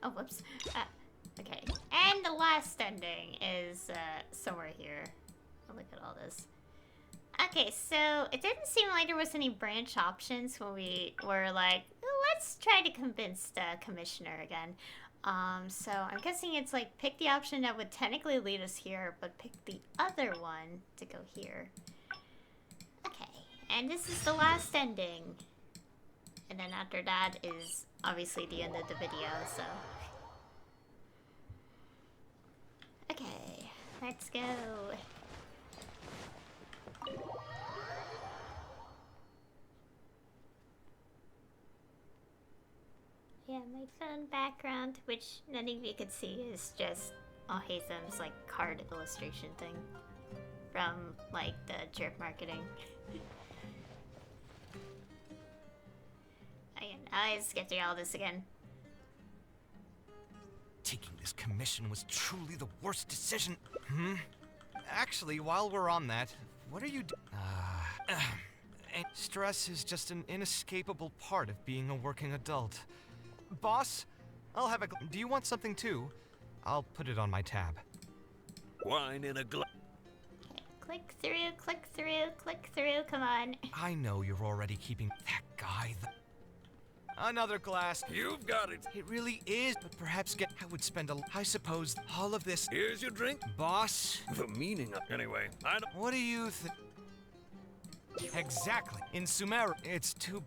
Oh, whoops. Okay. And the last ending is somewhere here. Oh, look at all this. Okay, so it didn't seem like there was any branch options when we were like, let's try to convince the commissioner again. So I'm guessing it's like pick the option that would technically lead us here, but pick the other one to go here. Okay, and this is the last ending. And then after that is obviously the end of the video, so. Okay, let's go. Yeah, my phone background, which none of you could see, is just Alhaitham's like card illustration thing from like the drip marketing. Again, I just get through all this again. Taking this commission was truly the worst decision. Actually, while we're on that, what are you And stress is just an inescapable part of being a working adult. Boss, I'll have a... Do you want something too? I'll put it on my tab. Wine in a glass. Okay, click through, click through, click through, come on. I know you're already keeping that guy. Another glass. You've got it. It really is, but perhaps I would spend I suppose all of this... Here's your drink. Boss? The meaning of... Anyway, I don't... What do you think? Exactly. In Sumeru, it's too...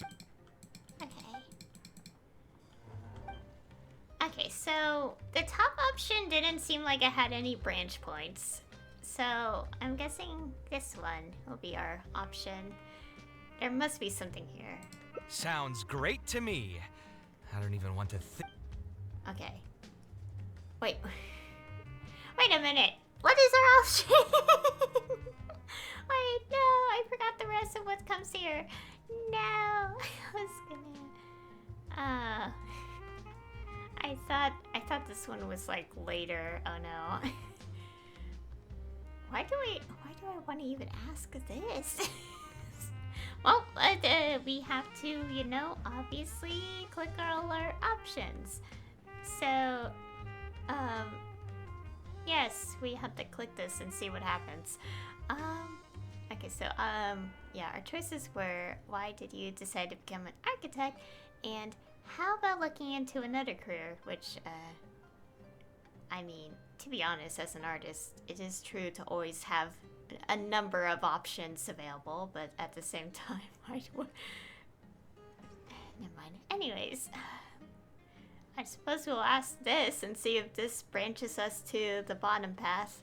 Okay. Okay, so the top option didn't seem like it had any branch points. So I'm guessing this one will be our option. There must be something here. Sounds great to me. I don't even want to think. Okay. Wait. Wait a minute. What is our option? Wait, no, I forgot the rest of what comes here. No, I was gonna. I thought this one was like later. Oh no. Why do I want to even ask this? Well, we have to, you know, obviously click all our options. So, yes, we have to click this and see what happens. Okay, so, yeah, our choices were, why did you decide to become an architect? And how about looking into another career? Which, I mean, to be honest, as an artist, it is true to always have a number of options available, but at the same time, why do I... Never mind. Anyways, I suppose we'll ask this and see if this branches us to the bottom path.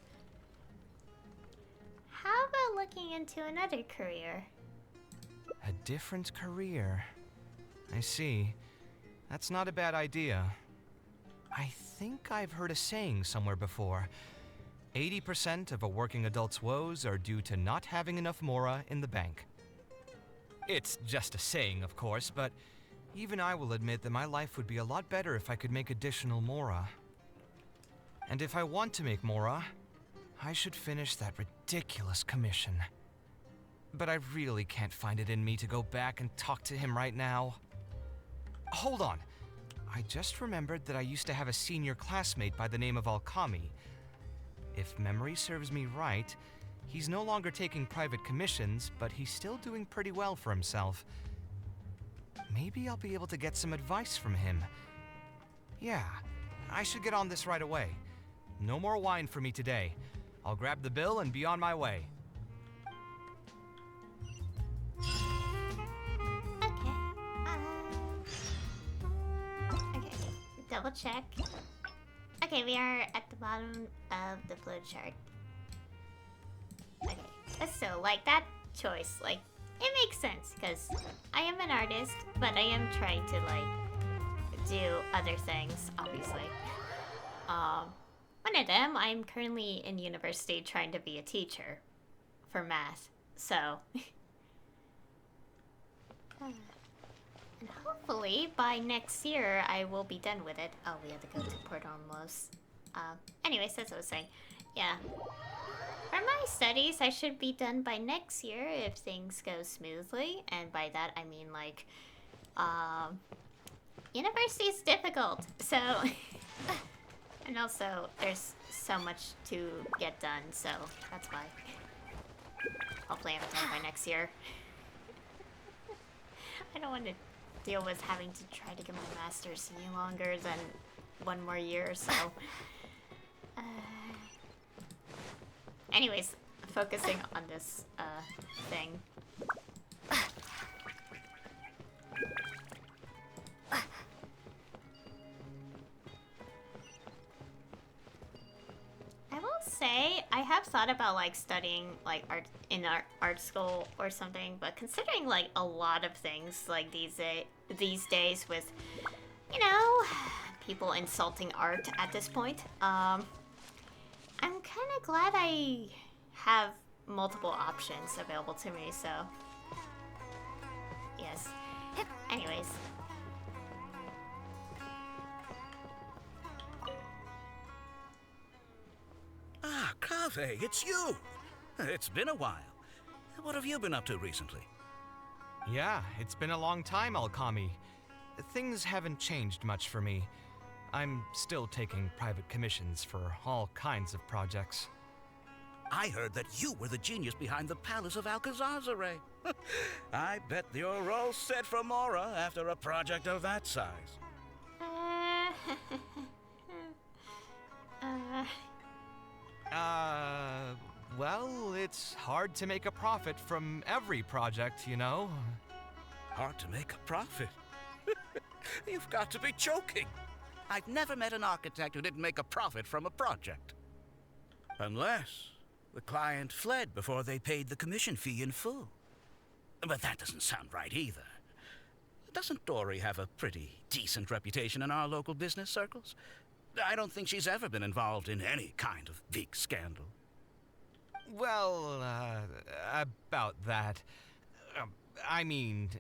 How about looking into another career? A different career. I see. That's not a bad idea. I think I've heard a saying somewhere before. 80% of a working adult's woes are due to not having enough mora in the bank. It's just a saying, of course, but even I will admit that my life would be a lot better if I could make additional mora. And if I want to make mora, I should finish that ridiculous commission. But I really can't find it in me to go back and talk to him right now. Hold on. I just remembered that I used to have a senior classmate by the name of Alkami. If memory serves me right, he's no longer taking private commissions, but he's still doing pretty well for himself. Maybe I'll be able to get some advice from him. Yeah, I should get on this right away. No more wine for me today. I'll grab the bill and be on my way. Okay, double check. Okay, we are at the bottom of the flow chart. Okay, so like that choice, like, it makes sense, because I am an artist, but I am trying to, like, do other things, obviously. One of them, I'm currently in university trying to be a teacher for math, so... And hopefully, by next year, I will be done with it. Oh, we have to go to Port Almos. Anyways, that's what I was saying. Yeah. For my studies, I should be done by next year if things go smoothly. And by that, I mean, like, university is difficult. So, and also, there's so much to get done, so that's why. Hopefully I'm done by next year. I don't want to deal with having to try to get my master's any longer than one more year, so... Anyways, focusing on this, thing. I will say, I have thought about, like, studying, like, art in art school or something, but considering, like, a lot of things, like, these days with, you know, people insulting art at this point, I'm kind of glad I have multiple options available to me, so... Yes. Anyways. Ah, Kaveh, it's you! It's been a while. What have you been up to recently? Yeah, it's been a long time, Alkami. Things haven't changed much for me. I'm still taking private commissions for all kinds of projects. I heard that you were the genius behind the Palace of Alcazazare. I bet you're all set for Mora after a project of that size. Well, it's hard to make a profit from every project, you know? Hard to make a profit? You've got to be joking. I've never met an architect who didn't make a profit from a project. Unless the client fled before they paid the commission fee in full. But that doesn't sound right either. Doesn't Dory have a pretty decent reputation in our local business circles? I don't think she's ever been involved in any kind of big scandal. Well, about that. I mean,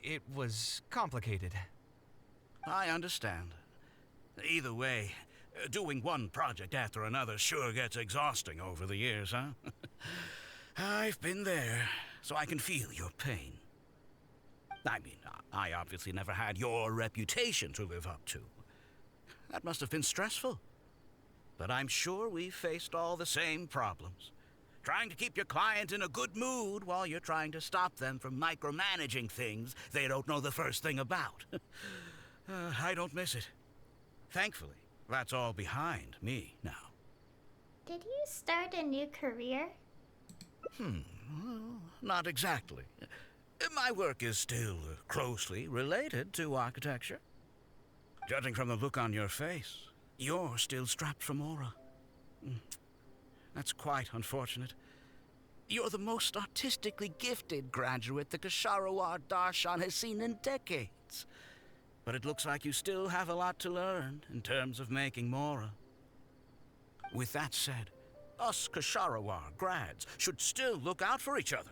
it was complicated. I understand. Either way, doing one project after another sure gets exhausting over the years, huh? I've been there, so I can feel your pain. I mean, I obviously never had your reputation to live up to. That must have been stressful. But I'm sure we've faced all the same problems. Trying to keep your client in a good mood while you're trying to stop them from micromanaging things they don't know the first thing about. I don't miss it. Thankfully, that's all behind me now. Did you start a new career? Well, not exactly. My work is still closely related to architecture. Judging from the look on your face, you're still strapped for Mora. That's quite unfortunate. You're the most artistically gifted graduate the Ksharawar Darshan has seen in decades. But it looks like you still have a lot to learn in terms of making Mora. With that said, us Ksharawar grads should still look out for each other.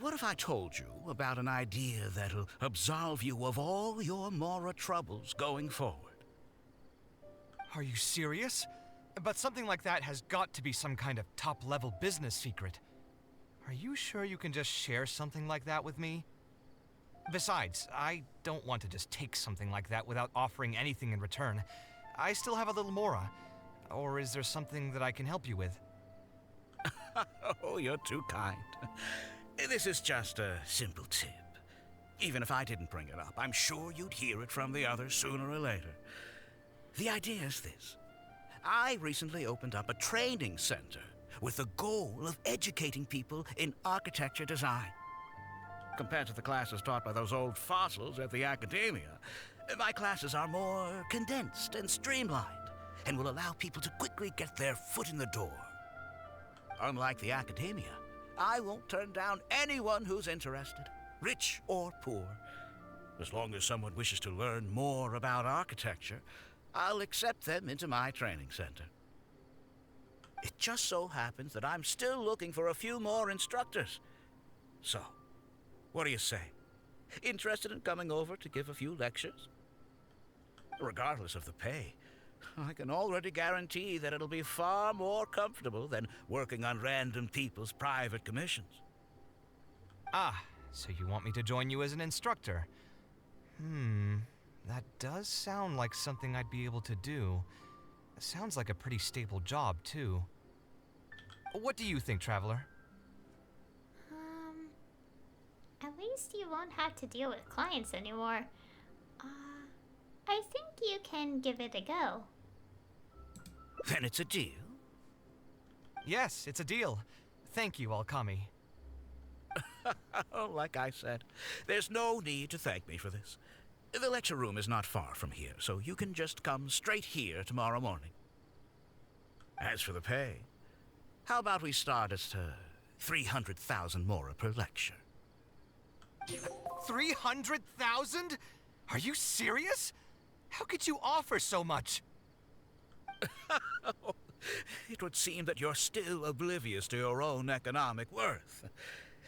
What if I told you about an idea that'll absolve you of all your Mora troubles going forward? Are you serious? But something like that has got to be some kind of top-level business secret. Are you sure you can just share something like that with me? Besides, I don't want to just take something like that without offering anything in return. I still have a little Mora. Or is there something that I can help you with? Oh, you're too kind. This is just a simple tip. Even if I didn't bring it up, I'm sure you'd hear it from the others sooner or later. The idea is this. I recently opened up a training center with the goal of educating people in architecture design. Compared to the classes taught by those old fossils at the Academia, my classes are more condensed and streamlined and will allow people to quickly get their foot in the door. Unlike the Academia, I won't turn down anyone who's interested, rich or poor. As long as someone wishes to learn more about architecture, I'll accept them into my training center. It just so happens that I'm still looking for a few more instructors. So, what do you say? Interested in coming over to give a few lectures? Regardless of the pay, I can already guarantee that it'll be far more comfortable than working on random people's private commissions. Ah, so you want me to join you as an instructor? That does sound like something I'd be able to do. It sounds like a pretty stable job, too. What do you think, Traveler? At least you won't have to deal with clients anymore. I think you can give it a go. Then it's a deal? Yes, it's a deal. Thank you, Alkami. Like I said, there's no need to thank me for this. The lecture room is not far from here, so you can just come straight here tomorrow morning. As for the pay, how about we start at 300,000 Mora per lecture? 300,000? Are you serious? How could you offer so much? It would seem that you're still oblivious to your own economic worth.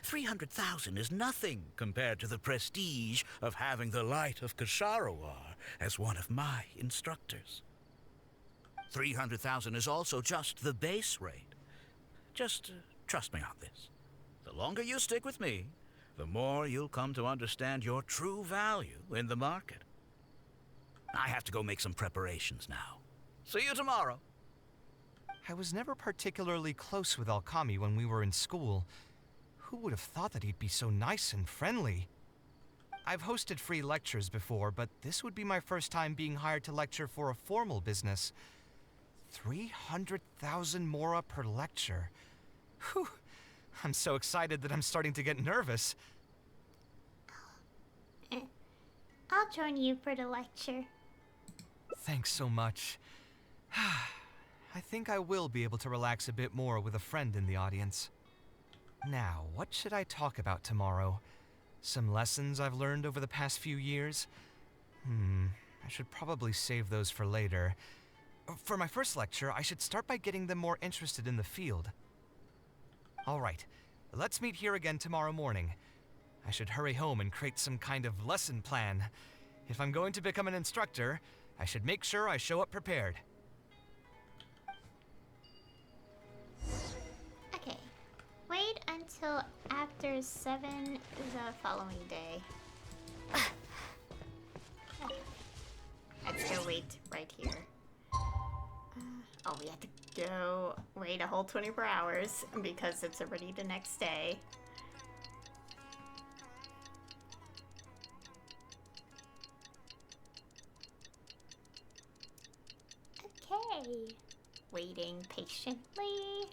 300,000 is nothing compared to the prestige of having the Light of Ksharawar as one of my instructors. 300,000 is also just the base rate. Just Trust me on this. The longer you stick with me, the more you'll come to understand your true value in the market. I have to go make some preparations now. See you tomorrow. I was never particularly close with Alkami when we were in school. Who would have thought that he'd be so nice and friendly? I've hosted free lectures before, but this would be my first time being hired to lecture for a formal business. 300,000 mora per lecture. Whew. I'm so excited that I'm starting to get nervous. I'll join you for the lecture. Thanks so much. I think I will be able to relax a bit more with a friend in the audience. Now, what should I talk about tomorrow? Some lessons I've learned over the past few years? I should probably save those for later. For my first lecture, I should start by getting them more interested in the field. Alright, let's meet here again tomorrow morning. I should hurry home and create some kind of lesson plan. If I'm going to become an instructor, I should make sure I show up prepared. Okay, wait until after 7 the following day. Let's go wait right here. Oh, we have to go wait a whole 24 hours because it's already the next day. Okay, waiting patiently.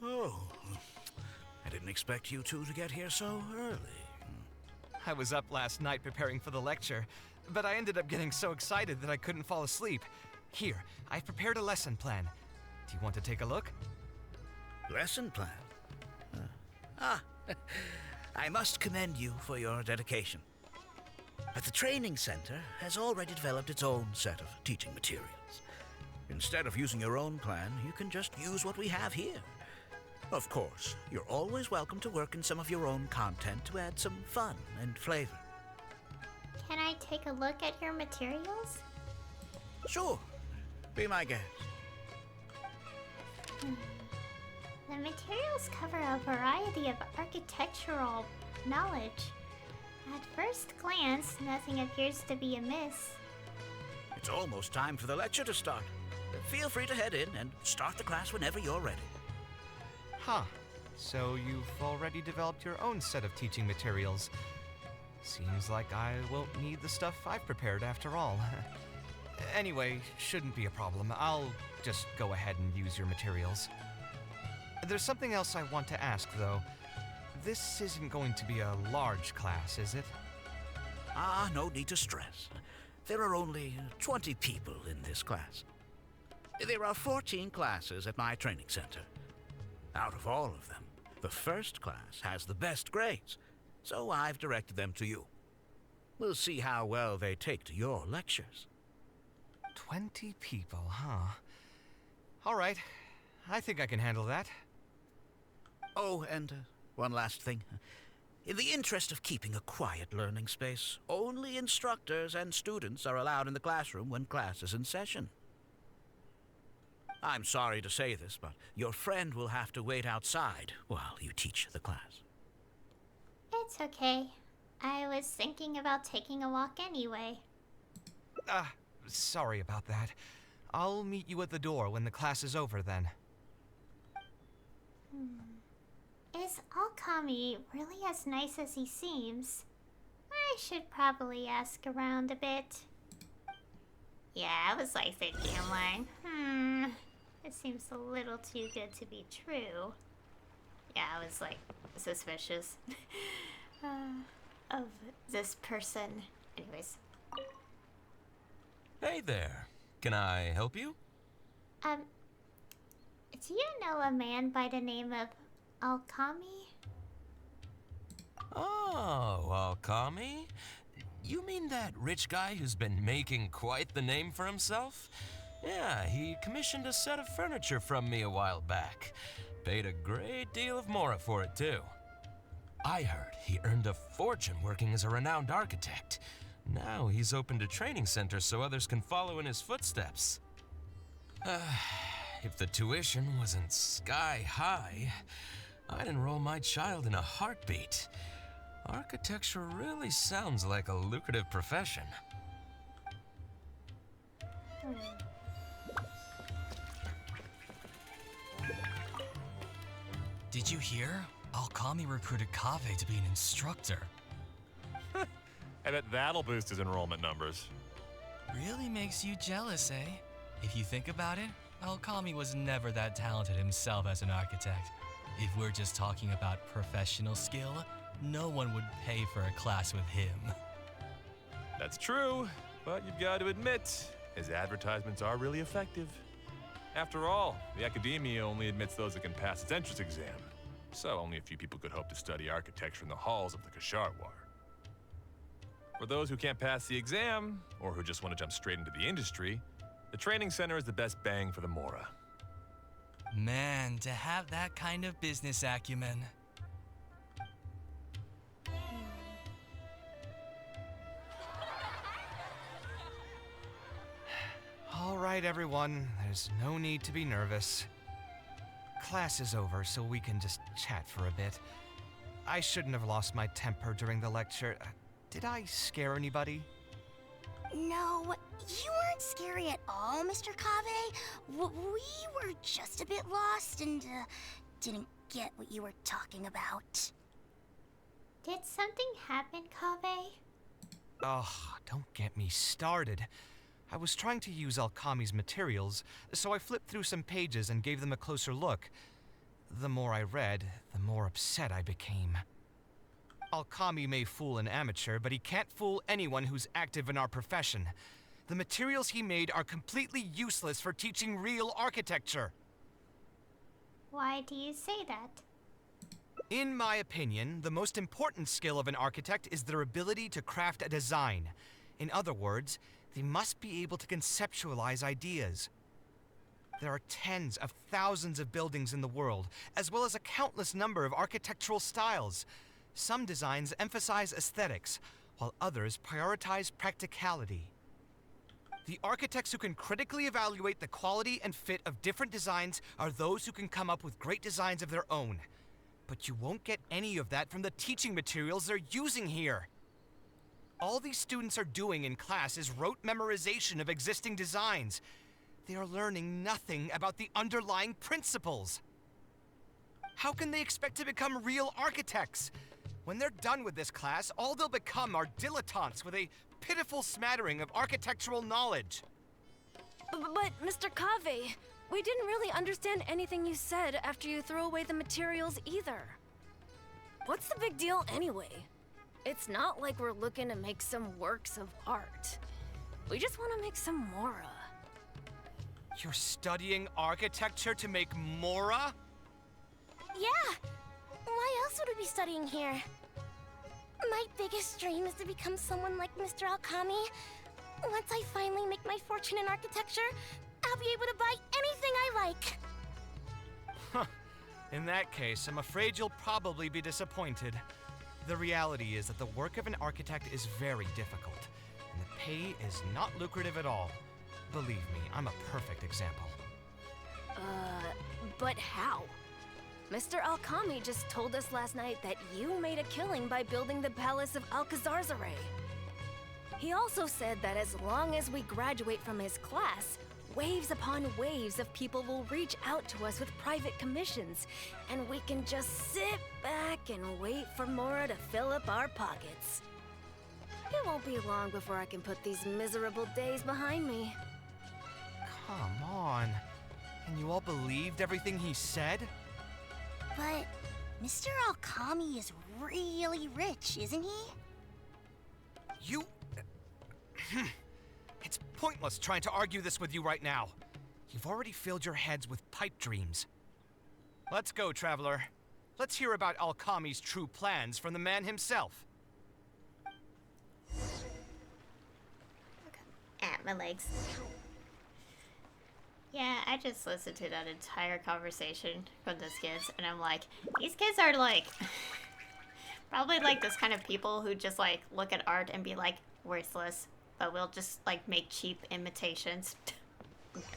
Oh, I didn't expect you two to get here so early. I was up last night preparing for the lecture, but I ended up getting so excited that I couldn't fall asleep. Here, I've prepared a lesson plan. Do you want to take a look? Lesson plan? I must commend you for your dedication. But the training center has already developed its own set of teaching materials. Instead of using your own plan, you can just use what we have here. Of course, you're always welcome to work in some of your own content to add some fun and flavor. Can I take a look at your materials? Sure. Be my guest. The materials cover a variety of architectural knowledge. At first glance, nothing appears to be amiss. It's almost time for the lecture to start. Feel free to head in and start the class whenever you're ready. Huh. So you've already developed your own set of teaching materials. Seems like I won't need the stuff I've prepared after all. Anyway, shouldn't be a problem. I'll just go ahead and use your materials. There's something else I want to ask, though. This isn't going to be a large class, is it? No need to stress. There are only 20 people in this class. There are 14 classes at my training center. Out of all of them, the first class has the best grades, so I've directed them to you. We'll see how well they take to your lectures. 20 people, huh? All right. I think I can handle that. Oh, and one last thing. In the interest of keeping a quiet learning space, only instructors and students are allowed in the classroom when class is in session. I'm sorry to say this, but your friend will have to wait outside while you teach the class. It's okay. I was thinking about taking a walk anyway. Sorry about that. I'll meet you at the door when the class is over then. Is Alkami really as nice as he seems? I should probably ask around a bit. Yeah, I was like thinking, I'm like, it seems a little too good to be true. Yeah, I was like suspicious of this person. Anyways. Hey there. Can I help you? Do you know a man by the name of Alkami? Oh, Alkami? You mean that rich guy who's been making quite the name for himself? Yeah, he commissioned a set of furniture from me a while back. Paid a great deal of mora for it, too. I heard he earned a fortune working as a renowned architect. Now he's opened a training center so others can follow in his footsteps. If the tuition wasn't sky high, I'd enroll my child in a heartbeat. Architecture really sounds like a lucrative profession. Did you hear? Alkami recruited Kaveh to be an instructor. I bet that'll boost his enrollment numbers. Really makes you jealous, eh? If you think about it, Alkami was never that talented himself as an architect. If we're just talking about professional skill, no one would pay for a class with him. That's true, but you've got to admit, his advertisements are really effective. After all, the academia only admits those that can pass its entrance exam, so only a few people could hope to study architecture in the halls of the Kasharwar. For those who can't pass the exam, or who just want to jump straight into the industry, the training center is the best bang for the mora. Man, to have that kind of business acumen. All right, everyone. There's no need to be nervous. Class is over, so we can just chat for a bit. I shouldn't have lost my temper during the lecture. Did I scare anybody? No, you weren't scary at all, Mr. Kaveh. We were just a bit lost and didn't get what you were talking about. Did something happen, Kaveh? Oh, don't get me started. I was trying to use Alkami's materials, so I flipped through some pages and gave them a closer look. The more I read, the more upset I became. Alkami may fool an amateur, but he can't fool anyone who's active in our profession. The materials he made are completely useless for teaching real architecture. Why do you say that? In my opinion, the most important skill of an architect is their ability to craft a design. In other words, they must be able to conceptualize ideas. There are tens of thousands of buildings in the world, as well as a countless number of architectural styles. Some designs emphasize aesthetics, while others prioritize practicality. The architects who can critically evaluate the quality and fit of different designs are those who can come up with great designs of their own. But you won't get any of that from the teaching materials they're using here. All these students are doing in class is rote memorization of existing designs. They are learning nothing about the underlying principles. How can they expect to become real architects? When they're done with this class, all they'll become are dilettantes with a pitiful smattering of architectural knowledge. But Mr. Kaveh, we didn't really understand anything you said after you threw away the materials either. What's the big deal anyway? It's not like we're looking to make some works of art. We just want to make some mora. You're studying architecture to make mora? Yeah! Why else would we be studying here? My biggest dream is to become someone like Mr. Alkami. Once I finally make my fortune in architecture, I'll be able to buy anything I like. Huh. In that case, I'm afraid you'll probably be disappointed. The reality is that the work of an architect is very difficult, and the pay is not lucrative at all. Believe me, I'm a perfect example. But how? Mr. Alkami just told us last night that you made a killing by building the Palace of Alcazarzare. He also said that as long as we graduate from his class, waves upon waves of people will reach out to us with private commissions, and we can just sit back and wait for Mora to fill up our pockets. It won't be long before I can put these miserable days behind me. Come on. And you all believed everything he said? But Mr. Alkami is really rich, isn't he? You... It's pointless trying to argue this with you right now. You've already filled your heads with pipe dreams. Let's go, traveler. Let's hear about Alkami's true plans from the man himself. My legs. Yeah, I just listened to that entire conversation from those kids, and I'm like, these kids are like, probably like those kind of people who just like look at art and be like, worthless, but we'll just like make cheap imitations,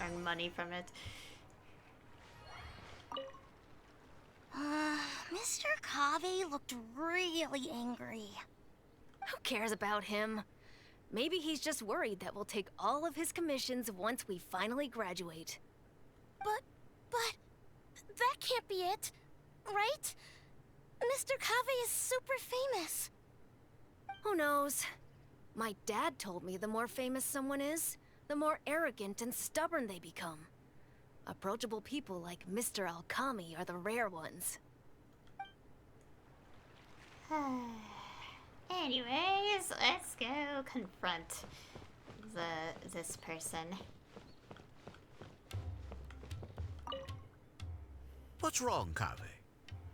earn money from it. Mr. Kaveh looked really angry. Who cares about him? Maybe he's just worried that we'll take all of his commissions once we finally graduate. But, that can't be it, right? Mr. Kaveh is super famous. Who knows? My dad told me the more famous someone is, the more arrogant and stubborn they become. Approachable people like Mr. Alkami are the rare ones. Anyways, let's go confront this person. What's wrong, Kaveh?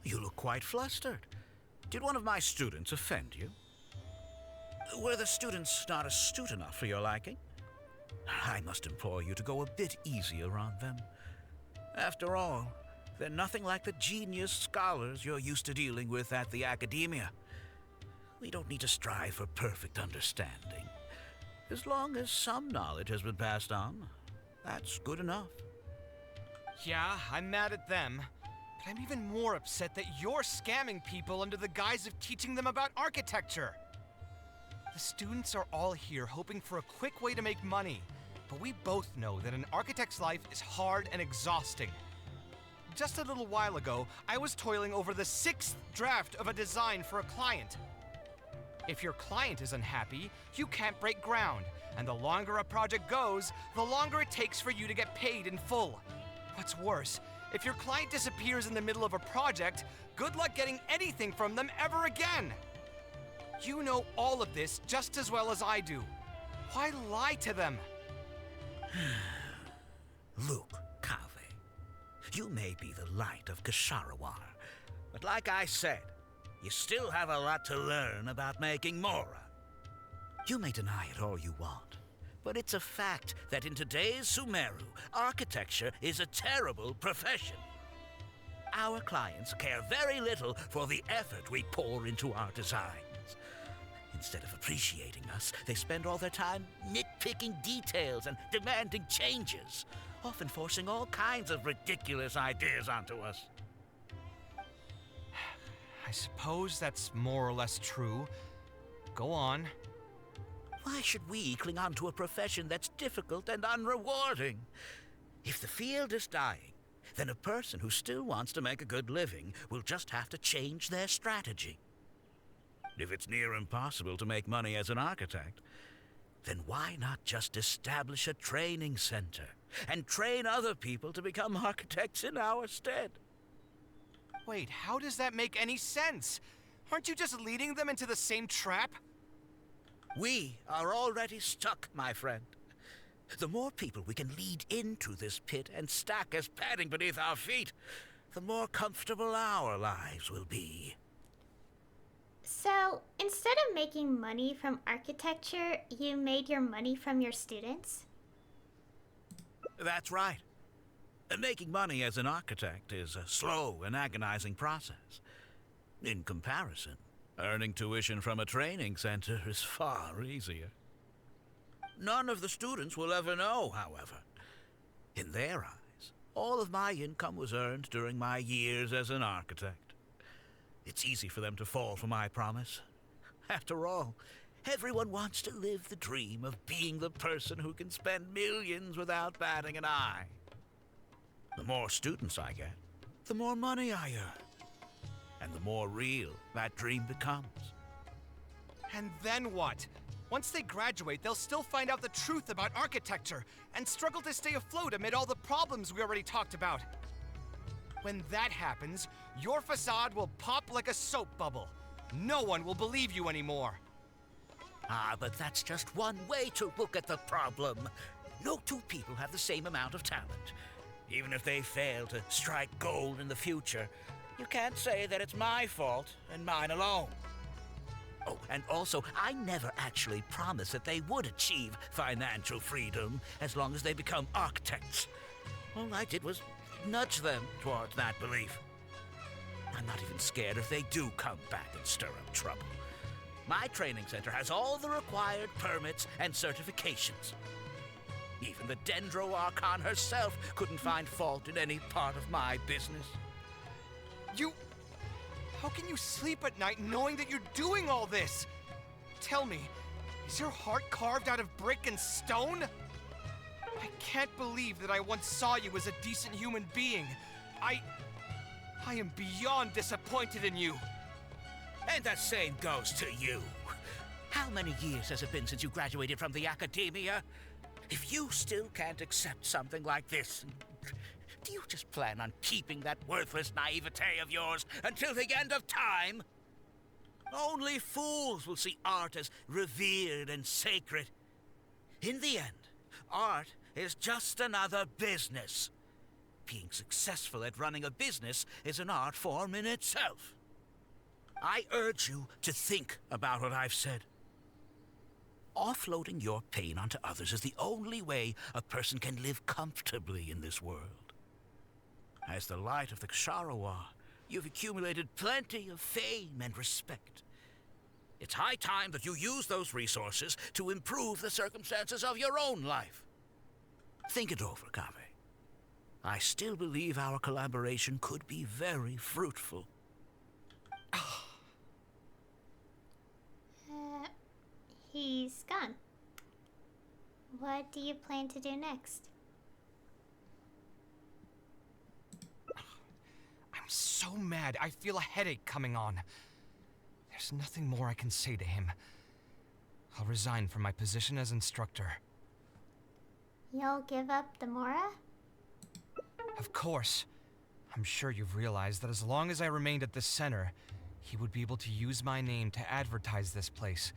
You look quite flustered. Did one of my students offend you? Were the students not astute enough for your liking? I must implore you to go a bit easier on them. After all, they're nothing like the genius scholars you're used to dealing with at the academia. We don't need to strive for perfect understanding. As long as some knowledge has been passed on, that's good enough. Yeah, I'm mad at them. But I'm even more upset that you're scamming people under the guise of teaching them about architecture. The students are all here hoping for a quick way to make money, but we both know that an architect's life is hard and exhausting. Just a little while ago, I was toiling over the 6th draft of a design for a client. If your client is unhappy, you can't break ground, and the longer a project goes, the longer it takes for you to get paid in full. What's worse, if your client disappears in the middle of a project, good luck getting anything from them ever again. You know all of this just as well as I do. Why lie to them? Look, Kaveh, you may be the light of Ksharawar, but like I said, you still have a lot to learn about making Mora. You may deny it all you want, but it's a fact that in today's Sumeru, architecture is a terrible profession. Our clients care very little for the effort we pour into our designs. Instead of appreciating us, they spend all their time nitpicking details and demanding changes, often forcing all kinds of ridiculous ideas onto us. I suppose that's more or less true. Go on. Why should we cling on to a profession that's difficult and unrewarding? If the field is dying, then a person who still wants to make a good living will just have to change their strategy. If it's near impossible to make money as an architect, then why not just establish a training center and train other people to become architects in our stead? Wait, how does that make any sense? Aren't you just leading them into the same trap? We are already stuck, my friend. The more people we can lead into this pit and stack as padding beneath our feet, the more comfortable our lives will be. So, instead of making money from architecture, you made your money from your students? That's right. Making money as an architect is a slow and agonizing process. In comparison, earning tuition from a training center is far easier. None of the students will ever know, however. In their eyes, all of my income was earned during my years as an architect. It's easy for them to fall for my promise. After all, everyone wants to live the dream of being the person who can spend millions without batting an eye. The more students I get, the more money I earn. And the more real that dream becomes. And then what? Once they graduate, they'll still find out the truth about architecture and struggle to stay afloat amid all the problems we already talked about. When that happens, your facade will pop like a soap bubble. No one will believe you anymore. Ah, but that's just one way to look at the problem. No two people have the same amount of talent. Even if they fail to strike gold in the future, you can't say that it's my fault and mine alone. Oh, and also, I never actually promised that they would achieve financial freedom as long as they become architects. All I did was nudge them towards that belief. I'm not even scared if they do come back and stir up trouble. My training center has all the required permits and certifications. Even the Dendro Archon herself couldn't find fault in any part of my business. How can you sleep at night knowing that you're doing all this? Tell me, is your heart carved out of brick and stone? I can't believe that I once saw you as a decent human being. I am beyond disappointed in you. And the same goes to you. How many years has it been since you graduated from the academia? If you still can't accept something like this, do you just plan on keeping that worthless naivete of yours until the end of time? Only fools will see art as revered and sacred. In the end, art is just another business. Being successful at running a business is an art form in itself. I urge you to think about what I've said. Offloading your pain onto others is the only way a person can live comfortably in this world. As the light of the Ksharowa, you've accumulated plenty of fame and respect. It's high time that you use those resources to improve the circumstances of your own life. Think it over, Kaveh. I still believe our collaboration could be very fruitful. He's gone. What do you plan to do next? I'm so mad. I feel a headache coming on. There's nothing more I can say to him. I'll resign from my position as instructor. You'll give up the Mora? Of course. I'm sure you've realized that as long as I remained at this center, he would be able to use my name to advertise this place.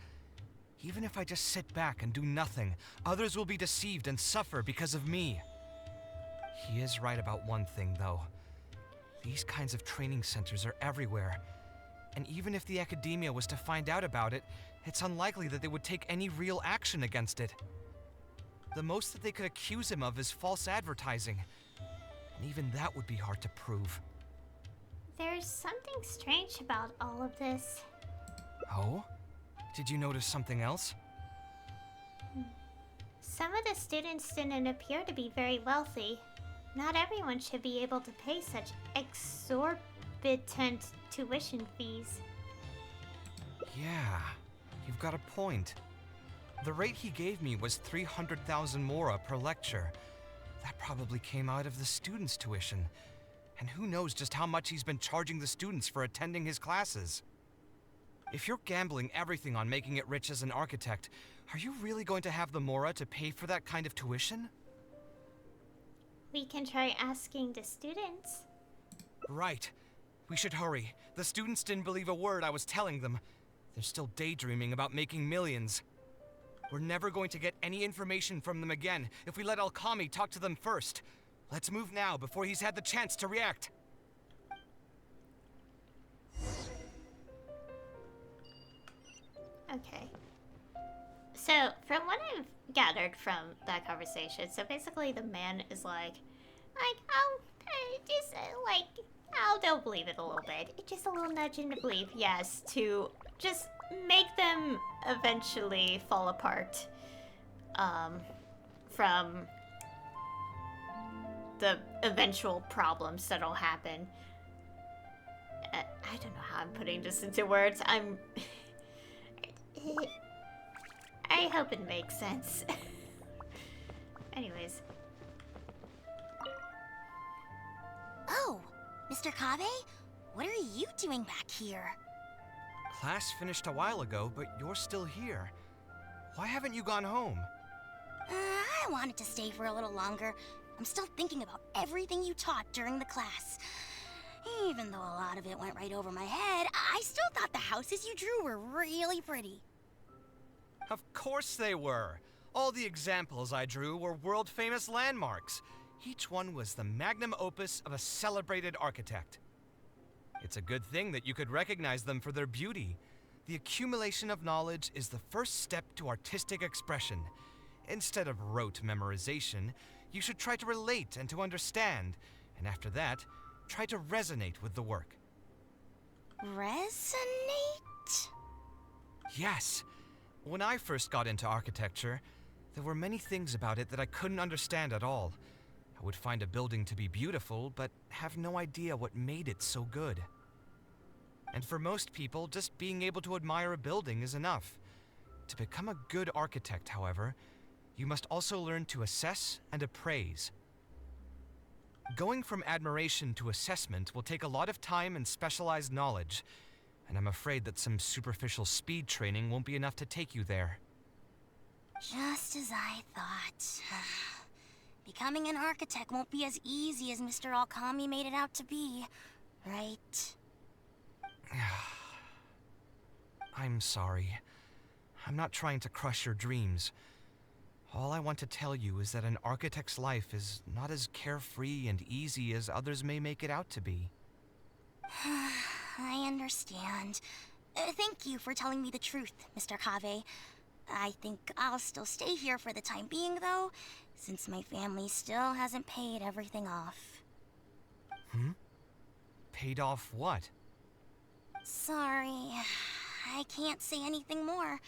Even if I just sit back and do nothing, others will be deceived and suffer because of me. He is right about one thing, though. These kinds of training centers are everywhere. And even if the academia was to find out about it, it's unlikely that they would take any real action against it. The most that they could accuse him of is false advertising. And even that would be hard to prove. There's something strange about all of this. Oh? Did you notice something else? Some of the students didn't appear to be very wealthy. Not everyone should be able to pay such exorbitant tuition fees. Yeah, you've got a point. The rate he gave me was 300,000 mora per lecture. That probably came out of the students' tuition. And who knows just how much he's been charging the students for attending his classes. If you're gambling everything on making it rich as an architect, are you really going to have the mora to pay for that kind of tuition? We can try asking the students. Right. We should hurry. The students didn't believe a word I was telling them. They're still daydreaming about making millions. We're never going to get any information from them again if we let Alkami talk to them first. Let's move now before he's had the chance to react. Okay. So, from what I've gathered from that conversation, so basically the man is like, they'll believe it a little bit. It's just a little nudge into belief, yes, to just make them eventually fall apart. From the eventual problems that'll happen. I don't know how I'm putting this into words. I hope it makes sense. Anyways. Oh, Mr. Kaveh? What are you doing back here? Class finished a while ago, but you're still here. Why haven't you gone home? I wanted to stay for a little longer. I'm still thinking about everything you taught during the class. Even though a lot of it went right over my head, I still thought the houses you drew were really pretty. Of course they were. All the examples I drew were world-famous landmarks. Each one was the magnum opus of a celebrated architect. It's a good thing that you could recognize them for their beauty. The accumulation of knowledge is the first step to artistic expression. Instead of rote memorization, You should try to relate and to understand, and after that, try to resonate with the work. Resonate? Yes. When I first got into architecture, there were many things about it that I couldn't understand at all. I would find a building to be beautiful, but have no idea what made it so good. And for most people, just being able to admire a building is enough. To become a good architect, however, you must also learn to assess and appraise. Going from admiration to assessment will take a lot of time and specialized knowledge, and I'm afraid that some superficial speed training won't be enough to take you there. Just as I thought. Becoming an architect won't be as easy as Mr. Alkami made it out to be, right? I'm sorry. I'm not trying to crush your dreams. All I want to tell you is that an architect's life is not as carefree and easy as others may make it out to be. I understand. Thank you for telling me the truth, Mr. Kaveh. I think I'll still stay here for the time being, though, since my family still hasn't paid everything off. Paid off what? Sorry, I can't say anything more.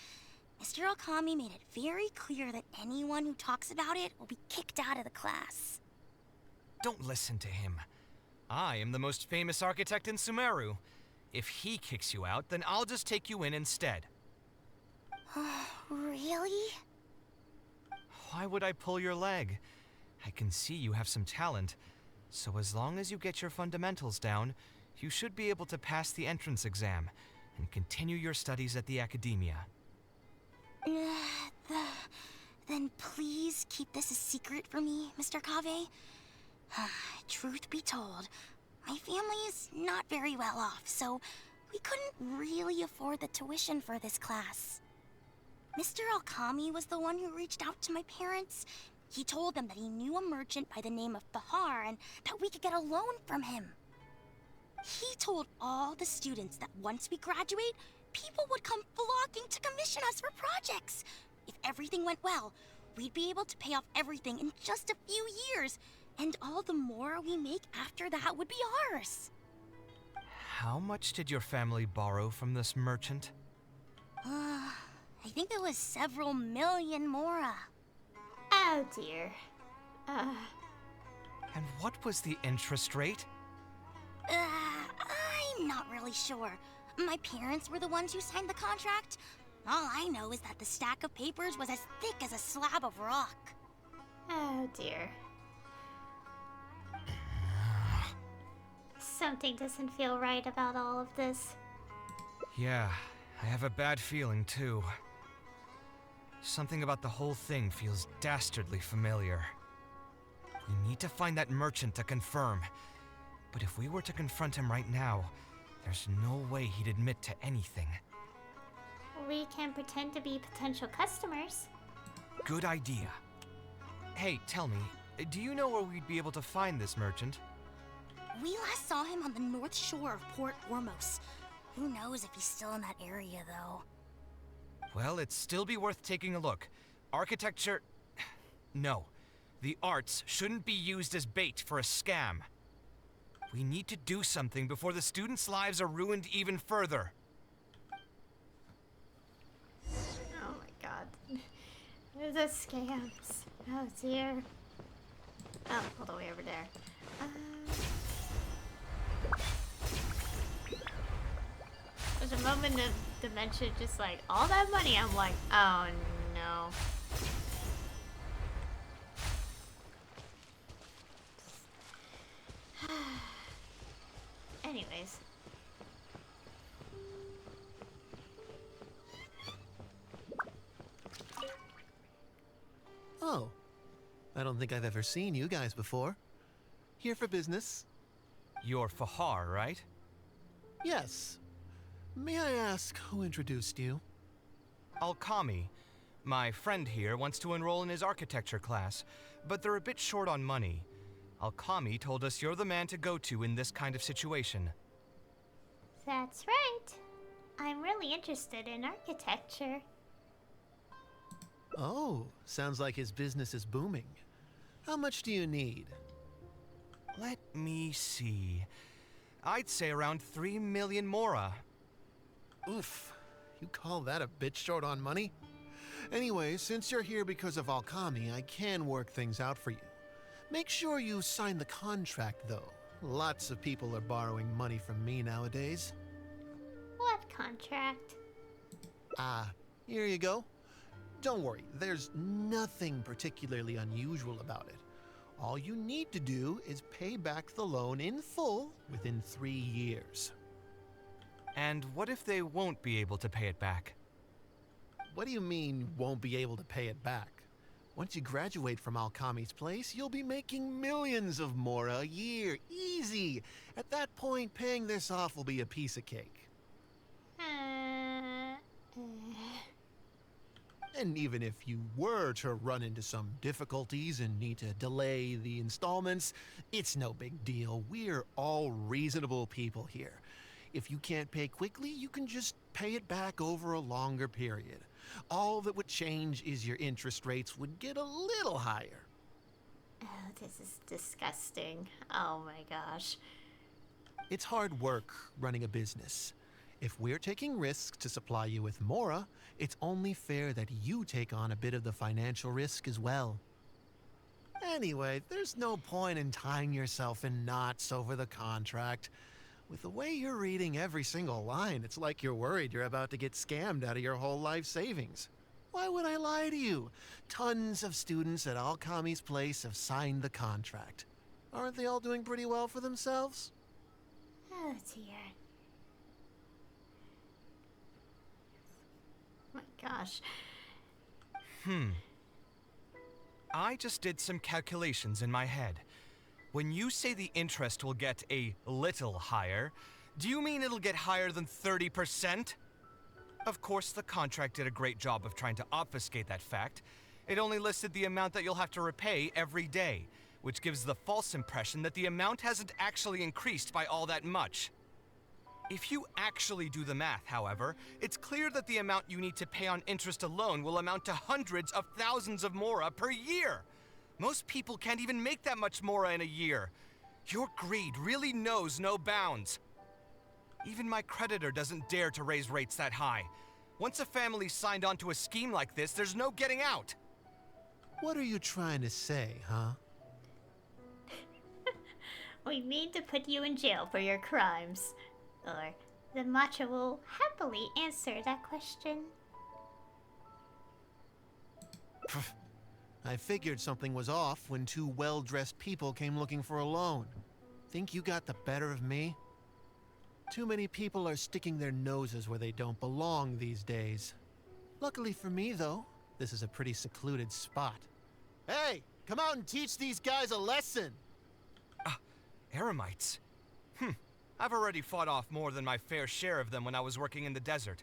Mr. Alkami made it very clear that anyone who talks about it will be kicked out of the class. Don't listen to him. I am the most famous architect in Sumeru. If he kicks you out, then I'll just take you in instead. Really? Why would I pull your leg? I can see you have some talent, so as long as you get your fundamentals down, you should be able to pass the entrance exam and continue your studies at the academia. Then please keep this a secret for me, Mr. Kaveh. Truth be told, my family is not very well off, so we couldn't really afford the tuition for this class. Mr. Alkami was the one who reached out to my parents. He told them that he knew a merchant by the name of Bahar and that we could get a loan from him. He told all the students that once we graduate, people would come flocking to commission us for projects. If everything went well, we'd be able to pay off everything in just a few years, and all the more we make after that would be ours. How much did your family borrow from this merchant? I think it was several million mora. Oh dear. And what was the interest rate? I'm not really sure. My parents were the ones who signed the contract. All I know is that the stack of papers was as thick as a slab of rock. Oh dear. Something doesn't feel right about all of this. Yeah, I have a bad feeling too. Something about the whole thing feels dastardly familiar. We need to find that merchant to confirm. But if we were to confront him right now, there's no way he'd admit to anything. We can pretend to be potential customers. Good idea. Hey, tell me, do you know where we'd be able to find this merchant? We last saw him on the north shore of Port Ormos. Who knows if he's still in that area, though. Well, it'd still be worth taking a look. Architecture... No. The arts shouldn't be used as bait for a scam. We need to do something before the students' lives are ruined even further. Oh my god. The scams. Oh dear. Oh, all the way over there. There's a moment of dementia, just like, all that money, I'm like, oh no. Anyways. Oh. I don't think I've ever seen you guys before. Here for business? You're Fahar, right? Yes. May I ask who introduced you? Alkami. My friend here wants to enroll in his architecture class, but they're a bit short on money. Alkami told us you're the man to go to in this kind of situation. That's right. I'm really interested in architecture. Oh, sounds like his business is booming. How much do you need? Let me see. I'd say around 3 million mora. Oof. You call that a bit short on money? Anyway, since you're here because of Alchemy, I can work things out for you. Make sure you sign the contract, though. Lots of people are borrowing money from me nowadays. What contract? Here you go. Don't worry, there's nothing particularly unusual about it. All you need to do is pay back the loan in full within 3 years. And what if they won't be able to pay it back? What do you mean, won't be able to pay it back? Once you graduate from Alchemy's place, you'll be making millions of mora a year. Easy! At that point, paying this off will be a piece of cake. And even if you were to run into some difficulties and need to delay the installments, it's no big deal. We're all reasonable people here. If you can't pay quickly, you can just pay it back over a longer period. All that would change is your interest rates would get a little higher. Oh, this is disgusting. Oh my gosh. It's hard work running a business. If we're taking risks to supply you with mora, it's only fair that you take on a bit of the financial risk as well. Anyway, there's no point in tying yourself in knots over the contract. With the way you're reading every single line, it's like you're worried you're about to get scammed out of your whole life savings. Why would I lie to you? Tons of students at Alchemy's place have signed the contract. Aren't they all doing pretty well for themselves? Oh dear. Oh my gosh. I just did some calculations in my head. When you say the interest will get a little higher, do you mean it'll get higher than 30%? Of course, the contract did a great job of trying to obfuscate that fact. It only listed the amount that you'll have to repay every day, which gives the false impression that the amount hasn't actually increased by all that much. If you actually do the math, however, it's clear that the amount you need to pay on interest alone will amount to hundreds of thousands of mora per year. Most people can't even make that much mora in a year. Your greed really knows no bounds. Even my creditor doesn't dare to raise rates that high. Once a family's signed on to a scheme like this, there's no getting out. What are you trying to say, huh? We mean to put you in jail for your crimes. Or the matcha will happily answer that question. I figured something was off when two well-dressed people came looking for a loan. Think you got the better of me? Too many people are sticking their noses where they don't belong these days. Luckily for me, though, this is a pretty secluded spot. Hey, come out and teach these guys a lesson! Eremites? I've already fought off more than my fair share of them when I was working in the desert.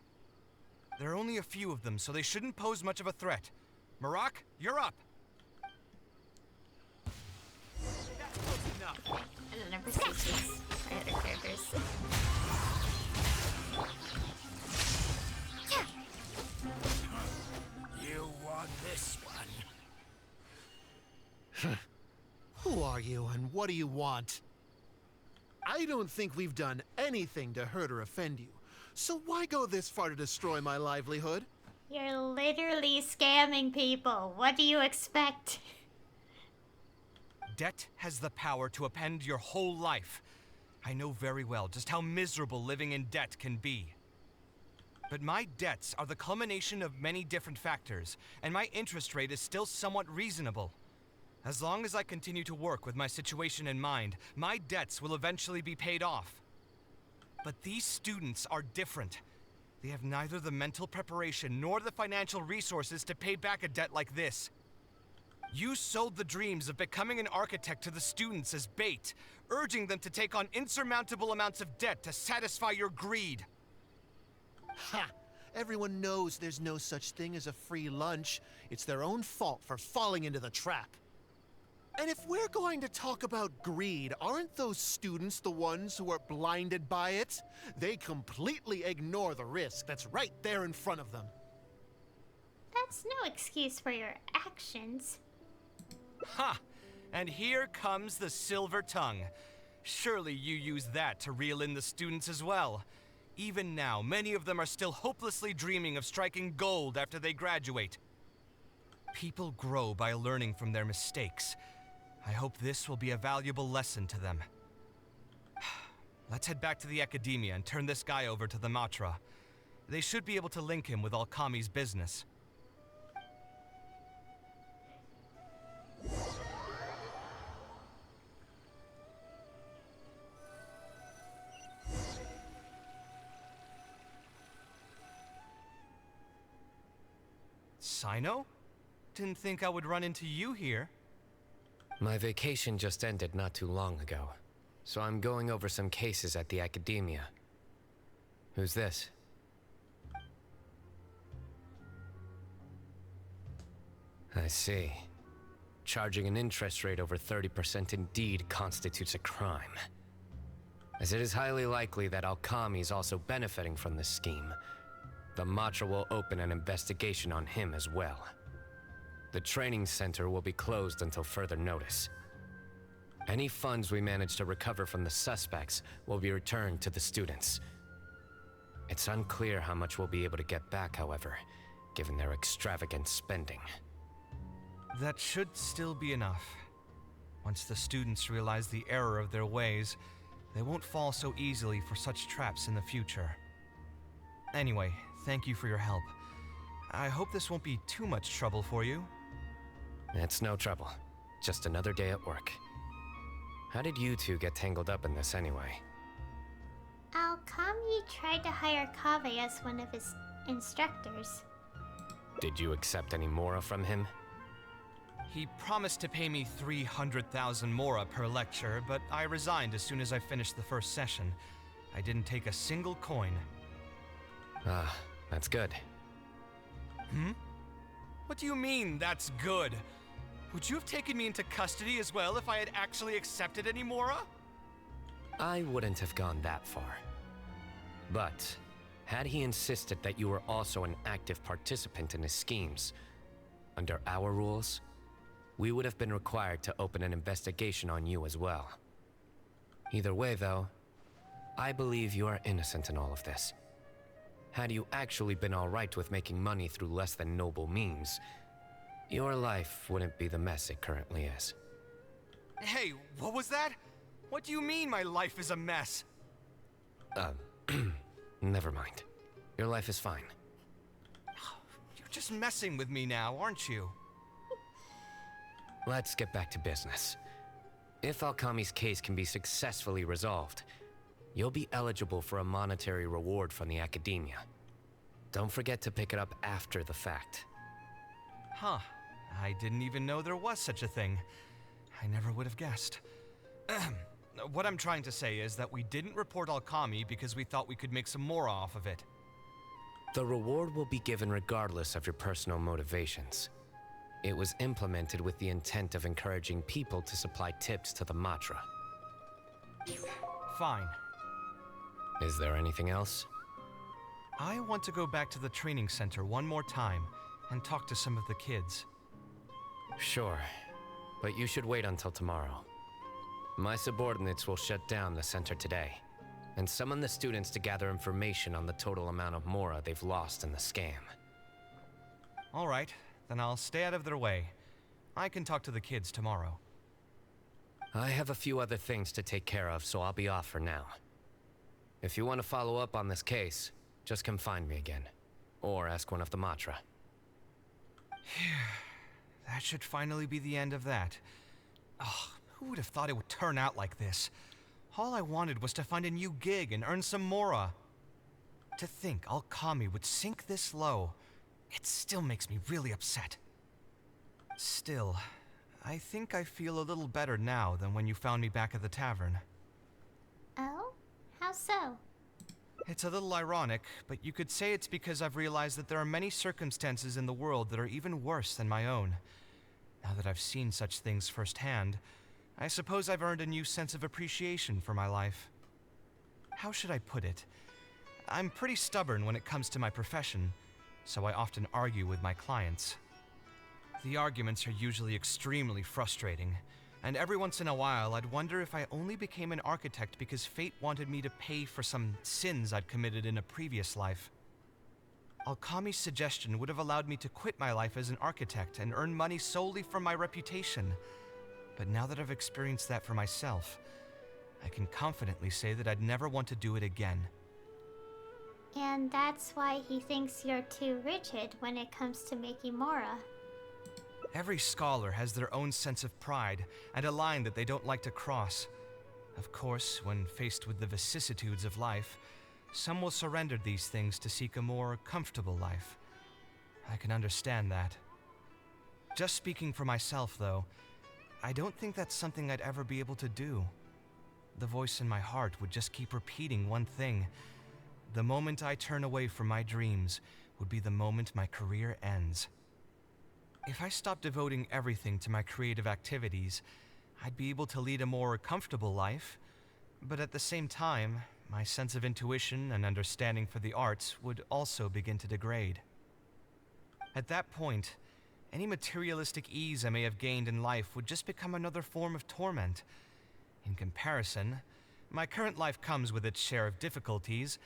There are only a few of them, so they shouldn't pose much of a threat. Marak, you're up! I don't ever see these other characters. You want this one? Who are you and what do you want? I don't think we've done anything to hurt or offend you. So why go this far to destroy my livelihood? You're literally scamming people. What do you expect? Debt has the power to upend your whole life. I know very well just how miserable living in debt can be. But my debts are the culmination of many different factors, and my interest rate is still somewhat reasonable. As long as I continue to work with my situation in mind, my debts will eventually be paid off. But these students are different. They have neither the mental preparation nor the financial resources to pay back a debt like this. You sold the dreams of becoming an architect to the students as bait, urging them to take on insurmountable amounts of debt to satisfy your greed. Ha! Everyone knows there's no such thing as a free lunch. It's their own fault for falling into the trap. And if we're going to talk about greed, aren't those students the ones who are blinded by it? They completely ignore the risk that's right there in front of them. That's no excuse for your actions. Ha! And here comes the silver tongue. Surely you use that to reel in the students as well. Even now, many of them are still hopelessly dreaming of striking gold after they graduate. People grow by learning from their mistakes. I hope this will be a valuable lesson to them. Let's head back to the Academia and turn this guy over to the Matra. They should be able to link him with Alkami's business. Sino? Didn't think I would run into you here. My vacation just ended not too long ago, so I'm going over some cases at the Academia. Who's this? I see. Charging an interest rate over 30% indeed constitutes a crime. As it is highly likely that Alkami is also benefiting from this scheme, the Matra will open an investigation on him as well. The training center will be closed until further notice. Any funds we manage to recover from the suspects will be returned to the students. It's unclear how much we'll be able to get back, however, given their extravagant spending. That should still be enough. Once the students realize the error of their ways, they won't fall so easily for such traps in the future. Anyway, thank you for your help. I hope this won't be too much trouble for you. It's no trouble. Just another day at work. How did you two get tangled up in this anyway? Alkami tried to hire Kaveh as one of his instructors. Did you accept any mora from him? He promised to pay me 300,000 mora per lecture, but I resigned as soon as I finished the first session. I didn't take a single coin. Ah, that's good. Hmm? What do you mean, that's good? Would you have taken me into custody as well if I had actually accepted any mora? I wouldn't have gone that far. But, had he insisted that you were also an active participant in his schemes, under our rules, we would have been required to open an investigation on you as well. Either way, though, I believe you are innocent in all of this. Had you actually been alright with making money through less than noble means, your life wouldn't be the mess it currently is. Hey, what was that? What do you mean my life is a mess? Never mind. Your life is fine. You're just messing with me now, aren't you? Let's get back to business. If Alkami's case can be successfully resolved, you'll be eligible for a monetary reward from the Academia. Don't forget to pick it up after the fact. Huh. I didn't even know there was such a thing. I never would have guessed. What I'm trying to say is that we didn't report Alkami because we thought we could make some more off of it. The reward will be given regardless of your personal motivations. It was implemented with the intent of encouraging people to supply tips to the Matra. Fine. Is there anything else? I want to go back to the training center one more time and talk to some of the kids. Sure, but you should wait until tomorrow. My subordinates will shut down the center today, and summon the students to gather information on the total amount of mora they've lost in the scam. All right, then I'll stay out of their way. I can talk to the kids tomorrow. I have a few other things to take care of, so I'll be off for now. If you want to follow up on this case, just come find me again. Or ask one of the Matra. That should finally be the end of that. Oh, who would have thought it would turn out like this? All I wanted was to find a new gig and earn some mora. To think Alkami would sink this low, it still makes me really upset. Still, I think I feel a little better now than when you found me back at the tavern. Oh? How so? It's a little ironic, but you could say it's because I've realized that there are many circumstances in the world that are even worse than my own. Now that I've seen such things firsthand, I suppose I've earned a new sense of appreciation for my life. How should I put it? I'm pretty stubborn when it comes to my profession, so I often argue with my clients. The arguments are usually extremely frustrating, And every once in a while, I'd wonder if I only became an architect because fate wanted me to pay for some sins I'd committed in a previous life. Alkami's suggestion would have allowed me to quit my life as an architect and earn money solely from my reputation. But now that I've experienced that for myself, I can confidently say that I'd never want to do it again. And that's why he thinks you're too rigid when it comes to making Mora. Every scholar has their own sense of pride and a line that they don't like to cross. Of course, when faced with the vicissitudes of life, some will surrender these things to seek a more comfortable life. I can understand that. Just speaking for myself, though, I don't think that's something I'd ever be able to do. The voice in my heart would just keep repeating one thing. The moment I turn away from my dreams would be the moment my career ends. If I stopped devoting everything to my creative activities, I'd be able to lead a more comfortable life, but at the same time, my sense of intuition and understanding for the arts would also begin to degrade. At that point, any materialistic ease I may have gained in life would just become another form of torment. In comparison, my current life comes with its share of difficulties,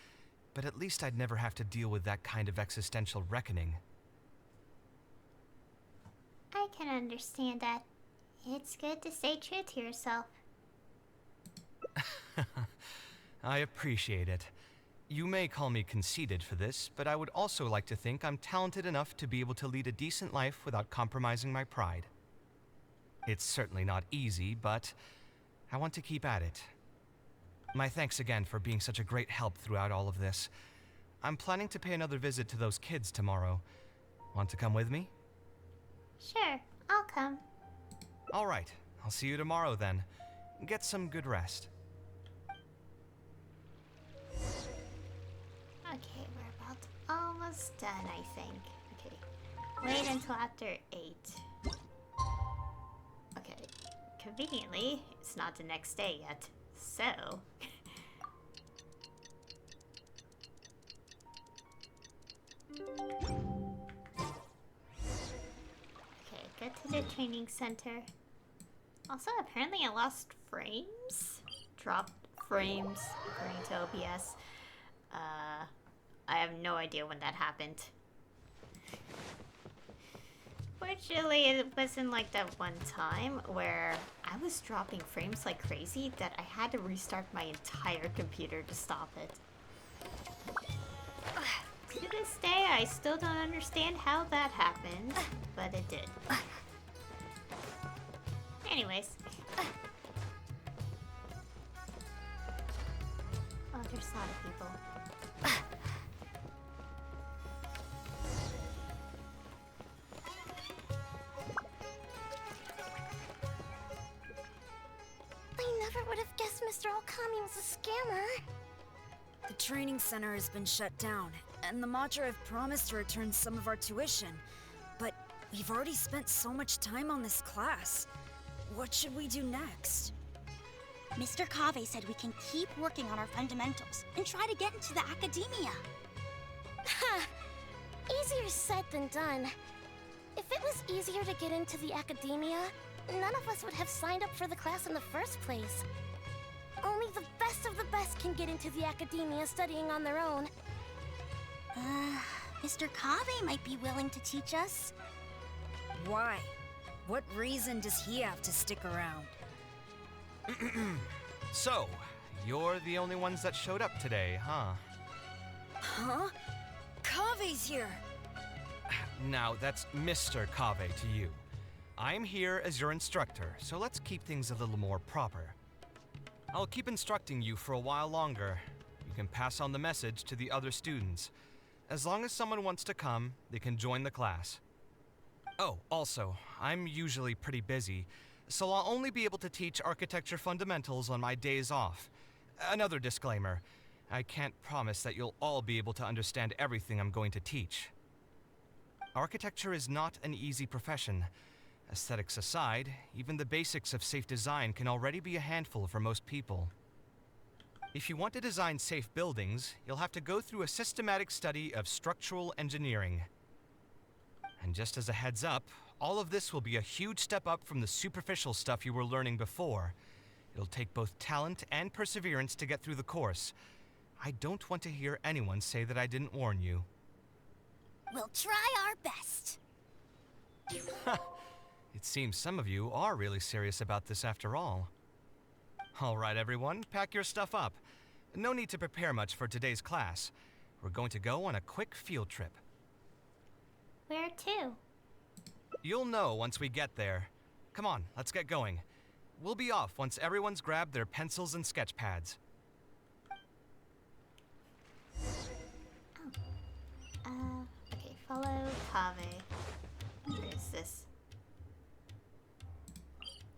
but at least I'd never have to deal with that kind of existential reckoning. I can understand that. It's good to stay true to yourself. I appreciate it. You may call me conceited for this, but I would also like to think I'm talented enough to be able to lead a decent life without compromising my pride. It's certainly not easy, but I want to keep at it. My thanks again for being such a great help throughout all of this. I'm planning to pay another visit to those kids tomorrow. Want to come with me? Sure, I'll come. All right, I'll see you tomorrow then. Get some good rest. Okay, we're about almost done, I think. Okay, wait until after 8. Okay, conveniently, it's not the next day yet, so... Okay, get to the training center. Also, apparently I lost frames? Dropped frames, according to OBS. I have no idea when that happened. Fortunately, it wasn't like that one time where I was dropping frames like crazy that I had to restart my entire computer to stop it. To this day, I still don't understand how that happened, but it did. Anyways. Oh, there's a lot of people. I never would have guessed Mr. Alkami was a scammer. The training center has been shut down, and the Matra have promised to return some of our tuition. But we've already spent so much time on this class. What should we do next? Mr. Kaveh said we can keep working on our fundamentals and try to get into the academia. Ha! Easier said than done. If it was easier to get into the academia, none of us would have signed up for the class in the first place. Only the best of the best can get into the academia studying on their own. Mr. Kaveh might be willing to teach us. Why? What reason does he have to stick around? So, you're the only ones that showed up today, huh? Huh? Kaveh's here! Now, that's Mr. Kaveh to you. I'm here as your instructor, so let's keep things a little more proper. I'll keep instructing you for a while longer. You can pass on the message to the other students. As long as someone wants to come, they can join the class. Oh, also, I'm usually pretty busy, so I'll only be able to teach architecture fundamentals on my days off. Another disclaimer, I can't promise that you'll all be able to understand everything I'm going to teach. Architecture is not an easy profession. Aesthetics aside, even the basics of safe design can already be a handful for most people. If you want to design safe buildings, you'll have to go through a systematic study of structural engineering. And just as a heads up, All of this will be a huge step up from the superficial stuff you were learning before. It'll take both talent and perseverance to get through the course. I don't want to hear anyone say that I didn't warn you. We'll try our best. It seems some of you are really serious about this after all. All right, everyone, pack your stuff up. No need to prepare much for today's class. We're going to go on a quick field trip. Where to? You'll know once we get there. Come on, let's get going. We'll be off once everyone's grabbed their pencils and sketch pads. Okay, follow Kaveh. Where is this?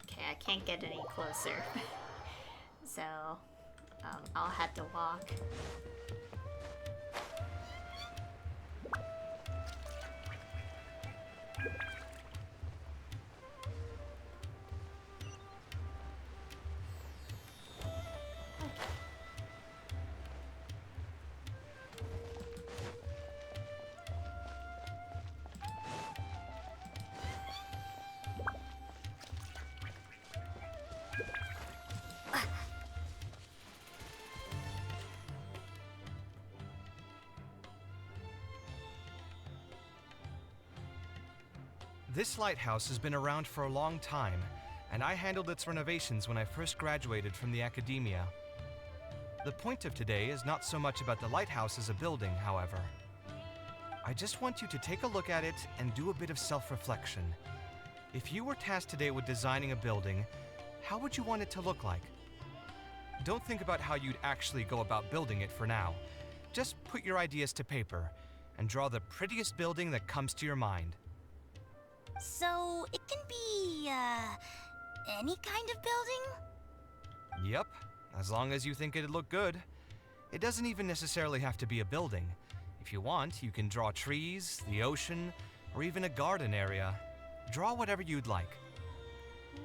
Okay, I can't get any closer. So, I'll have to walk. This lighthouse has been around for a long time, and I handled its renovations when I first graduated from the academia. The point of today is not so much about the lighthouse as a building, however. I just want you to take a look at it and do a bit of self-reflection. If you were tasked today with designing a building, how would you want it to look like? Don't think about how you'd actually go about building it for now. Just put your ideas to paper and draw the prettiest building that comes to your mind. So, it can be, any kind of building? Yep, as long as you think it'd look good. It doesn't even necessarily have to be a building. If you want, you can draw trees, the ocean, or even a garden area. Draw whatever you'd like.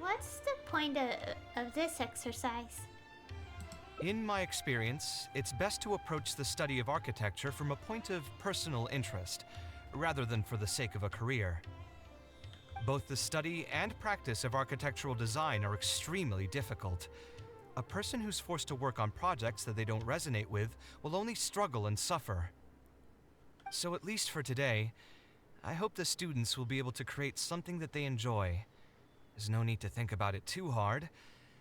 What's the point of this exercise? In my experience, it's best to approach the study of architecture from a point of personal interest, rather than for the sake of a career. Both the study and practice of architectural design are extremely difficult. A person who's forced to work on projects that they don't resonate with will only struggle and suffer. So at least for today, I hope the students will be able to create something that they enjoy. There's no need to think about it too hard.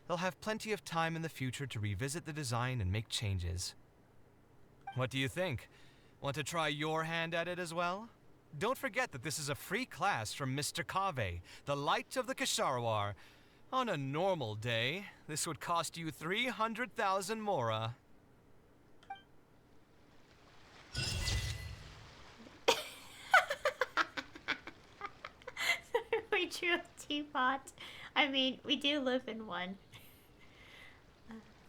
They'll have plenty of time in the future to revisit the design and make changes. What do you think? Want to try your hand at it as well? Don't forget that this is a free class from Mr. Kaveh, the Light of the Kasharawar. On a normal day, this would cost you 300,000 mora. We drew a teapot. I mean, we do live in one.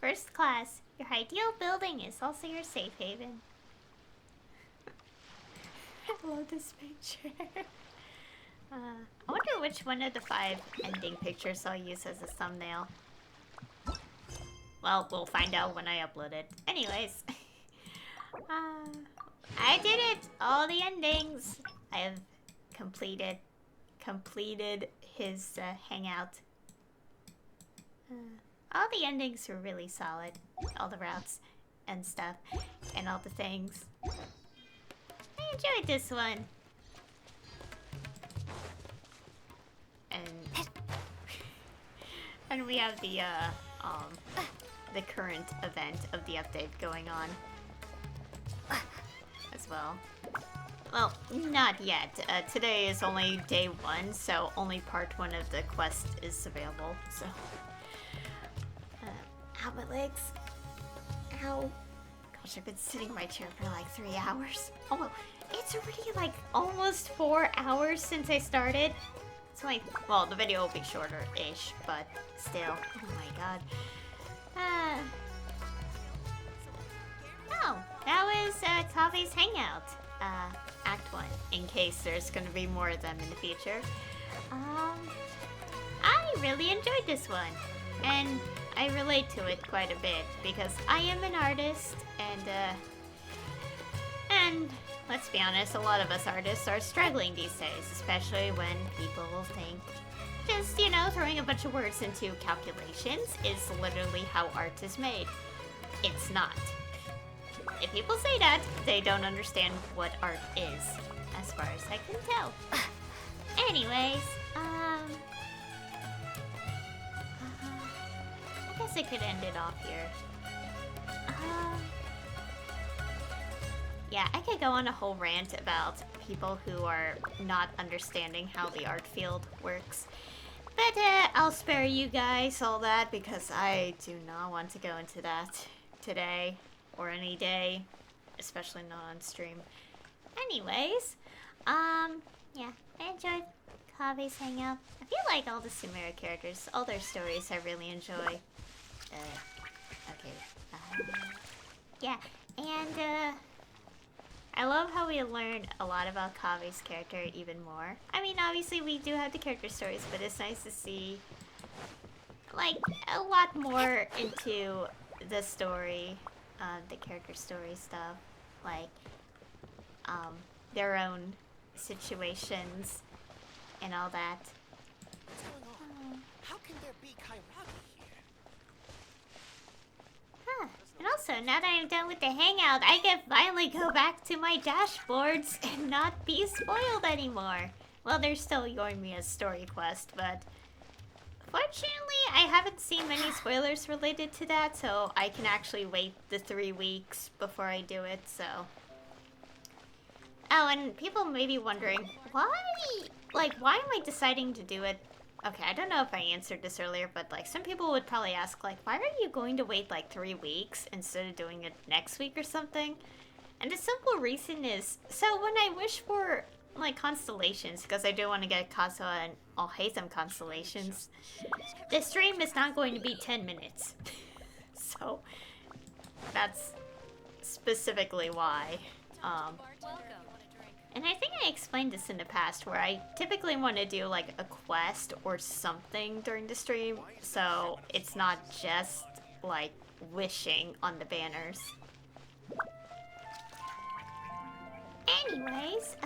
First class, your ideal building is also your safe haven. I love this picture. I wonder which one of the 5 ending pictures I'll use as a thumbnail. Well, we'll find out when I upload it. Anyways. I did it! All the endings! I have completed his hangout. All the endings were really solid. All the routes and stuff. And all the things. I enjoyed this one. And we have the current event of the update going on as well. Well, not yet. Today is only day 1, so only part 1 of the quest is available. So, ow, my legs. Ow. Gosh, I've been sitting in my chair for like 3 hours. Oh, well, it's already like almost 4 hours since I started. It's only, well, the video will be shorter-ish, but still. Oh my god. Oh, that was Kaveh's Hangout, Act 1, in case there's gonna be more of them in the future. I really enjoyed this one, and I relate to it quite a bit, because I am an artist, and let's be honest, a lot of us artists are struggling these days, especially when people think just, you know, throwing a bunch of words into calculations is literally how art is made. It's not. If people say that, they don't understand what art is, as far as I can tell. Anyways, I guess I could end it off here. Yeah, I could go on a whole rant about people who are not understanding how the art field works. But I'll spare you guys all that because I do not want to go into that today or any day, especially not on stream. Anyways, yeah, I enjoyed Kaveh's Hangout. I feel like all the Sumeru characters, all their stories I really enjoy. Yeah, and I love how we learn a lot about Kaveh's character even more. I mean, obviously we do have the character stories, but it's nice to see, like, a lot more into the story, the character story stuff. Like, their own situations and all that. What's going on? How can there be Kairagi here? Huh. And also, now that I'm done with the hangout, I can finally go back to my dashboards and not be spoiled anymore. Well, there's still Yoimiya's story quest, but fortunately, I haven't seen many spoilers related to that, so I can actually wait the 3 weeks before I do it, so... Oh, and people may be wondering, why? Like, why am I deciding to do it? Okay, I don't know if I answered this earlier, but like some people would probably ask, like, why are you going to wait like 3 weeks instead of doing it next week or something? And the simple reason is, so when I wish for like constellations, because I do want to get Kazuha and Alhaitham constellations, the stream is not going to be 10 minutes. So that's specifically why. And I think I explained this in the past, where I typically want to do like a quest or something during the stream, so it's not just like wishing on the banners. Anyways,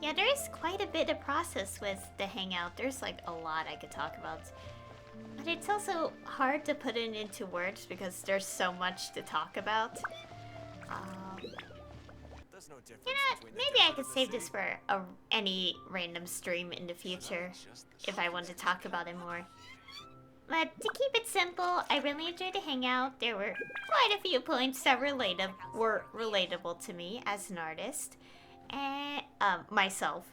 yeah, there is quite a bit of process with the hangout. There's like a lot I could talk about. But it's also hard to put it into words because there's so much to talk about. You know, maybe I could save this for any random stream in the future if I want to talk about it more. But to keep it simple, I really enjoyed the hangout. There were quite a few points that were relatable to me as an artist. And myself.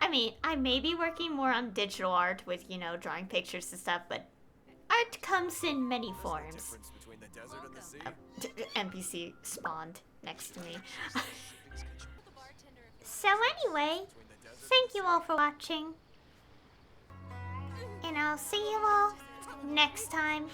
I mean, I may be working more on digital art with, you know, drawing pictures and stuff, but art comes in many forms. NPC spawned next to me. So anyway, thank you all for watching. And I'll see you all next time.